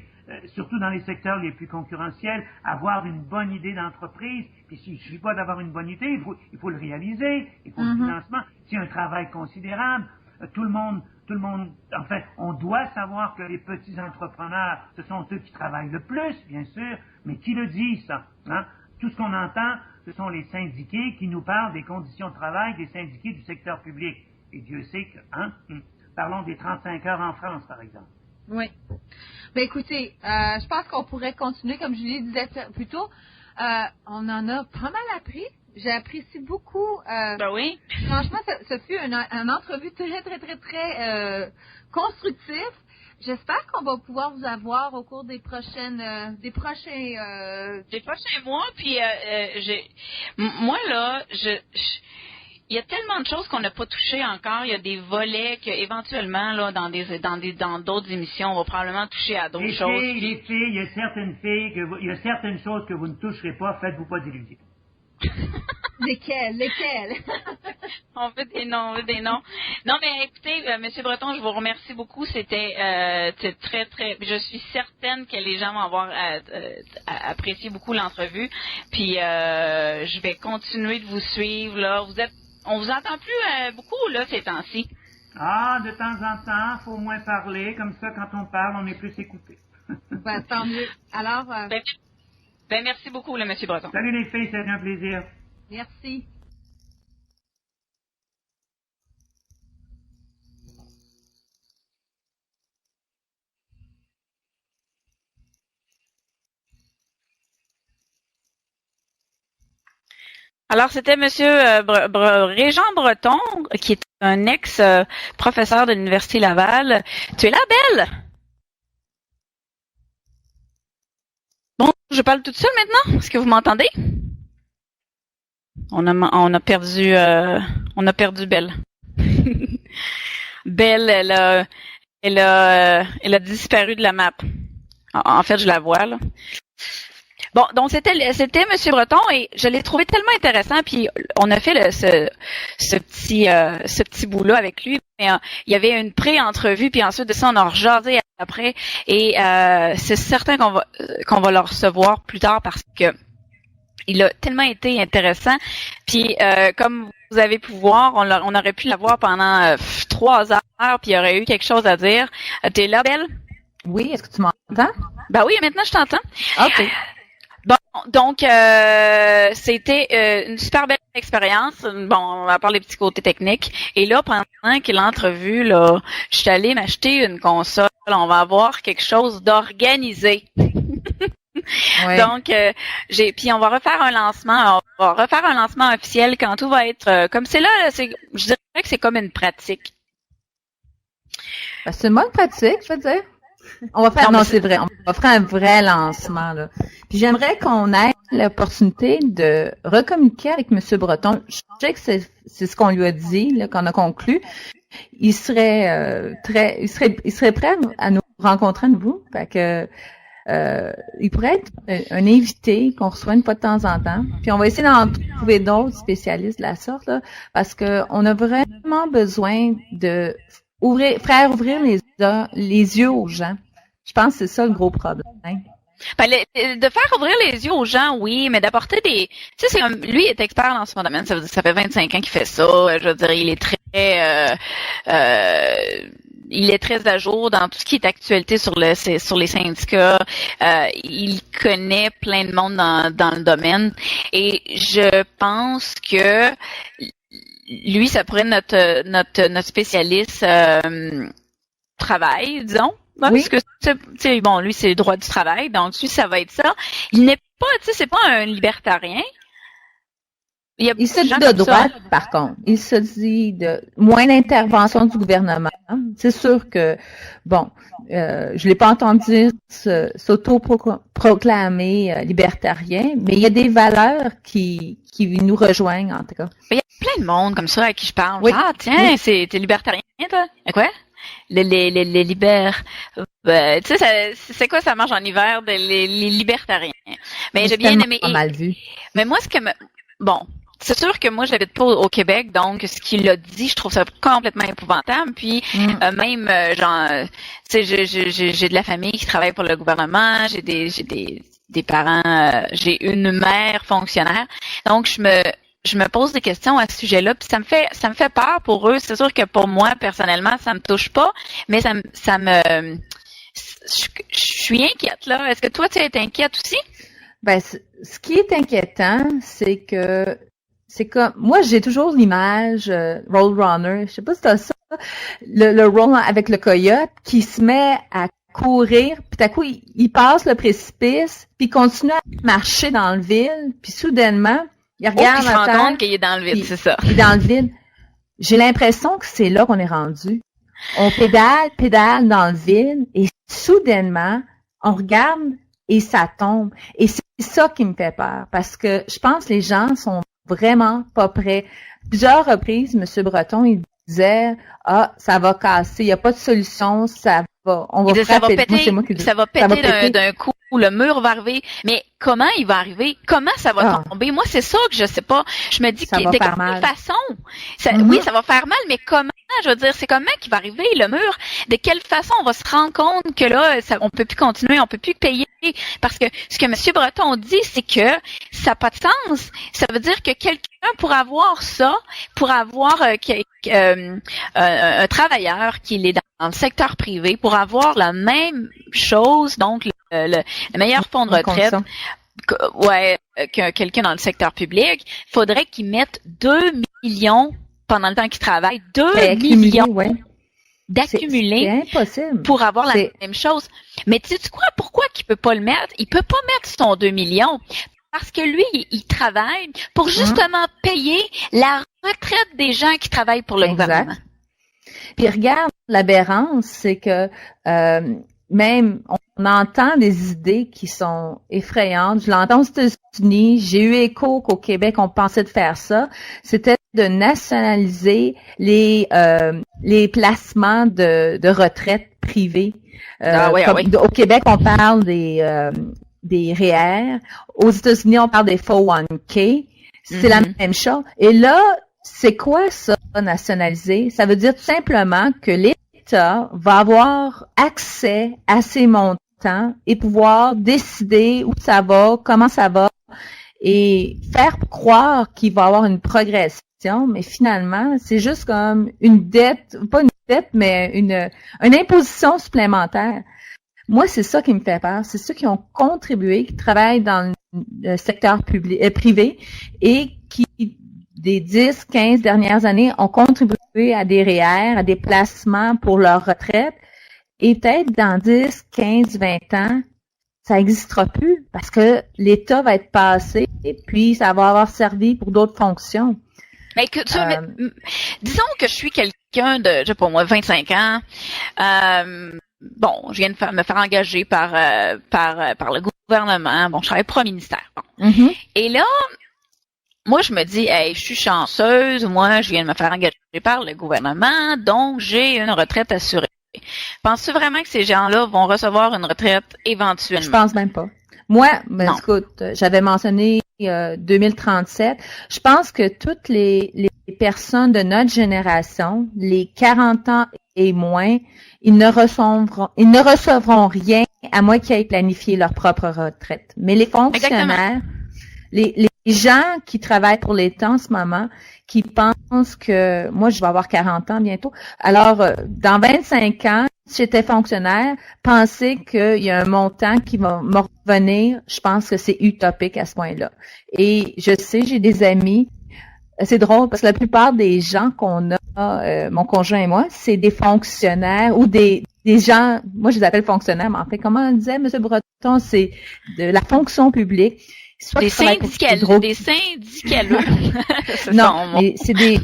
surtout dans les secteurs les plus concurrentiels, avoir une bonne idée d'entreprise, puis il ne suffit pas d'avoir une bonne idée, il faut le réaliser, il faut le financement, c'est un travail considérable, tout le monde, enfin, on doit savoir que les petits entrepreneurs, ce sont ceux qui travaillent le plus, bien sûr, mais qui le dit, ça, hein? Tout ce qu'on entend, ce sont les syndiqués qui nous parlent des conditions de travail des syndiqués du secteur public. Et Dieu sait que, parlons des 35 heures en France, par exemple. Oui. Ben écoutez, je pense qu'on pourrait continuer, comme Julie disait plus tôt. On en a pas mal appris. J'apprécie beaucoup. Ben oui. Franchement, ça fut une entrevue très, très, très, très constructive. J'espère qu'on va pouvoir vous avoir au cours des prochains mois. Puis moi là, il y a tellement de choses qu'on n'a pas touchées encore. Il y a des volets que éventuellement là dans d'autres émissions, on va probablement toucher à d'autres choses. Les filles, il y a certaines choses que vous ne toucherez pas. Faites-vous pas d'illusions. Lesquelles? On veut des noms. Non, mais écoutez, Monsieur Breton, je vous remercie beaucoup. C'était très, très... Je suis certaine que les gens vont avoir apprécié beaucoup l'entrevue. Puis, je vais continuer de vous suivre, là. On vous entend plus beaucoup, là, ces temps-ci. Ah, de temps en temps, faut moins parler. Comme ça, quand on parle, on est plus écouté. Ben, tant mieux. Alors... Ben, merci beaucoup, là, Monsieur Breton. Salut les filles, c'était un plaisir. Merci. Alors, c'était Monsieur Régent Breton, qui est un ex-professeur de l'Université Laval. Tu es là, Belle? Bon, je parle toute seule maintenant. Est-ce que vous m'entendez? On a perdu Belle. Belle, elle a disparu de la map. En fait, je la vois, là. Bon, donc c'était Monsieur Breton et je l'ai trouvé tellement intéressant, puis on a fait ce petit bout-là avec lui. Mais, il y avait une pré-entrevue, puis ensuite de ça, on a rejasé après. Et c'est certain qu'on va le recevoir plus tard parce que il a tellement été intéressant. Puis comme vous avez pu voir, on aurait pu l'avoir pendant 3 heures, puis il y aurait eu quelque chose à dire. T'es là, Belle? Oui, est-ce que tu m'entends? Ben oui, maintenant je t'entends. OK. Bon, donc c'était une super belle expérience. Bon, on va parler des petits côtés techniques. Et là, pendant que l'entrevue, là, je suis allée m'acheter une console. On va avoir quelque chose d'organisé. Ouais. Donc, puis on va refaire un lancement. On va refaire un lancement officiel quand tout va être comme c'est là. Je dirais que c'est comme une pratique. Ben, c'est une bonne pratique, je veux dire. On va faire, non, c'est vrai, on va faire un vrai lancement, là. Puis j'aimerais qu'on ait l'opportunité de recommuniquer avec M. Breton. Je sais que c'est ce qu'on lui a dit, là, qu'on a conclu. Il serait prêt à nous rencontrer à nouveau. Fait que il pourrait être un invité qu'on reçoit une fois de temps en temps. Puis on va essayer d'en trouver d'autres spécialistes de la sorte, là, parce que on a vraiment besoin de faire ouvrir les yeux aux gens. Je pense que c'est ça le gros problème. Ben, de faire ouvrir les yeux aux gens, oui, mais d'apporter des... Tu sais, c'est comme... Lui, il est expert dans son domaine, ça veut dire que ça fait 25 ans qu'il fait ça. Je veux dire, il est très à jour dans tout ce qui est actualité sur les syndicats. Il connaît plein de monde dans le domaine. Et je pense que lui, ça pourrait être notre spécialiste travail, disons. Oui. Parce que, tu sais, bon, lui, c'est le droit du travail, donc lui, ça va être ça. Il n'est pas, tu sais, c'est pas un libertarien. Il se dit de droite, par contre. Il se dit de moins d'intervention du gouvernement. C'est sûr que, bon, je l'ai pas entendu s'auto-proclamer libertarien, mais il y a des valeurs qui nous rejoignent, en tout cas. Il y a plein de monde comme ça à qui je parle. Oui. Ah, tiens, t'es libertarien, toi? Quoi? Les libères. Tu sais, c'est quoi ça marche en hiver, les libertariens? Mais j'ai bien aimé. Pas mal vu. Mais moi, bon, c'est sûr que moi, j'habite pas au Québec, donc ce qu'il a dit, je trouve ça complètement épouvantable. Puis même, genre, tu sais, j'ai de la famille qui travaille pour le gouvernement, j'ai des parents, j'ai une mère fonctionnaire, donc je me pose des questions à ce sujet-là, puis ça me fait peur pour eux. C'est sûr que pour moi, personnellement, ça me touche pas, mais je suis inquiète, là. Est-ce que toi, tu es inquiète aussi? Ben, ce qui est inquiétant, c'est que moi, j'ai toujours l'image Roadrunner. Je sais pas si t'as ça. Le roll avec le coyote qui se met à courir, puis tout à coup, il passe le précipice, puis il continue à marcher dans le vide, puis soudainement, il regarde il se rend compte qu'il est dans le vide, c'est ça. Il est dans le vide. J'ai l'impression que c'est là qu'on est rendu. On pédale dans le vide, et soudainement, on regarde et ça tombe. Et c'est ça qui me fait peur, parce que je pense que les gens sont vraiment pas prêts. Plusieurs reprises, M. Breton, il disait, ça va casser, il n'y a pas de solution, ça va péter. Ça va péter d'un coup. Le mur va arriver, mais comment il va arriver? Comment ça va tomber? Moi, c'est ça que je sais pas. Je me dis de quelle façon? Oui, ça va faire mal, mais comment? Je veux dire, c'est comment qu'il va arriver le mur? De quelle façon on va se rendre compte que là, on peut plus continuer, on peut plus payer? Parce que ce que M. Breton dit, c'est que ça n'a pas de sens. Ça veut dire que quelqu'un pour avoir ça, pour avoir un travailleur qui est dans le secteur privé, pour avoir la même chose, donc le meilleur fonds de retraite, que quelqu'un dans le secteur public, il faudrait qu'il mette 2 millions pendant le temps qu'il travaille, 2 millions d'accumuler pour avoir la même chose. Mais tu sais quoi, pourquoi qu'il peut pas le mettre? Il peut pas mettre son 2 millions. Parce que lui, il travaille pour justement payer la retraite des gens qui travaillent pour le gouvernement. Puis regarde, l'aberrance, c'est que même on entend des idées qui sont effrayantes. Je l'entends aux États-Unis. J'ai eu écho qu'au Québec, on pensait de faire ça. C'était de nationaliser les placements de retraite privée. Au Québec, on parle des REER. Aux États-Unis, on parle des 401k. C'est la même chose. Et là, c'est quoi ça, nationaliser? Ça veut dire tout simplement que l'État va avoir accès à ces montants et pouvoir décider où ça va, comment ça va, et faire croire qu'il va avoir une progression, mais finalement, c'est juste comme une dette, pas une dette, mais une imposition supplémentaire. Moi, c'est ça qui me fait peur. C'est ceux qui ont contribué, qui travaillent dans le secteur privé et qui, des 10, 15 dernières années, ont contribué à des REER, à des placements pour leur retraite. Et peut-être dans 10, 15, 20 ans, ça n'existera plus parce que l'État va être passé et puis ça va avoir servi pour d'autres fonctions. Mais disons que je suis quelqu'un de, je sais pas moi, 25 ans. Bon, je viens de me faire engager par le gouvernement. Bon, je travaille pour un ministère. Bon. Et là, moi, je me dis, hey, je suis chanceuse. Moi, je viens de me faire engager par le gouvernement, donc j'ai une retraite assurée. Penses-tu vraiment que ces gens-là vont recevoir une retraite éventuellement? Je pense même pas. Moi, écoute, j'avais mentionné 2037. Je pense que toutes les personnes de notre génération, les 40 ans et moins, ils ne recevront rien à moins qu'ils aient planifié leur propre retraite. Mais les fonctionnaires, les gens qui travaillent pour l'État en ce moment, qui pensent que moi, je vais avoir 40 ans bientôt. Alors, dans 25 ans, si j'étais fonctionnaire, penser qu'il y a un montant qui va me revenir, je pense que c'est utopique à ce point-là. Et je sais, j'ai des amis, c'est drôle parce que la plupart des gens qu'on a, mon conjoint et moi, c'est des fonctionnaires ou des gens, moi je les appelle fonctionnaires, mais en fait, comment on disait, M. Breton, c'est de la fonction publique. Soit des syndicaleux. Non, mais c'est des...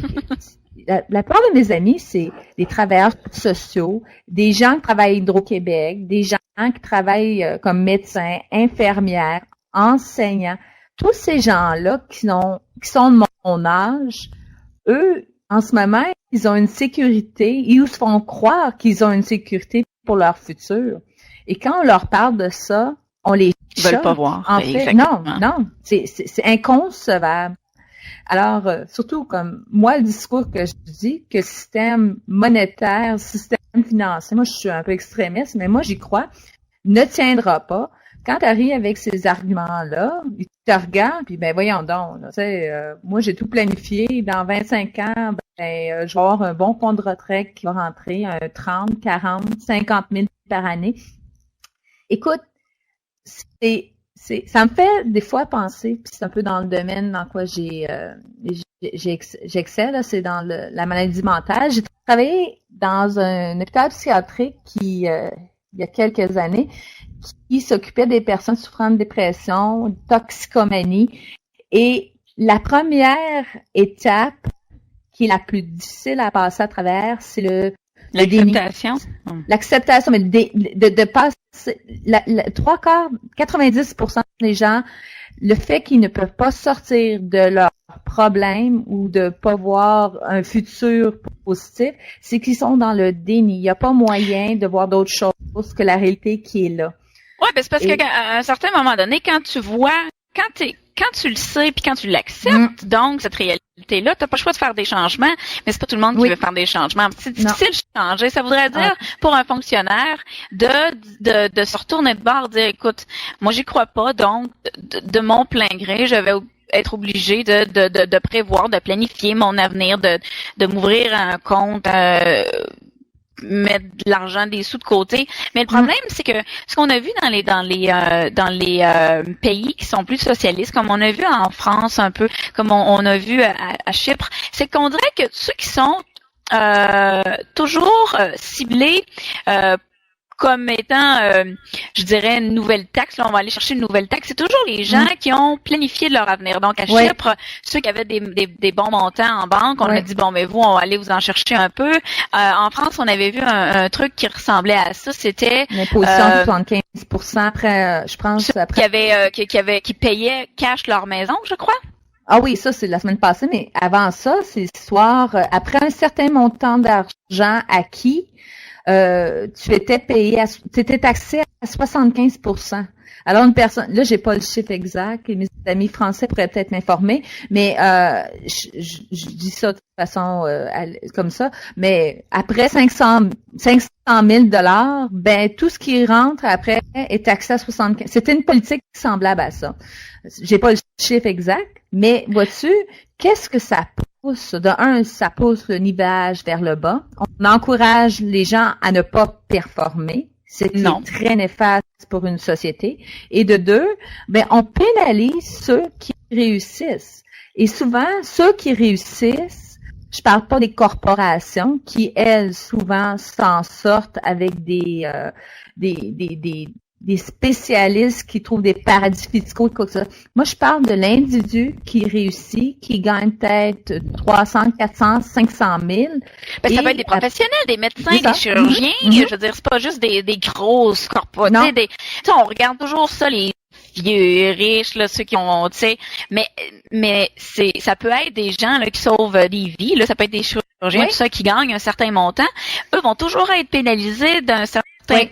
La plupart de mes amis, c'est des travailleurs sociaux, des gens qui travaillent à Hydro-Québec, des gens qui travaillent comme médecins, infirmières, enseignants. Tous ces gens-là qui sont de mon âge, eux, en ce moment, ils ont une sécurité, ils se font croire qu'ils ont une sécurité pour leur futur. Et quand on leur parle de ça, on les choque. Ils veulent pas voir. En fait, non, c'est inconcevable. Alors, surtout comme moi, le discours que je dis, que le système monétaire, système financier, moi je suis un peu extrémiste, mais moi j'y crois, ne tiendra pas. Quand tu arrives avec ces arguments-là, ils te regardent, puis ben voyons donc, tu sais, moi j'ai tout planifié, dans 25 ans, je vais avoir un bon fonds de retraite qui va rentrer, 30, 40, 50 000 par année. Écoute, ça me fait des fois penser, puis c'est un peu dans le domaine dans quoi j'excelle, là, c'est dans la maladie mentale. J'ai travaillé dans un hôpital psychiatrique qui, il y a quelques années, qui s'occupait des personnes souffrant de dépression, de toxicomanie. Et la première étape, qui est la plus difficile à passer à travers, c'est l'acceptation. L'acceptation, mais de passer 90% des gens, le fait qu'ils ne peuvent pas sortir de leurs problèmes ou de pas voir un futur positif, c'est qu'ils sont dans le déni. Il n'y a pas moyen de voir d'autre chose que la réalité qui est là. Ouais, ben c'est parce qu'à un certain moment donné, quand tu le sais puis quand tu l'acceptes, donc cette réalité-là, t'as pas le choix de faire des changements, mais c'est pas tout le monde qui veut faire des changements. C'est difficile de changer. Ça voudrait dire pour un fonctionnaire de se retourner de bord, dire écoute, moi j'y crois pas, donc de mon plein gré, je vais être obligé de prévoir, de planifier mon avenir, de m'ouvrir un compte, mettre de l'argent, des sous de côté. Mais le problème, c'est que ce qu'on a vu dans les pays qui sont plus socialistes, comme on a vu en France un peu, comme on a vu à Chypre, c'est qu'on dirait que ceux qui sont toujours ciblés comme étant, je dirais, une nouvelle taxe. Là, on va aller chercher une nouvelle taxe. C'est toujours les gens qui ont planifié leur avenir. Donc, à Chypre, ceux qui avaient des bons montants en banque, on a dit, bon, mais vous, on va aller vous en chercher un peu. En France, on avait vu un truc qui ressemblait à ça. C'était... L'imposition de 75% après, je pense... Qui payaient cash leur maison, je crois. Ah oui, ça, c'est la semaine passée, mais avant ça, c'est l'histoire... après un certain montant d'argent acquis, tu étais taxé à 75%. Alors une personne, là j'ai pas le chiffre exact et mes amis français pourraient peut-être m'informer, mais je dis ça de façon comme ça, mais après 500 000 $, ben tout ce qui rentre après est taxé à 75. C'était une politique semblable à ça. J'ai pas le chiffre exact, mais vois-tu, qu'est-ce que ça pousse? De un, ça pousse le nivellage vers le bas. On encourage les gens à ne pas performer. C'est très néfaste pour une société. Et de deux, ben, on pénalise ceux qui réussissent. Et souvent, ceux qui réussissent, je parle pas des corporations qui, elles, souvent s'en sortent avec des spécialistes qui trouvent des paradis fiscaux, quoi que ça. Moi, je parle de l'individu qui réussit, qui gagne peut-être 300, 400, 500 000. Ben, ça peut être des professionnels, des médecins, des chirurgiens. Je veux dire, c'est pas juste des grosses corporations. On regarde toujours ça, les vieux riches, là, ceux qui ont, tu sais, mais ça peut être des gens là qui sauvent des vies, là, ça peut être des chirurgiens chirurgiens, tout ça, qui gagnent un certain montant, eux vont toujours être pénalisés d'un certain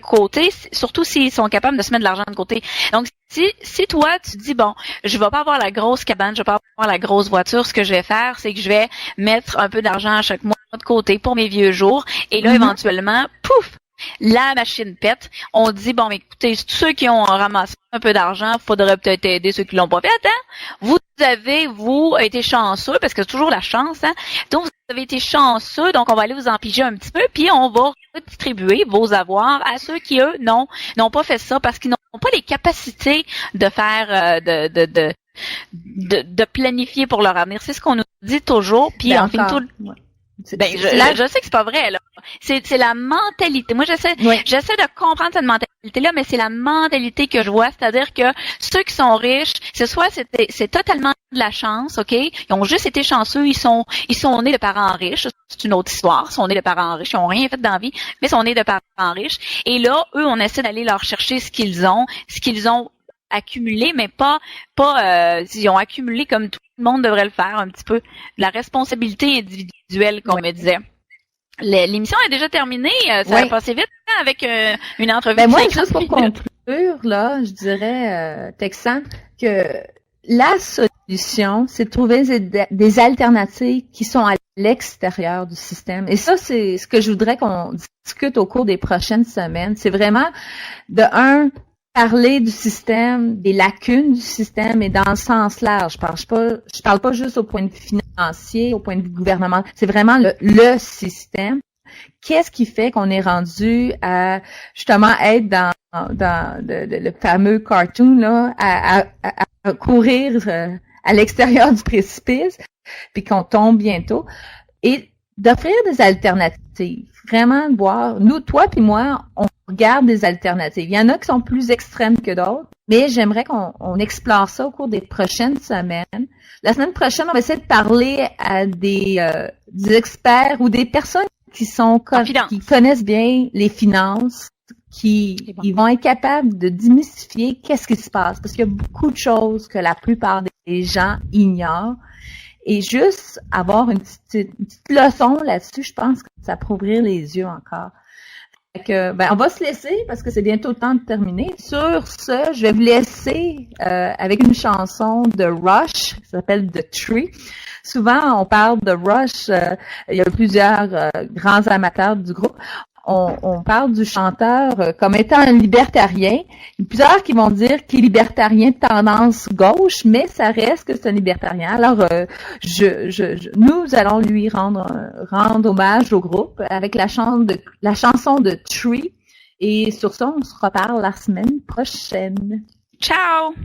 côté, surtout s'ils sont capables de se mettre de l'argent de côté. Donc, si toi, tu dis, bon, je vais pas avoir la grosse cabane, je vais pas avoir la grosse voiture, ce que je vais faire, c'est que je vais mettre un peu d'argent à chaque mois de côté pour mes vieux jours, et là, éventuellement, pouf, la machine pète. On dit, bon, écoutez, tous ceux qui ont ramassé un peu d'argent, faudrait peut-être aider ceux qui l'ont pas fait, hein? Vous avez été chanceux, parce que c'est toujours la chance, hein? Donc, vous avez été chanceux, donc on va aller vous en piger un petit peu, puis on va redistribuer vos avoirs à ceux qui, eux, n'ont pas fait ça, parce qu'ils n'ont pas les capacités de faire, de planifier pour leur avenir. C'est ce qu'on nous dit toujours, puis on finit tout... je sais que c'est pas vrai, là. C'est la mentalité. Moi, j'essaie de comprendre cette mentalité-là, mais c'est la mentalité que je vois. C'est-à-dire que ceux qui sont riches, c'est totalement de la chance, OK? Ils ont juste été chanceux. Ils sont nés de parents riches. C'est une autre histoire. Ils sont nés de parents riches. Ils ont rien fait dans la vie, mais ils sont nés de parents riches. Et là, eux, on essaie d'aller leur chercher ce qu'ils ont accumulé, mais pas ils ont accumulé comme tout le monde devrait le faire un petit peu. La responsabilité individuelle, comme on me disait. L'émission est déjà terminée. Ça a passé vite avec une entrevue. Ben moi, juste pour conclure, là, je dirais, Texan, que la solution, c'est de trouver des alternatives qui sont à l'extérieur du système. Et ça, c'est ce que je voudrais qu'on discute au cours des prochaines semaines. C'est vraiment, parler du système, des lacunes du système, et dans le sens large. Je parle pas juste au point de vue financier, au point de vue gouvernemental. C'est vraiment le système. Qu'est-ce qui fait qu'on est rendu à justement être dans le fameux cartoon là, à courir à l'extérieur du précipice, puis qu'on tombe bientôt, et d'offrir des alternatives. Vraiment de voir, nous, toi puis moi, on regarde des alternatives. Il y en a qui sont plus extrêmes que d'autres, mais j'aimerais qu'on explore ça au cours des prochaines semaines. La semaine prochaine, on va essayer de parler à des experts ou des personnes qui connaissent bien les finances, ils vont être capables de démystifier qu'est-ce qui se passe, parce qu'il y a beaucoup de choses que la plupart des gens ignorent. Et juste avoir une petite leçon là-dessus, je pense que ça peut ouvrir les yeux encore. Fait que, on va se laisser parce que c'est bientôt le temps de terminer. Sur ce, je vais vous laisser avec une chanson de Rush qui s'appelle The Tree. Souvent, on parle de Rush, il y a plusieurs grands amateurs du groupe. On parle du chanteur comme étant un libertarien. Il y a plusieurs qui vont dire qu'il est libertarien de tendance gauche, mais ça reste que c'est un libertarien. Alors, nous allons lui rendre hommage au groupe avec la chanson de Tree. Et sur ça, on se reparle la semaine prochaine. Ciao!